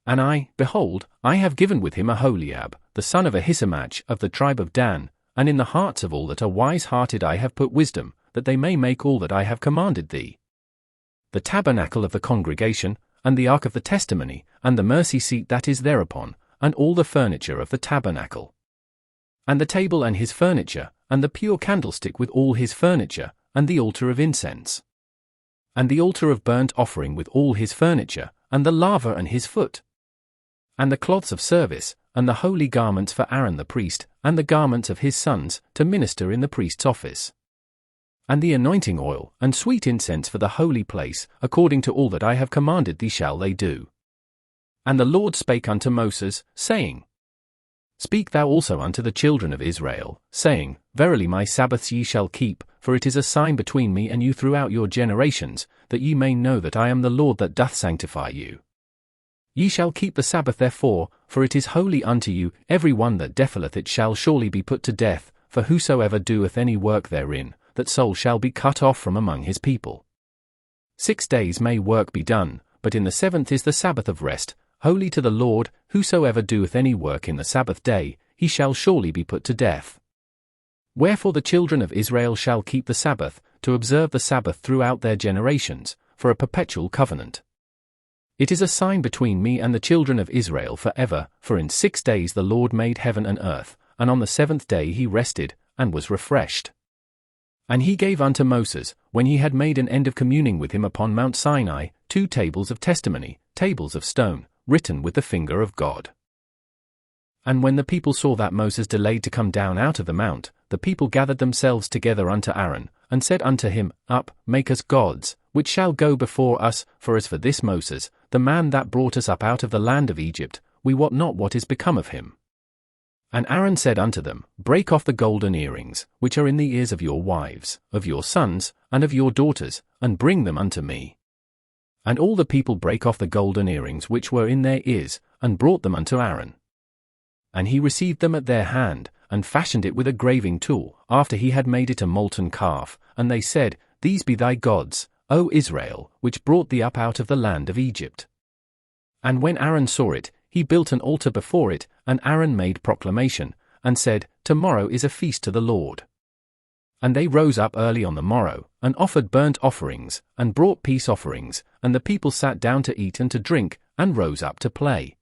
And I, behold, I have given with him Aholiab, the son of Ahisamach, of the tribe of Dan, and in the hearts of all that are wise-hearted I have put wisdom, that they may make all that I have commanded thee. The tabernacle of the congregation, and the ark of the testimony, and the mercy seat that is thereupon, and all the furniture of the tabernacle. And the table and his furniture, and the pure candlestick with all his furniture, and the altar of incense. And the altar of burnt offering with all his furniture, and the laver and his foot. And the cloths of service, and the holy garments for Aaron the priest, and the garments of his sons, to minister in the priest's office. And the anointing oil, and sweet incense for the holy place, according to all that I have commanded thee shall they do. And the Lord spake unto Moses, saying, Speak thou also unto the children of Israel, saying, Verily my Sabbaths ye shall keep, for it is a sign between me and you throughout your generations, that ye may know that I am the Lord that doth sanctify you. Ye shall keep the Sabbath therefore, for it is holy unto you, every one that defileth it shall surely be put to death, for whosoever doeth any work therein, that soul shall be cut off from among his people. 6 days may work be done, but in the 7th is the Sabbath of rest, holy to the Lord. Whosoever doeth any work in the Sabbath day, he shall surely be put to death. Wherefore the children of Israel shall keep the Sabbath, to observe the Sabbath throughout their generations, for a perpetual covenant. It is a sign between me and the children of Israel forever, for in 6 days the Lord made heaven and earth, and on the 7th day he rested, and was refreshed. And he gave unto Moses, when he had made an end of communing with him upon Mount Sinai, 2 tables of testimony, tables of stone, written with the finger of God. And when the people saw that Moses delayed to come down out of the mount, the people gathered themselves together unto Aaron, and said unto him, Up, make us gods, which shall go before us, for as for this Moses, the man that brought us up out of the land of Egypt, we wot not what is become of him. And Aaron said unto them, Break off the golden earrings, which are in the ears of your wives, of your sons, and of your daughters, and bring them unto me. And all the people brake off the golden earrings which were in their ears, and brought them unto Aaron. And he received them at their hand, and fashioned it with a graving tool, after he had made it a molten calf, and they said, These be thy gods, O Israel, which brought thee up out of the land of Egypt. And when Aaron saw it, he built an altar before it, and Aaron made proclamation, and said, Tomorrow is a feast to the Lord. And they rose up early on the morrow, and offered burnt offerings, and brought peace offerings, and the people sat down to eat and to drink, and rose up to play.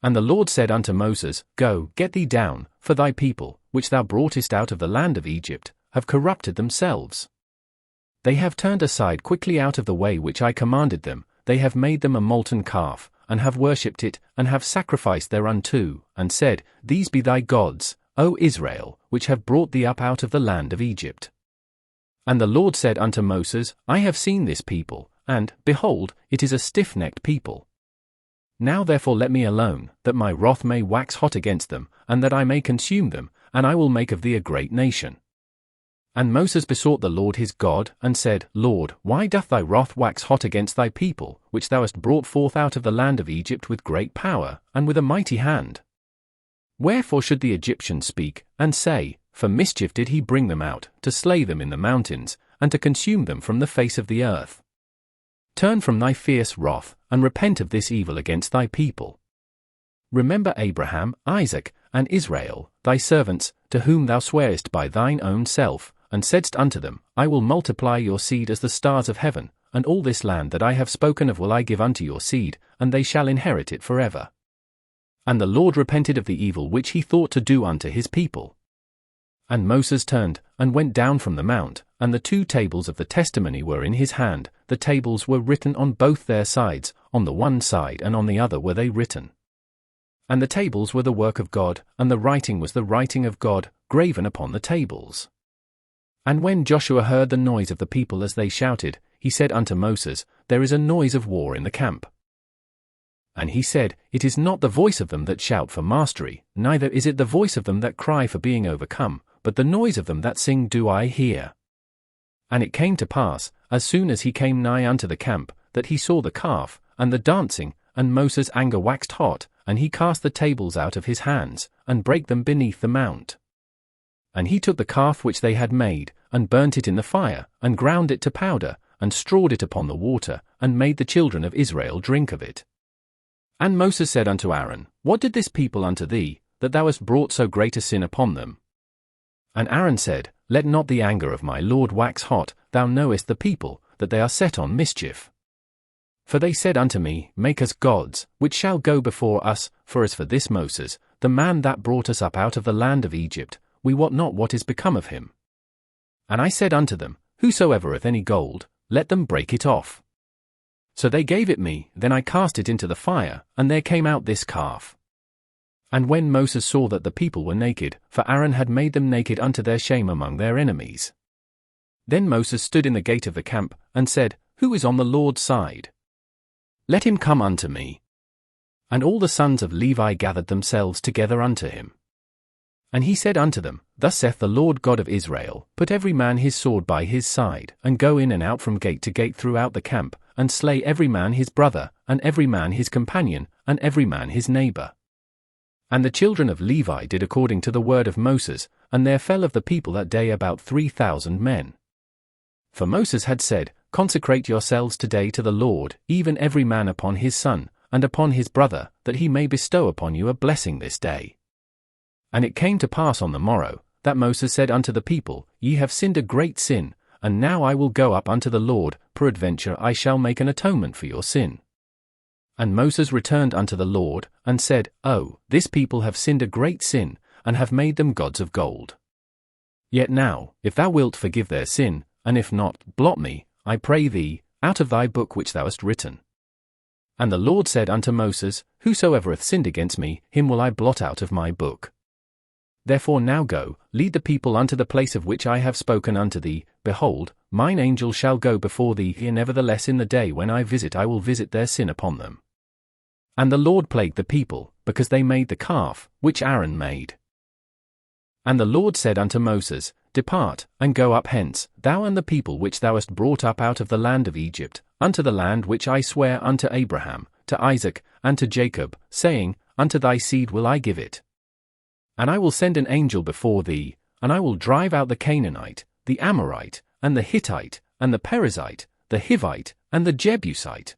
And the Lord said unto Moses, Go, get thee down, for thy people, which thou broughtest out of the land of Egypt, have corrupted themselves. They have turned aside quickly out of the way which I commanded them, they have made them a molten calf, and have worshipped it, and have sacrificed thereunto, and said, These be thy gods, O Israel, which have brought thee up out of the land of Egypt. And the Lord said unto Moses, I have seen this people, and, behold, it is a stiff-necked people. Now therefore let me alone, that my wrath may wax hot against them, and that I may consume them, and I will make of thee a great nation. And Moses besought the Lord his God, and said, Lord, why doth thy wrath wax hot against thy people, which thou hast brought forth out of the land of Egypt with great power, and with a mighty hand? Wherefore should the Egyptians speak, and say, for mischief did he bring them out, to slay them in the mountains, and to consume them from the face of the earth. Turn from thy fierce wrath, and repent of this evil against thy people. Remember Abraham, Isaac, and Israel, thy servants, to whom thou swarest by thine own self, and saidst unto them, I will multiply your seed as the stars of heaven, and all this land that I have spoken of will I give unto your seed, and they shall inherit it forever. And the Lord repented of the evil which he thought to do unto his people. And Moses turned, and went down from the mount, and the 2 tables of the testimony were in his hand. The tables were written on both their sides, on the one side and on the other were they written. And the tables were the work of God, and the writing was the writing of God, graven upon the tables. And when Joshua heard the noise of the people as they shouted, he said unto Moses, There is a noise of war in the camp. And he said, It is not the voice of them that shout for mastery, neither is it the voice of them that cry for being overcome, but the noise of them that sing do I hear. And it came to pass, as soon as he came nigh unto the camp, that he saw the calf, and the dancing, and Moses' anger waxed hot, and he cast the tables out of his hands, and brake them beneath the mount. And he took the calf which they had made, and burnt it in the fire, and ground it to powder, and strawed it upon the water, and made the children of Israel drink of it. And Moses said unto Aaron, What did this people unto thee, that thou hast brought so great a sin upon them? And Aaron said, Let not the anger of my Lord wax hot, thou knowest the people, that they are set on mischief. For they said unto me, Make us gods, which shall go before us, for as for this Moses, the man that brought us up out of the land of Egypt, we wot not what is become of him. And I said unto them, Whosoever hath any gold, let them break it off. So they gave it me, then I cast it into the fire, and there came out this calf. And when Moses saw that the people were naked, for Aaron had made them naked unto their shame among their enemies. Then Moses stood in the gate of the camp, and said, Who is on the Lord's side? Let him come unto me. And all the sons of Levi gathered themselves together unto him. And he said unto them, Thus saith the Lord God of Israel, Put every man his sword by his side, and go in and out from gate to gate throughout the camp, and slay every man his brother, and every man his companion, and every man his neighbor. And the children of Levi did according to the word of Moses, and there fell of the people that day about 3,000 men. For Moses had said, Consecrate yourselves today to the Lord, even every man upon his son, and upon his brother, that he may bestow upon you a blessing this day. And it came to pass on the morrow, that Moses said unto the people, Ye have sinned a great sin, and now I will go up unto the Lord, peradventure I shall make an atonement for your sin. And Moses returned unto the Lord, and said, Oh, this people have sinned a great sin, and have made them gods of gold. Yet now, if thou wilt forgive their sin, and if not, blot me, I pray thee, out of thy book which thou hast written. And the Lord said unto Moses, Whosoever hath sinned against me, him will I blot out of my book. Therefore now go, lead the people unto the place of which I have spoken unto thee. Behold, mine angel shall go before thee, and nevertheless in the day when I will visit their sin upon them. And the Lord plagued the people, because they made the calf, which Aaron made. And the Lord said unto Moses, Depart, and go up hence, thou and the people which thou hast brought up out of the land of Egypt, unto the land which I swear unto Abraham, to Isaac, and to Jacob, saying, Unto thy seed will I give it. And I will send an angel before thee, and I will drive out the Canaanite, the Amorite, and the Hittite, and the Perizzite, the Hivite, and the Jebusite,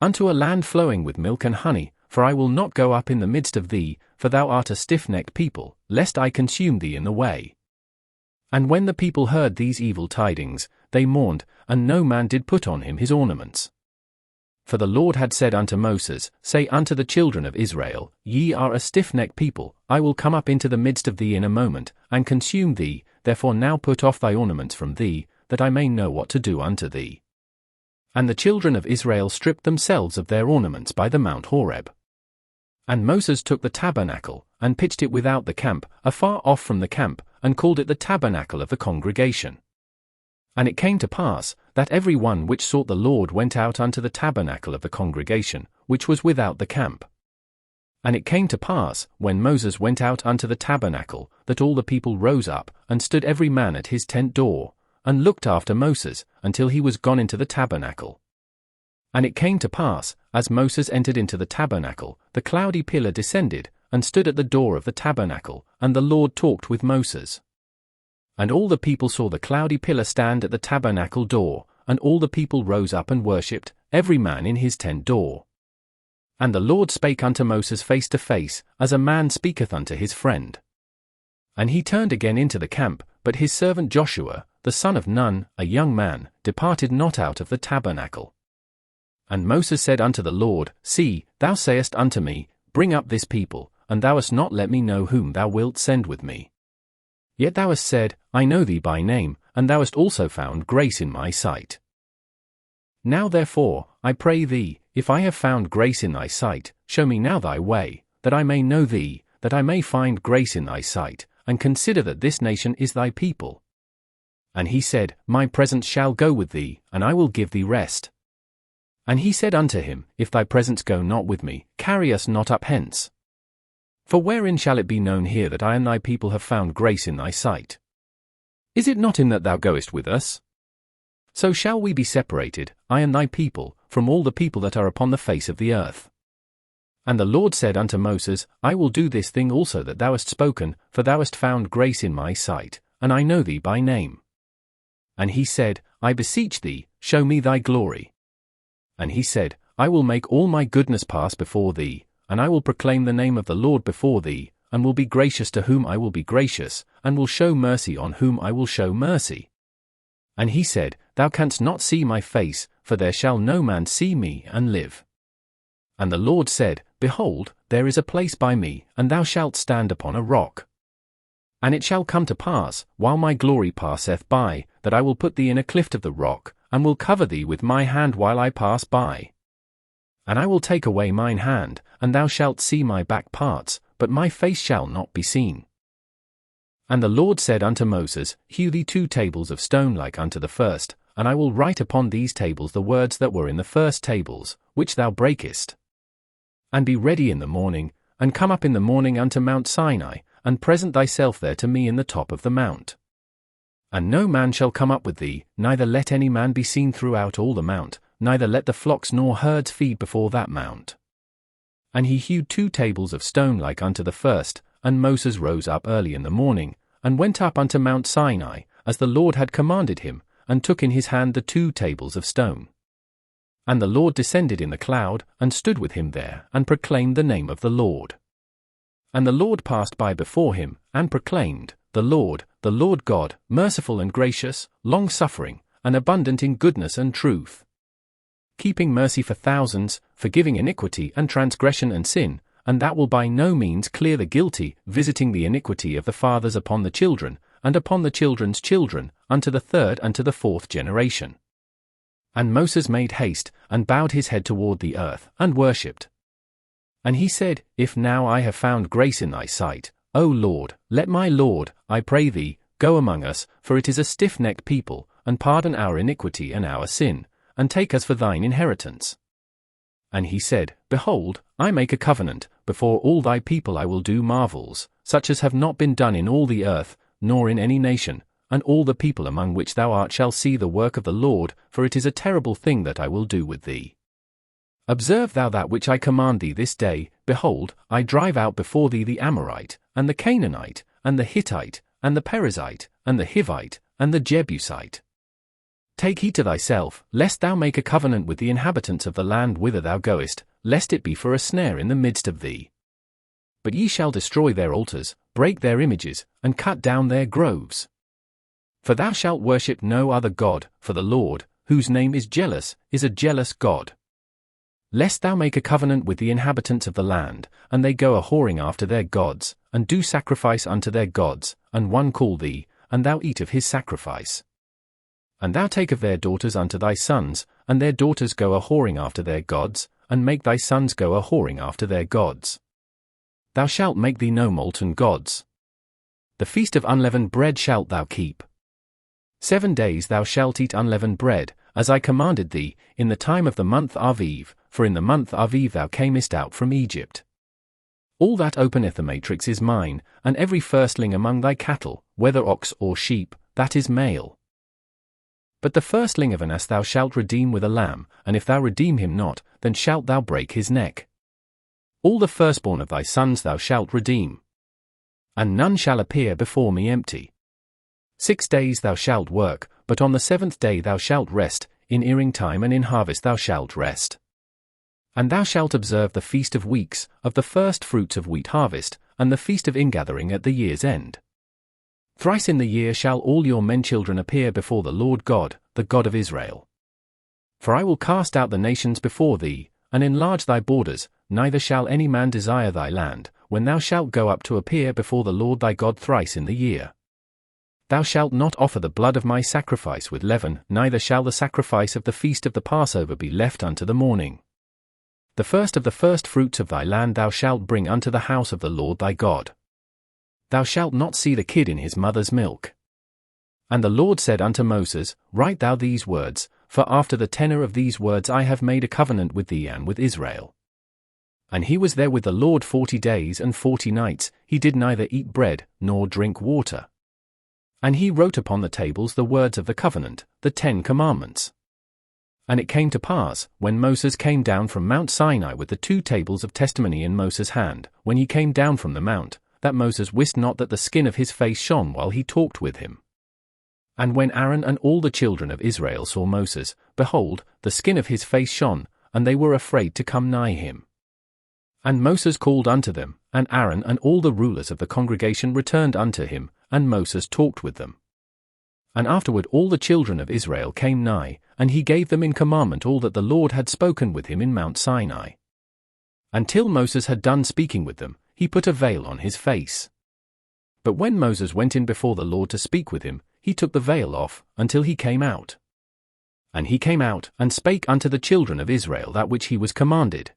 unto a land flowing with milk and honey, for I will not go up in the midst of thee, for thou art a stiff-necked people, lest I consume thee in the way. And when the people heard these evil tidings, they mourned, and no man did put on him his ornaments. For the Lord had said unto Moses, Say unto the children of Israel, Ye are a stiff-necked people, I will come up into the midst of thee in a moment, and consume thee, therefore now put off thy ornaments from thee, that I may know what to do unto thee. And the children of Israel stripped themselves of their ornaments by the Mount Horeb. And Moses took the tabernacle, and pitched it without the camp, afar off from the camp, and called it the tabernacle of the congregation. And it came to pass, that every one which sought the Lord went out unto the tabernacle of the congregation, which was without the camp. And it came to pass, when Moses went out unto the tabernacle, that all the people rose up, and stood every man at his tent door, and looked after Moses, until he was gone into the tabernacle. And it came to pass, as Moses entered into the tabernacle, the cloudy pillar descended, and stood at the door of the tabernacle, and the Lord talked with Moses. And all the people saw the cloudy pillar stand at the tabernacle door, and all the people rose up and worshipped, every man in his tent door. And the Lord spake unto Moses face to face, as a man speaketh unto his friend. And he turned again into the camp, but his servant Joshua, the son of Nun, a young man, departed not out of the tabernacle. And Moses said unto the Lord, See, thou sayest unto me, Bring up this people, and thou hast not let me know whom thou wilt send with me. Yet thou hast said, I know thee by name, and thou hast also found grace in my sight. Now therefore, I pray thee, if I have found grace in thy sight, show me now thy way, that I may know thee, that I may find grace in thy sight, and consider that this nation is thy people. And he said, My presence shall go with thee, and I will give thee rest. And he said unto him, If thy presence go not with me, carry us not up hence. For wherein shall it be known here that I and thy people have found grace in thy sight? Is it not in that thou goest with us? So shall we be separated, I and thy people, from all the people that are upon the face of the earth. And the Lord said unto Moses, I will do this thing also that thou hast spoken, for thou hast found grace in my sight, and I know thee by name. And he said, I beseech thee, show me thy glory. And he said, I will make all my goodness pass before thee, and I will proclaim the name of the Lord before thee, and will be gracious to whom I will be gracious, and will show mercy on whom I will show mercy. And he said, Thou canst not see my face, for there shall no man see me and live. And the Lord said, Behold, there is a place by me, and thou shalt stand upon a rock. And it shall come to pass, while my glory passeth by, that I will put thee in a cleft of the rock, and will cover thee with my hand while I pass by. And I will take away mine hand, and thou shalt see my back parts, but my face shall not be seen. And the Lord said unto Moses, Hew thee 2 tables of stone like unto the first, and I will write upon these tables the words that were in the first tables, which thou breakest. And be ready in the morning, and come up in the morning unto Mount Sinai, and present thyself there to me in the top of the mount. And no man shall come up with thee, neither let any man be seen throughout all the mount, neither let the flocks nor herds feed before that mount. And he hewed 2 tables of stone like unto the first, and Moses rose up early in the morning, and went up unto Mount Sinai, as the Lord had commanded him, and took in his hand the 2 tables of stone. And the Lord descended in the cloud, and stood with him there, and proclaimed the name of the Lord. And the Lord passed by before him, and proclaimed, the Lord God, merciful and gracious, long-suffering, and abundant in goodness and truth, keeping mercy for thousands, forgiving iniquity and transgression and sin, and that will by no means clear the guilty, visiting the iniquity of the fathers upon the children, and upon the children's children, unto the 3rd and to the 4th generation. And Moses made haste, and bowed his head toward the earth, and worshipped. And he said, If now I have found grace in thy sight, O Lord, let my Lord, I pray thee, go among us, for it is a stiff-necked people, and pardon our iniquity and our sin, and take us for thine inheritance. And he said, Behold, I make a covenant, before all thy people I will do marvels, such as have not been done in all the earth, nor in any nation, and all the people among which thou art shall see the work of the Lord, for it is a terrible thing that I will do with thee. Observe thou that which I command thee this day. Behold, I drive out before thee the Amorite, and the Canaanite, and the Hittite, and the Perizzite, and the Hivite, and the Jebusite. Take heed to thyself, lest thou make a covenant with the inhabitants of the land whither thou goest, lest it be for a snare in the midst of thee. But ye shall destroy their altars, break their images, and cut down their groves. For thou shalt worship no other God, for the Lord, whose name is jealous, is a jealous God. Lest thou make a covenant with the inhabitants of the land, and they go a-whoring after their gods, and do sacrifice unto their gods, and one call thee, and thou eat of his sacrifice. And thou take of their daughters unto thy sons, and their daughters go a-whoring after their gods, and make thy sons go a-whoring after their gods. Thou shalt make thee no molten gods. The feast of unleavened bread shalt thou keep. 7 days thou shalt eat unleavened bread, as I commanded thee, in the time of the month Aviv, for in the month Aviv thou camest out from Egypt. All that openeth the matrix is mine, and every firstling among thy cattle, whether ox or sheep, that is male. But the firstling of an ass thou shalt redeem with a lamb, and if thou redeem him not, then shalt thou break his neck. all the firstborn of thy sons thou shalt redeem. And none shall appear before me empty. 6 days thou shalt work, but on the 7th day thou shalt rest, in earing time and in harvest thou shalt rest. And thou shalt observe the feast of weeks, of the first fruits of wheat harvest, and the feast of ingathering at the year's end. Thrice in the year shall all your men children appear before the Lord God, the God of Israel. For I will cast out the nations before thee, and enlarge thy borders, neither shall any man desire thy land, when thou shalt go up to appear before the Lord thy God thrice in the year. Thou shalt not offer the blood of my sacrifice with leaven, neither shall the sacrifice of the feast of the Passover be left unto the morning. The first of the first fruits of thy land thou shalt bring unto the house of the Lord thy God. Thou shalt not see the kid in his mother's milk. And the Lord said unto Moses, Write thou these words, for after the tenor of these words I have made a covenant with thee and with Israel. And he was there with the Lord 40 days and 40 nights, he did neither eat bread, nor drink water. And he wrote upon the tables the words of the covenant, the 10 commandments. And it came to pass, when Moses came down from Mount Sinai with the 2 tables of testimony in Moses' hand, when he came down from the mount, that Moses wist not that the skin of his face shone while he talked with him. And when Aaron and all the children of Israel saw Moses, behold, the skin of his face shone, and they were afraid to come nigh him. And Moses called unto them, and Aaron and all the rulers of the congregation returned unto him, and Moses talked with them. And afterward all the children of Israel came nigh, and he gave them in commandment all that the Lord had spoken with him in Mount Sinai. Until Moses had done speaking with them, he put a veil on his face. But when Moses went in before the Lord to speak with him, he took the veil off, until he came out. And he came out, and spake unto the children of Israel that which he was commanded.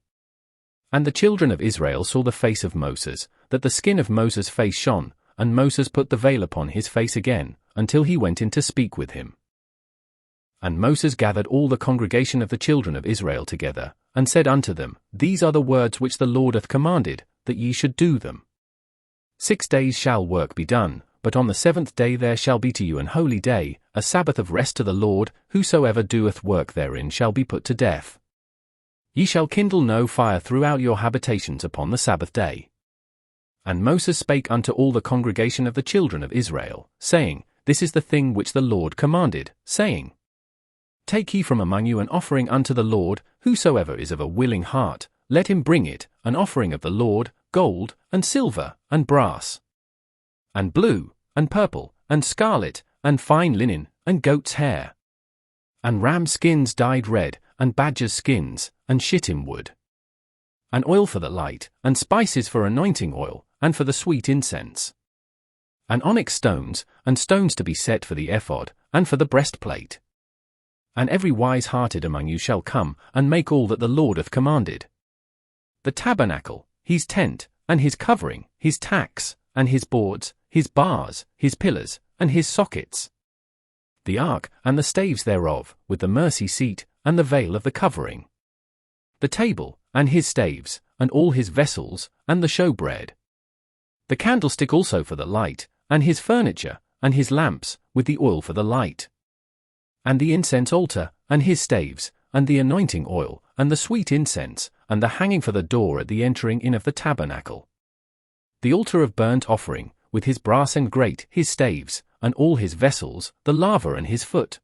And the children of Israel saw the face of Moses, that the skin of Moses' face shone, and Moses put the veil upon his face again, until he went in to speak with him. And Moses gathered all the congregation of the children of Israel together, and said unto them, These are the words which the Lord hath commanded, that ye should do them. 6 days shall work be done, but on the 7th day there shall be to you an holy day, a Sabbath of rest to the Lord, whosoever doeth work therein shall be put to death. Ye shall kindle no fire throughout your habitations upon the Sabbath day. And Moses spake unto all the congregation of the children of Israel, saying, This is the thing which the Lord commanded, saying, Take ye from among you an offering unto the Lord, whosoever is of a willing heart, let him bring it, an offering of the Lord, gold, and silver, and brass, and blue, and purple, and scarlet, and fine linen, and goat's hair, and ram skins dyed red, and badgers' skins, and shittim wood, and oil for the light, and spices for anointing oil, and for the sweet incense, and onyx stones, and stones to be set for the ephod, and for the breastplate. And every wise-hearted among you shall come, and make all that the Lord hath commanded. The tabernacle, his tent, and his covering, his tacks, and his boards, his bars, his pillars, and his sockets. The ark, and the staves thereof, with the mercy seat, and the veil of the covering. The table, and his staves, and all his vessels, and the showbread. The candlestick also for the light, and his furniture, and his lamps, with the oil for the light. And the incense altar, and his staves, and the anointing oil, and the sweet incense, and the hanging for the door at the entering in of the tabernacle. The altar of burnt offering, with his brass and grate, his staves, and all his vessels, the laver and his foot.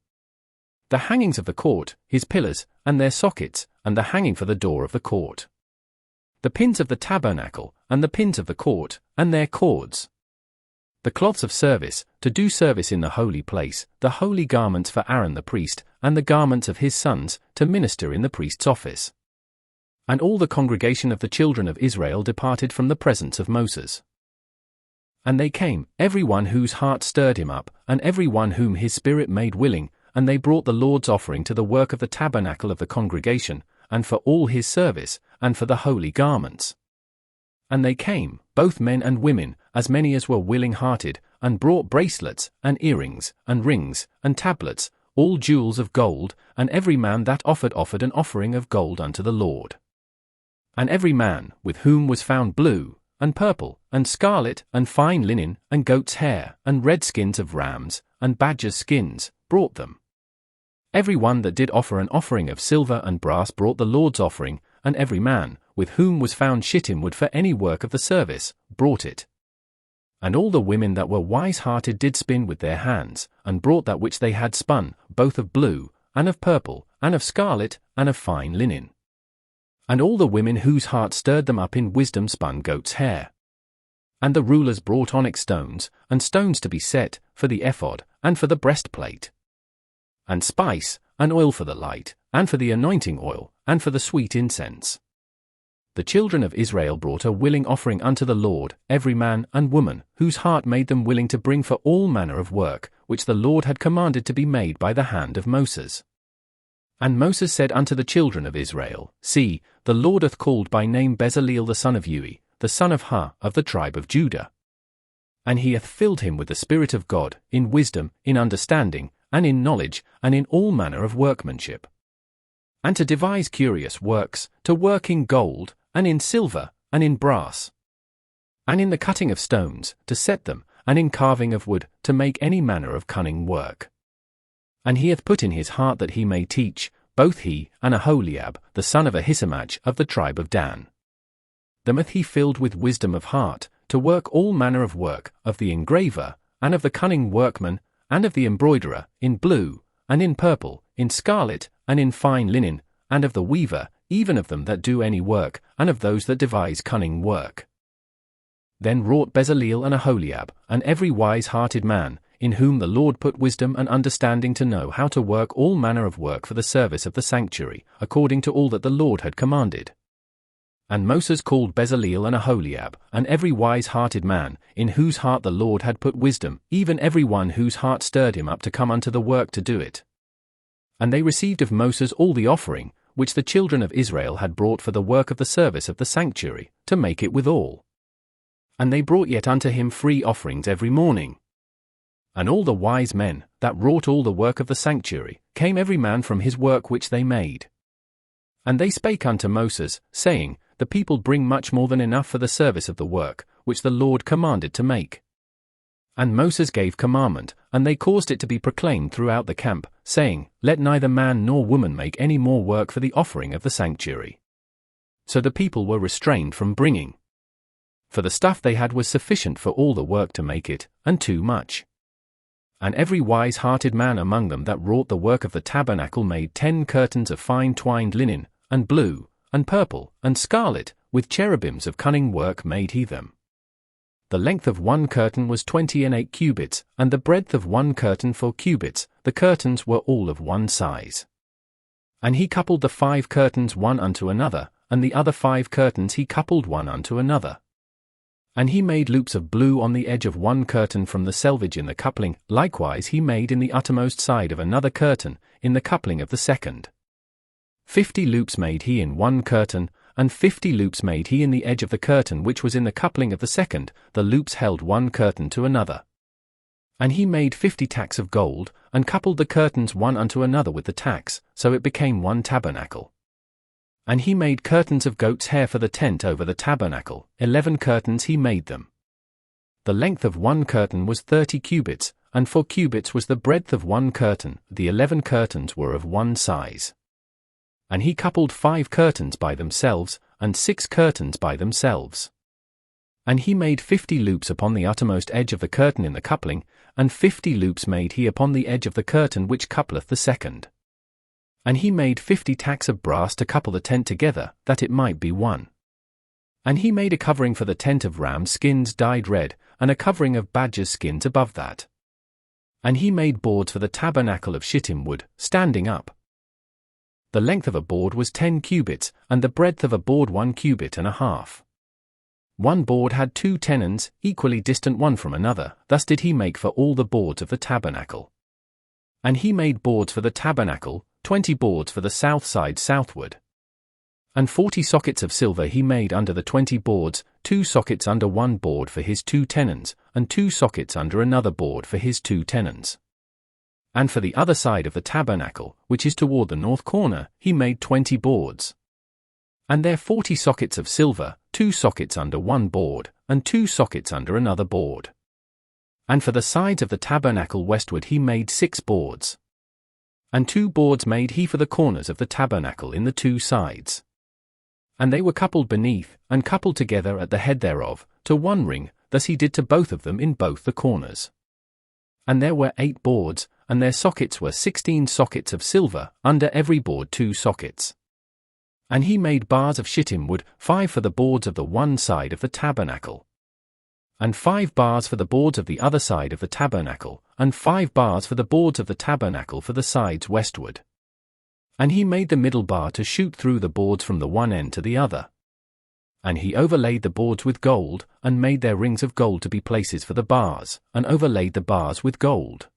The hangings of the court, his pillars, and their sockets, and the hanging for the door of the court. The pins of the tabernacle, and the pins of the court, and their cords. The cloths of service, to do service in the holy place, the holy garments for Aaron the priest, and the garments of his sons, to minister in the priest's office. And all the congregation of the children of Israel departed from the presence of Moses. And they came, every one whose heart stirred him up, and every one whom his spirit made willing, and they brought the Lord's offering to the work of the tabernacle of the congregation, and for all his service, and for the holy garments. And they came, both men and women, as many as were willing-hearted, and brought bracelets, and earrings, and rings, and tablets, all jewels of gold, and every man that offered an offering of gold unto the Lord. And every man, with whom was found blue, and purple, and scarlet, and fine linen, and goat's hair, and red skins of rams, and badgers' skins, brought them. Every one that did offer an offering of silver and brass brought the Lord's offering, and every man, with whom was found shittim wood for any work of the service, brought it. And all the women that were wise-hearted did spin with their hands, and brought that which they had spun, both of blue, and of purple, and of scarlet, and of fine linen. And all the women whose heart stirred them up in wisdom spun goat's hair. And the rulers brought onyx stones, and stones to be set, for the ephod, and for the breastplate. And spice, and oil for the light, and for the anointing oil, and for the sweet incense. The children of Israel brought a willing offering unto the Lord, every man and woman, whose heart made them willing to bring for all manner of work, which the Lord had commanded to be made by the hand of Moses. And Moses said unto the children of Israel, See, the Lord hath called by name Bezaleel the son of Uri, the son of Hur, of the tribe of Judah. And he hath filled him with the Spirit of God, in wisdom, in understanding, and in knowledge, and in all manner of workmanship. And to devise curious works, to work in gold, and in silver, and in brass. And in the cutting of stones, to set them, and in carving of wood, to make any manner of cunning work. And he hath put in his heart that he may teach, both he, and Aholiab, the son of Ahisamach, of the tribe of Dan. Them hath he filled with wisdom of heart, to work all manner of work, of the engraver, and of the cunning workman, and of the embroiderer, in blue, and in purple, in scarlet, and in fine linen, and of the weaver, even of them that do any work, and of those that devise cunning work. Then wrought Bezaleel and Aholiab, and every wise-hearted man, in whom the Lord put wisdom and understanding to know how to work all manner of work for the service of the sanctuary, according to all that the Lord had commanded. And Moses called Bezaleel and Aholiab, and every wise-hearted man, in whose heart the Lord had put wisdom, even every one whose heart stirred him up to come unto the work to do it. And they received of Moses all the offering, which the children of Israel had brought for the work of the service of the sanctuary, to make it withal. And they brought yet unto him free offerings every morning. And all the wise men, that wrought all the work of the sanctuary, came every man from his work which they made. And they spake unto Moses, saying, The people bring much more than enough for the service of the work, which the Lord commanded to make. And Moses gave commandment, and they caused it to be proclaimed throughout the camp, saying, Let neither man nor woman make any more work for the offering of the sanctuary. So the people were restrained from bringing. For the stuff they had was sufficient for all the work to make it, and too much. And every wise-hearted man among them that wrought the work of the tabernacle made 10 curtains of fine twined linen, and blue, and purple, and scarlet, with cherubims of cunning work made he them. The length of one curtain was 28 cubits, and the breadth of one curtain 4 cubits, the curtains were all of one size. And he coupled the 5 curtains one unto another, and the other 5 curtains he coupled one unto another. And he made loops of blue on the edge of one curtain from the selvage in the coupling, likewise he made in the uttermost side of another curtain, in the coupling of the second. 50 loops made he in one curtain, and 50 loops made he in the edge of the curtain which was in the coupling of the second, the loops held one curtain to another. And he made 50 tacks of gold, and coupled the curtains one unto another with the tacks, so it became one tabernacle. And he made curtains of goat's hair for the tent over the tabernacle, 11 curtains he made them. The length of one curtain was 30 cubits, and 4 cubits was the breadth of one curtain, the 11 curtains were of one size. And he coupled 5 curtains by themselves, and 6 curtains by themselves. And he made 50 loops upon the uttermost edge of the curtain in the coupling, and 50 loops made he upon the edge of the curtain which coupleth the second. And he made 50 tacks of brass to couple the tent together, that it might be one. And he made a covering for the tent of rams' skins dyed red, and a covering of badgers' skins above that. And he made boards for the tabernacle of shittim wood, standing up. The length of a board was 10 cubits, and the breadth of a board 1 cubit and a half. One board had 2 tenons, equally distant one from another, thus did he make for all the boards of the tabernacle. And he made boards for the tabernacle, 20 boards for the south side southward. And 40 sockets of silver he made under the 20 boards, 2 sockets under one board for his 2 tenons, and 2 sockets under another board for his 2 tenons. And for the other side of the tabernacle, which is toward the north corner, he made 20 boards. And there 40 sockets of silver, 2 sockets under one board, and 2 sockets under another board. And for the sides of the tabernacle westward he made 6 boards. And 2 boards made he for the corners of the tabernacle in the 2 sides. And they were coupled beneath, and coupled together at the head thereof, to one ring, thus he did to both of them in both the corners. And there were 8 boards, and their sockets were 16 sockets of silver, under every board 2 sockets. And he made bars of shittim wood, 5 for the boards of the one side of the tabernacle, and 5 bars for the boards of the other side of the tabernacle, and 5 bars for the boards of the tabernacle for the sides westward. And he made the middle bar to shoot through the boards from the one end to the other. And he overlaid the boards with gold, and made their rings of gold to be places for the bars, and overlaid the bars with gold.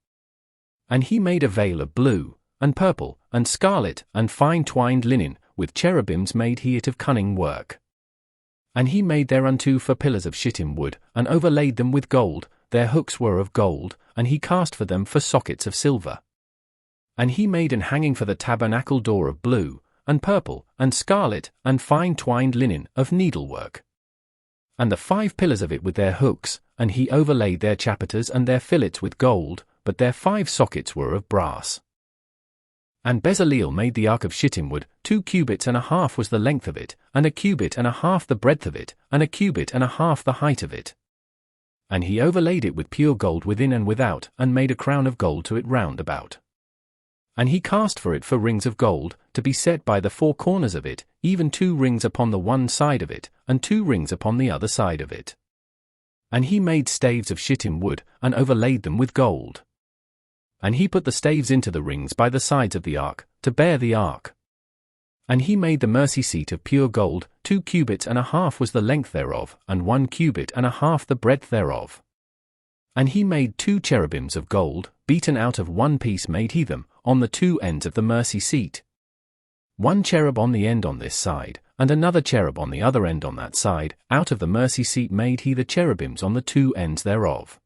And he made a veil of blue, and purple, and scarlet, and fine twined linen, with cherubims made he it of cunning work. And he made thereunto 4 pillars of shittim wood, and overlaid them with gold, their hooks were of gold, and he cast for them 4 sockets of silver. And he made an hanging for the tabernacle door of blue, and purple, and scarlet, and fine twined linen, of needlework. And the 5 pillars of it with their hooks, and he overlaid their chapiters and their fillets with gold, but their 5 sockets were of brass. And Bezaleel made the ark of shittim wood, 2 cubits and a half was the length of it, and a cubit and a half the breadth of it, and a cubit and a half the height of it. And he overlaid it with pure gold within and without, and made a crown of gold to it round about. And he cast for it 4 rings of gold, to be set by the 4 corners of it, even 2 rings upon the one side of it, and 2 rings upon the other side of it. And he made staves of shittim wood, and overlaid them with gold. And he put the staves into the rings by the sides of the ark, to bear the ark. And he made the mercy seat of pure gold, 2 cubits and a half was the length thereof, and 1 cubit and a half the breadth thereof. And he made 2 cherubims of gold, beaten out of one piece made he them, on the 2 ends of the mercy seat. 1 cherub on the end on this side, and another cherub on the other end on that side, out of the mercy seat made he the cherubims on the 2 ends thereof.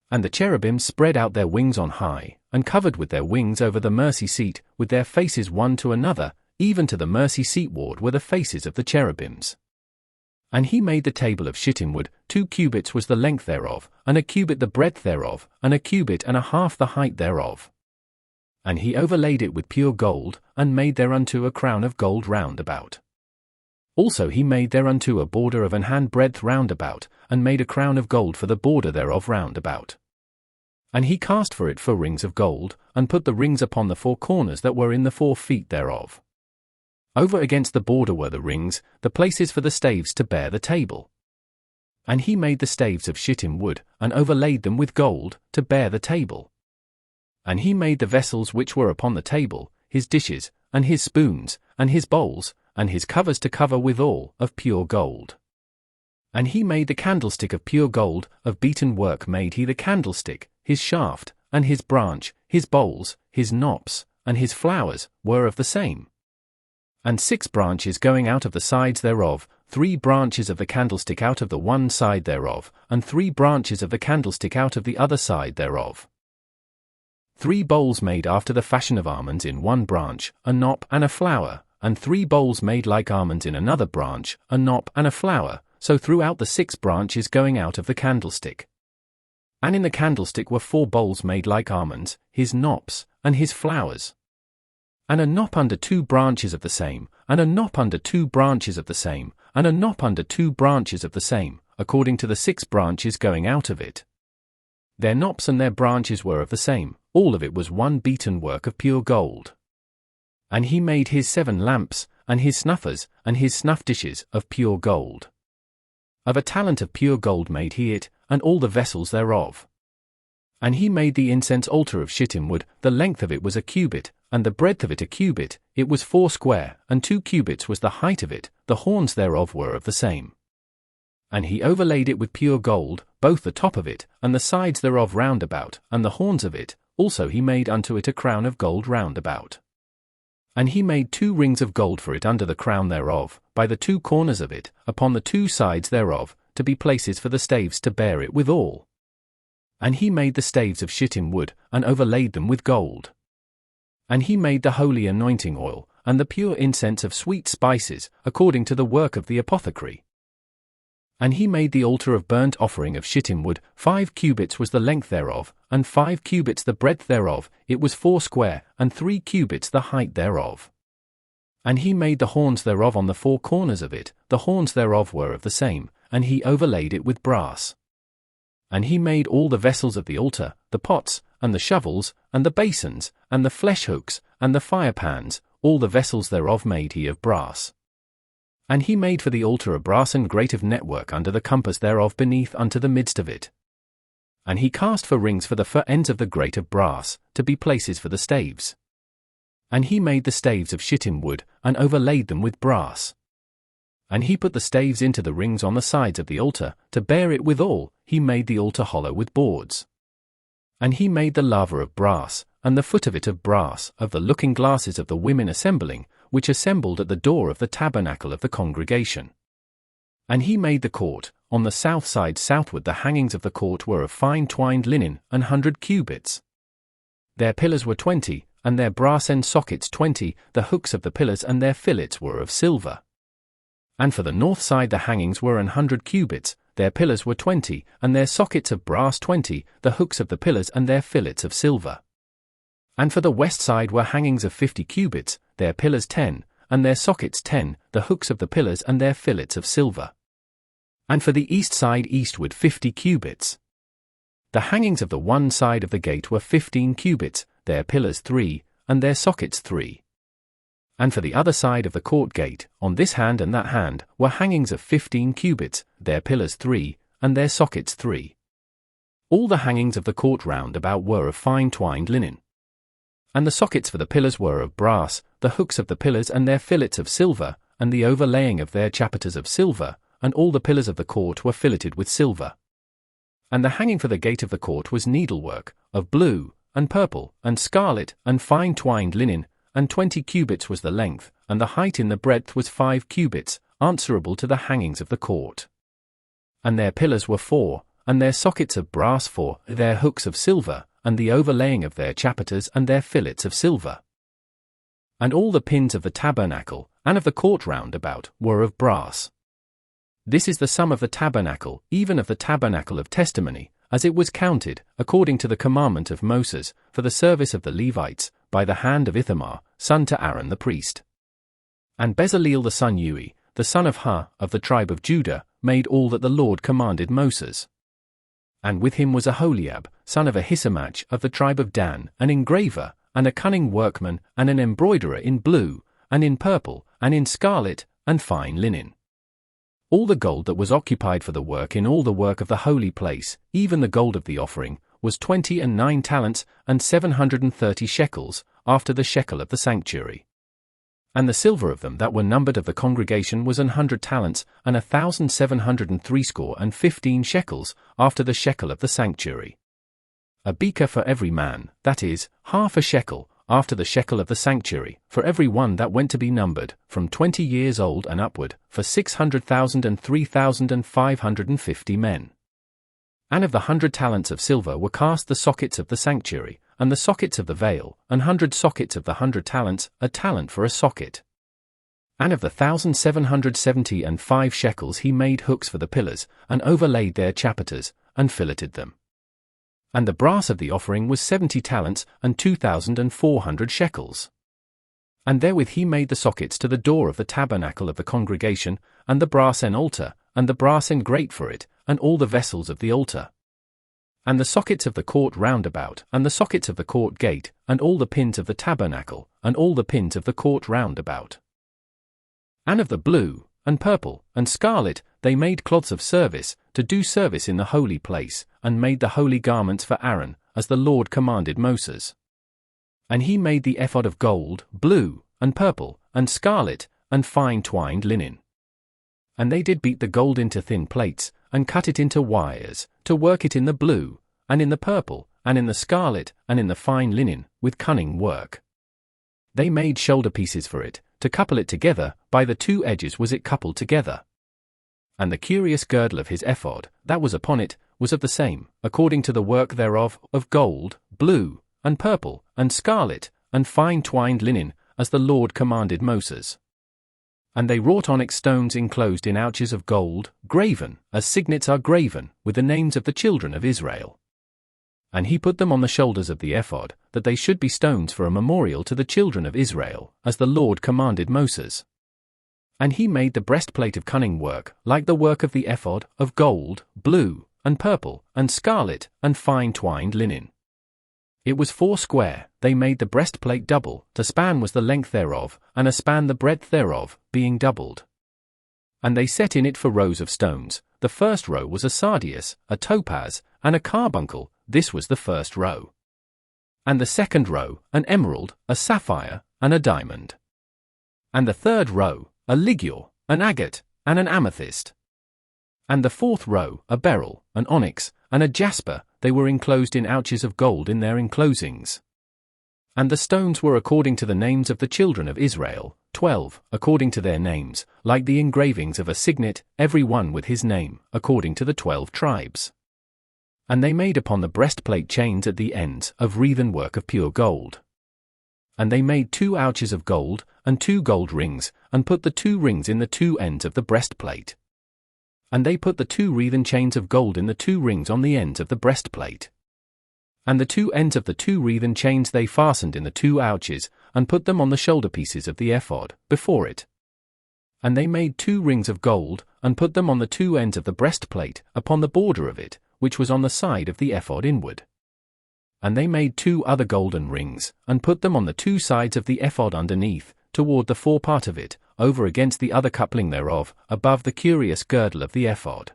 And the cherubims spread out their wings on high, and covered with their wings over the mercy seat, with their faces one to another, even to the mercy seat ward were the faces of the cherubims. And he made the table of shittim wood, 2 cubits was the length thereof, and a cubit the breadth thereof, and a cubit and a half the height thereof. And he overlaid it with pure gold, and made thereunto a crown of gold round about. Also he made thereunto a border of an hand breadth round about, and made a crown of gold for the border thereof round about. And he cast for it 4 rings of gold, and put the rings upon the 4 corners that were in the 4 feet thereof. Over against the border were the rings, the places for the staves to bear the table. And he made the staves of shittim wood, and overlaid them with gold, to bear the table. And he made the vessels which were upon the table, his dishes, and his spoons, and his bowls, and his covers to cover withal, of pure gold. And he made the candlestick of pure gold, of beaten work made he the candlestick, his shaft, and his branch, his bowls, his knops, and his flowers, were of the same. And 6 branches going out of the sides thereof, 3 branches of the candlestick out of the one side thereof, and 3 branches of the candlestick out of the other side thereof. 3 bowls made after the fashion of almonds in one branch, a knop and a flower, and 3 bowls made like almonds in another branch, a knop and a flower, so throughout the 6 branches going out of the candlestick. And in the candlestick were 4 bowls made like almonds, his knops, and his flowers. And a knop under 2 branches of the same, and a knop under 2 branches of the same, and a knop under 2 branches of the same, according to the 6 branches going out of it. Their knops and their branches were of the same, all of it was one beaten work of pure gold. And he made his 7 lamps, and his snuffers, and his snuff dishes, of pure gold. Of a talent of pure gold made he it, and all the vessels thereof. And he made the incense altar of shittim wood, the length of it was a cubit, and the breadth of it a cubit, it was 4 square, and 2 cubits was the height of it, the horns thereof were of the same. And he overlaid it with pure gold, both the top of it, and the sides thereof round about, and the horns of it, also he made unto it a crown of gold round about. And he made 2 rings of gold for it under the crown thereof, by the 2 corners of it, upon the 2 sides thereof, to be places for the staves to bear it withal. And he made the staves of shittim wood, and overlaid them with gold. And he made the holy anointing oil, and the pure incense of sweet spices, according to the work of the apothecary. And he made the altar of burnt offering of shittim wood, 5 cubits was the length thereof, and 5 cubits the breadth thereof, it was 4 square, and 3 cubits the height thereof. And he made the horns thereof on the four corners of it, the horns thereof were of the same, and he overlaid it with brass. And he made all the vessels of the altar, the pots, and the shovels, and the basins, and the flesh hooks, and the firepans, all the vessels thereof made he of brass. And he made for the altar a brassen grate of network under the compass thereof beneath unto the midst of it. And he cast for rings for the fir ends of the grate of brass, to be places for the staves. And he made the staves of shittim wood, and overlaid them with brass. And he put the staves into the rings on the sides of the altar, to bear it withal. He made the altar hollow with boards. And he made the laver of brass, and the foot of it of brass, of the looking glasses of the women assembling, which assembled at the door of the tabernacle of the congregation. And he made the court, on the south side southward. The hangings of the court were of fine twined linen, 100 cubits. Their pillars were 20, and their brass end sockets 20, the hooks of the pillars and their fillets were of silver. And for the north side the hangings were 100 cubits, their pillars were 20, and their sockets of brass 20, the hooks of the pillars and their fillets of silver. And for the west side were hangings of 50 cubits, their pillars 10, and their sockets 10, the hooks of the pillars and their fillets of silver. And for the east side eastward 50 cubits. The hangings of the one side of the gate were 15 cubits, their pillars 3, and their sockets 3. And for the other side of the court gate, on this hand and that hand, were hangings of 15 cubits, their pillars 3, and their sockets 3. All the hangings of the court round about were of fine twined linen. And the sockets for the pillars were of brass, the hooks of the pillars and their fillets of silver, and the overlaying of their chapiters of silver, and all the pillars of the court were filleted with silver. And the hanging for the gate of the court was needlework, of blue, and purple, and scarlet, and fine twined linen, and 20 cubits was the length, and the height in the breadth was 5 cubits, answerable to the hangings of the court. And their pillars were 4, and their sockets of brass 4, their hooks of silver, and the overlaying of their chapiters and their fillets of silver. And all the pins of the tabernacle, and of the court round about, were of brass. This is the sum of the tabernacle, even of the tabernacle of testimony, as it was counted, according to the commandment of Moses, for the service of the Levites, by the hand of Ithamar, son to Aaron the priest. And Bezaleel the son Ui, the son of Hur, of the tribe of Judah, made all that the Lord commanded Moses. And with him was Aholiab, son of Ahisamach, of the tribe of Dan, an engraver, and a cunning workman, and an embroiderer in blue, and in purple, and in scarlet, and fine linen. All the gold that was occupied for the work in all the work of the holy place, even the gold of the offering, was 29 talents, and 730 shekels, after the shekel of the sanctuary. And the silver of them that were numbered of the congregation was 100 talents, and 1,760 shekels, after the shekel of the sanctuary. A beaker for every man, that is, half a shekel, after the shekel of the sanctuary, for every one that went to be numbered, from 20 years old and upward, for 600,000 and 3,550 men. And of the 100 talents of silver were cast the sockets of the sanctuary, and the sockets of the veil, 100 sockets of the 100 talents, a talent for a socket. And of the 1,775 shekels he made hooks for the pillars, and overlaid their chapiters, and filleted them. And the brass of the offering was 70 talents, and 2,400 shekels. And therewith he made the sockets to the door of the tabernacle of the congregation, and the brass en altar, and the brass en grate for it, and all the vessels of the altar. And the sockets of the court round about, and the sockets of the court gate, and all the pins of the tabernacle, and all the pins of the court round about. And of the blue, and purple, and scarlet, they made cloths of service, to do service in the holy place, and made the holy garments for Aaron, as the Lord commanded Moses. And he made the ephod of gold, blue, and purple, and scarlet, and fine twined linen. And they did beat the gold into thin plates, and cut it into wires, to work it in the blue, and in the purple, and in the scarlet, and in the fine linen, with cunning work. They made shoulder pieces for it, to couple it together, by the two edges was it coupled together. And the curious girdle of his ephod, that was upon it, was of the same, according to the work thereof, of gold, blue, and purple, and scarlet, and fine twined linen, as the Lord commanded Moses. And they wrought onyx stones enclosed in ouches of gold, graven, as signets are graven, with the names of the children of Israel. And he put them on the shoulders of the ephod, that they should be stones for a memorial to the children of Israel, as the Lord commanded Moses. And he made the breastplate of cunning work, like the work of the ephod, of gold, blue, and purple, and scarlet, and fine twined linen. It was 4 square. They made the breastplate double, the span was the length thereof, and a span the breadth thereof, being doubled. And they set in it 4 rows of stones. The first row was a sardius, a topaz, and a carbuncle. This was the first row. And the second row, an emerald, a sapphire, and a diamond. And the third row, a ligure, an agate, and an amethyst. And the fourth row, a beryl, an onyx, and a jasper. They were enclosed in ouches of gold in their enclosings. And the stones were according to the names of the children of Israel, 12, according to their names, like the engravings of a signet, every one with his name, according to the 12 tribes. And they made upon the breastplate chains at the ends, of wreathen work of pure gold. And they made 2 ouches of gold, and 2 gold rings, and put the 2 rings in the 2 ends of the breastplate. And they put the 2 wreathen chains of gold in the 2 rings on the ends of the breastplate. And the 2 ends of the 2 wreathen chains they fastened in the 2 ouches, and put them on the shoulder pieces of the ephod, before it. And they made 2 rings of gold, and put them on the 2 ends of the breastplate, upon the border of it, which was on the side of the ephod inward. And they made 2 other golden rings, and put them on the 2 sides of the ephod underneath, toward the forepart of it, over against the other coupling thereof, above the curious girdle of the ephod.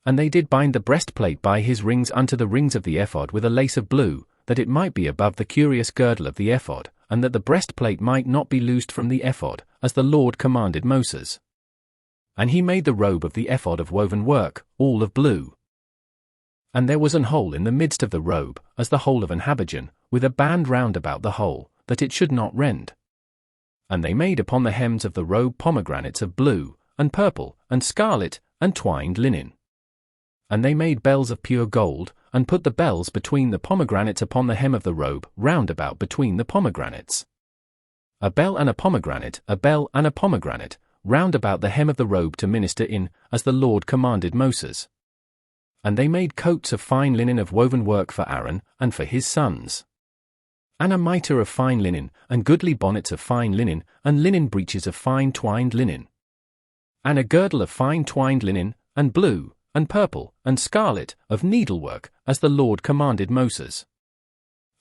And they did bind the breastplate by his rings unto the rings of the ephod with a lace of blue, that it might be above the curious girdle of the ephod, and that the breastplate might not be loosed from the ephod, as the Lord commanded Moses. And he made the robe of the ephod of woven work, all of blue. And there was an hole in the midst of the robe, as the hole of an habergeon, with a band round about the hole, that it should not rend. And they made upon the hems of the robe pomegranates of blue, and purple, and scarlet, and twined linen. And they made bells of pure gold, and put the bells between the pomegranates upon the hem of the robe, round about between the pomegranates. A bell and a pomegranate, a bell and a pomegranate, round about the hem of the robe to minister in, as the Lord commanded Moses. And they made coats of fine linen of woven work for Aaron, and for his sons. And a mitre of fine linen, and goodly bonnets of fine linen, and linen breeches of fine twined linen. And a girdle of fine twined linen, and blue, and purple, and scarlet, of needlework, as the Lord commanded Moses.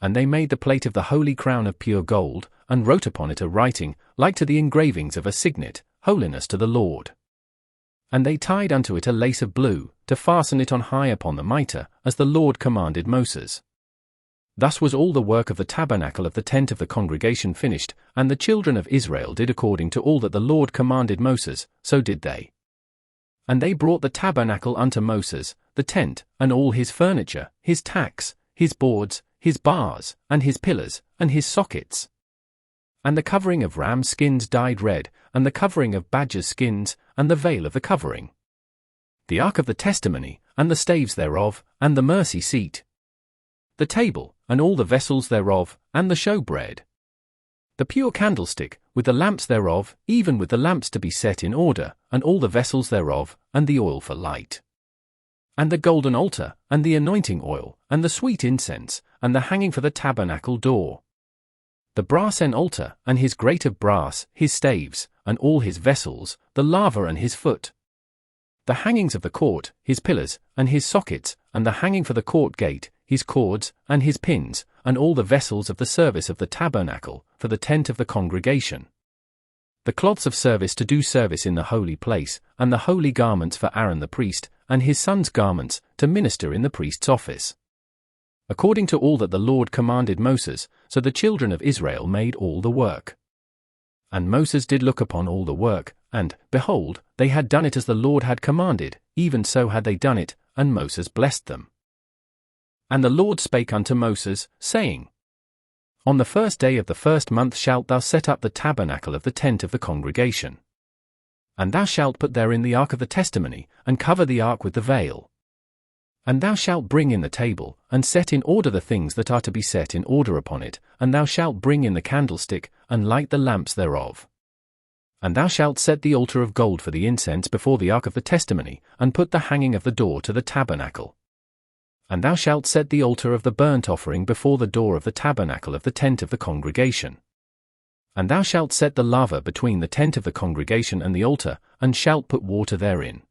And they made the plate of the holy crown of pure gold, and wrote upon it a writing, like to the engravings of a signet, Holiness to the Lord. And they tied unto it a lace of blue, to fasten it on high upon the mitre, as the Lord commanded Moses. Thus was all the work of the tabernacle of the tent of the congregation finished, and the children of Israel did according to all that the Lord commanded Moses, so did they. And they brought the tabernacle unto Moses, the tent, and all his furniture, his tacks, his boards, his bars, and his pillars, and his sockets. And the covering of ram skins dyed red, and the covering of badgers' skins, and the veil of the covering. The ark of the testimony, and the staves thereof, and the mercy seat. The table, and all the vessels thereof, and the showbread. The pure candlestick, with the lamps thereof, even with the lamps to be set in order, and all the vessels thereof, and the oil for light. And the golden altar, and the anointing oil, and the sweet incense, and the hanging for the tabernacle door. The brassen altar, and his grate of brass, his staves, and all his vessels, the laver and his foot. The hangings of the court, his pillars, and his sockets, and the hanging for the court gate, his cords, and his pins, and all the vessels of the service of the tabernacle, for the tent of the congregation. The cloths of service to do service in the holy place, and the holy garments for Aaron the priest, and his sons' garments, to minister in the priest's office. According to all that the Lord commanded Moses, so the children of Israel made all the work. And Moses did look upon all the work, and, behold, they had done it as the Lord had commanded, even so had they done it, and Moses blessed them. And the Lord spake unto Moses, saying, On the first day of the first month shalt thou set up the tabernacle of the tent of the congregation. And thou shalt put therein the ark of the testimony, and cover the ark with the veil. And thou shalt bring in the table, and set in order the things that are to be set in order upon it, and thou shalt bring in the candlestick, and light the lamps thereof. And thou shalt set the altar of gold for the incense before the ark of the testimony, and put the hanging of the door to the tabernacle. And thou shalt set the altar of the burnt offering before the door of the tabernacle of the tent of the congregation. And thou shalt set the laver between the tent of the congregation and the altar, and shalt put water therein.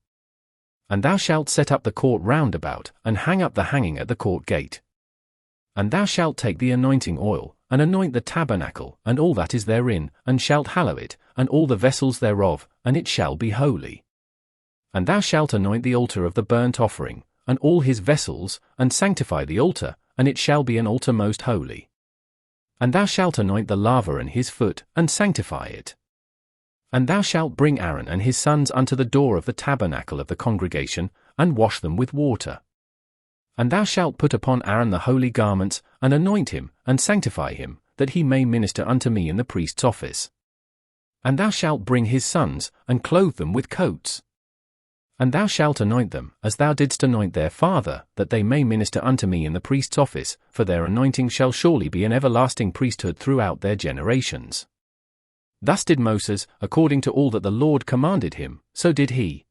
And thou shalt set up the court round about, and hang up the hanging at the court gate. And thou shalt take the anointing oil, and anoint the tabernacle, and all that is therein, and shalt hallow it, and all the vessels thereof, and it shall be holy. And thou shalt anoint the altar of the burnt offering, and all his vessels, and sanctify the altar, and it shall be an altar most holy. And thou shalt anoint the laver and his foot, and sanctify it. And thou shalt bring Aaron and his sons unto the door of the tabernacle of the congregation, and wash them with water. And thou shalt put upon Aaron the holy garments, and anoint him, and sanctify him, that he may minister unto me in the priest's office. And thou shalt bring his sons, and clothe them with coats. And thou shalt anoint them, as thou didst anoint their father, that they may minister unto me in the priest's office, for their anointing shall surely be an everlasting priesthood throughout their generations. Thus did Moses, according to all that the Lord commanded him, so did he.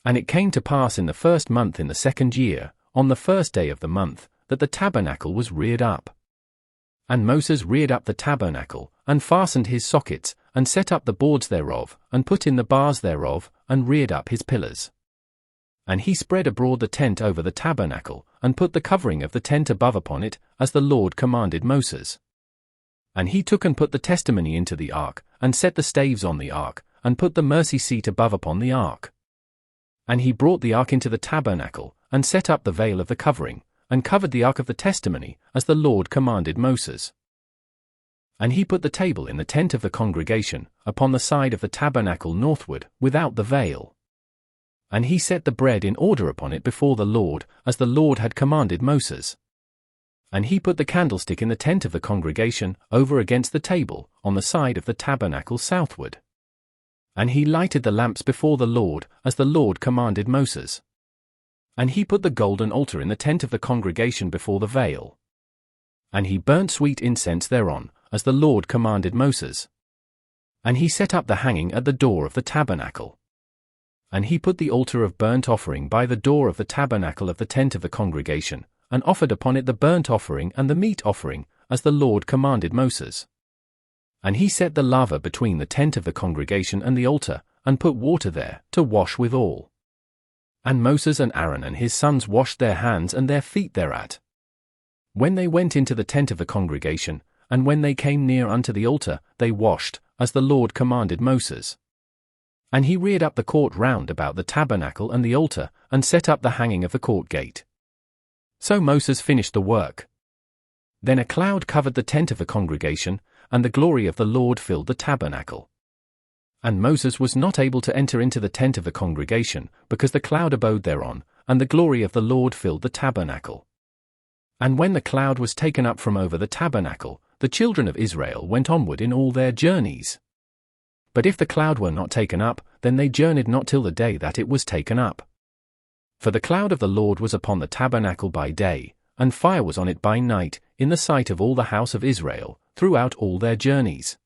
And it came to pass in the 1st month in the 2nd year, on the 1st day of the month, that the tabernacle was reared up. And Moses reared up the tabernacle, and fastened his sockets, and set up the boards thereof, and put in the bars thereof, and reared up his pillars. And he spread abroad the tent over the tabernacle, and put the covering of the tent above upon it, as the Lord commanded Moses. And he took and put the testimony into the ark, and set the staves on the ark, and put the mercy seat above upon the ark. And he brought the ark into the tabernacle, and set up the veil of the covering, and covered the ark of the testimony, as the Lord commanded Moses. And he put the table in the tent of the congregation, upon the side of the tabernacle northward, without the veil. And he set the bread in order upon it before the Lord, as the Lord had commanded Moses. And he put the candlestick in the tent of the congregation, over against the table, on the side of the tabernacle southward. And he lighted the lamps before the Lord, as the Lord commanded Moses. And he put the golden altar in the tent of the congregation before the veil. And he burnt sweet incense thereon, as the Lord commanded Moses. And he set up the hanging at the door of the tabernacle. And he put the altar of burnt offering by the door of the tabernacle of the tent of the congregation, and offered upon it the burnt offering and the meat offering, as the Lord commanded Moses. And he set the laver between the tent of the congregation and the altar, and put water there, to wash withal. And Moses and Aaron and his sons washed their hands and their feet thereat. When they went into the tent of the congregation, and when they came near unto the altar, they washed, as the Lord commanded Moses. And he reared up the court round about the tabernacle and the altar, and set up the hanging of the court gate. So Moses finished the work. Then a cloud covered the tent of the congregation, and the glory of the Lord filled the tabernacle. And Moses was not able to enter into the tent of the congregation, because the cloud abode thereon, and the glory of the Lord filled the tabernacle. And when the cloud was taken up from over the tabernacle, the children of Israel went onward in all their journeys. But if the cloud were not taken up, then they journeyed not till the day that it was taken up. For the cloud of the Lord was upon the tabernacle by day, and fire was on it by night, in the sight of all the house of Israel, throughout all their journeys.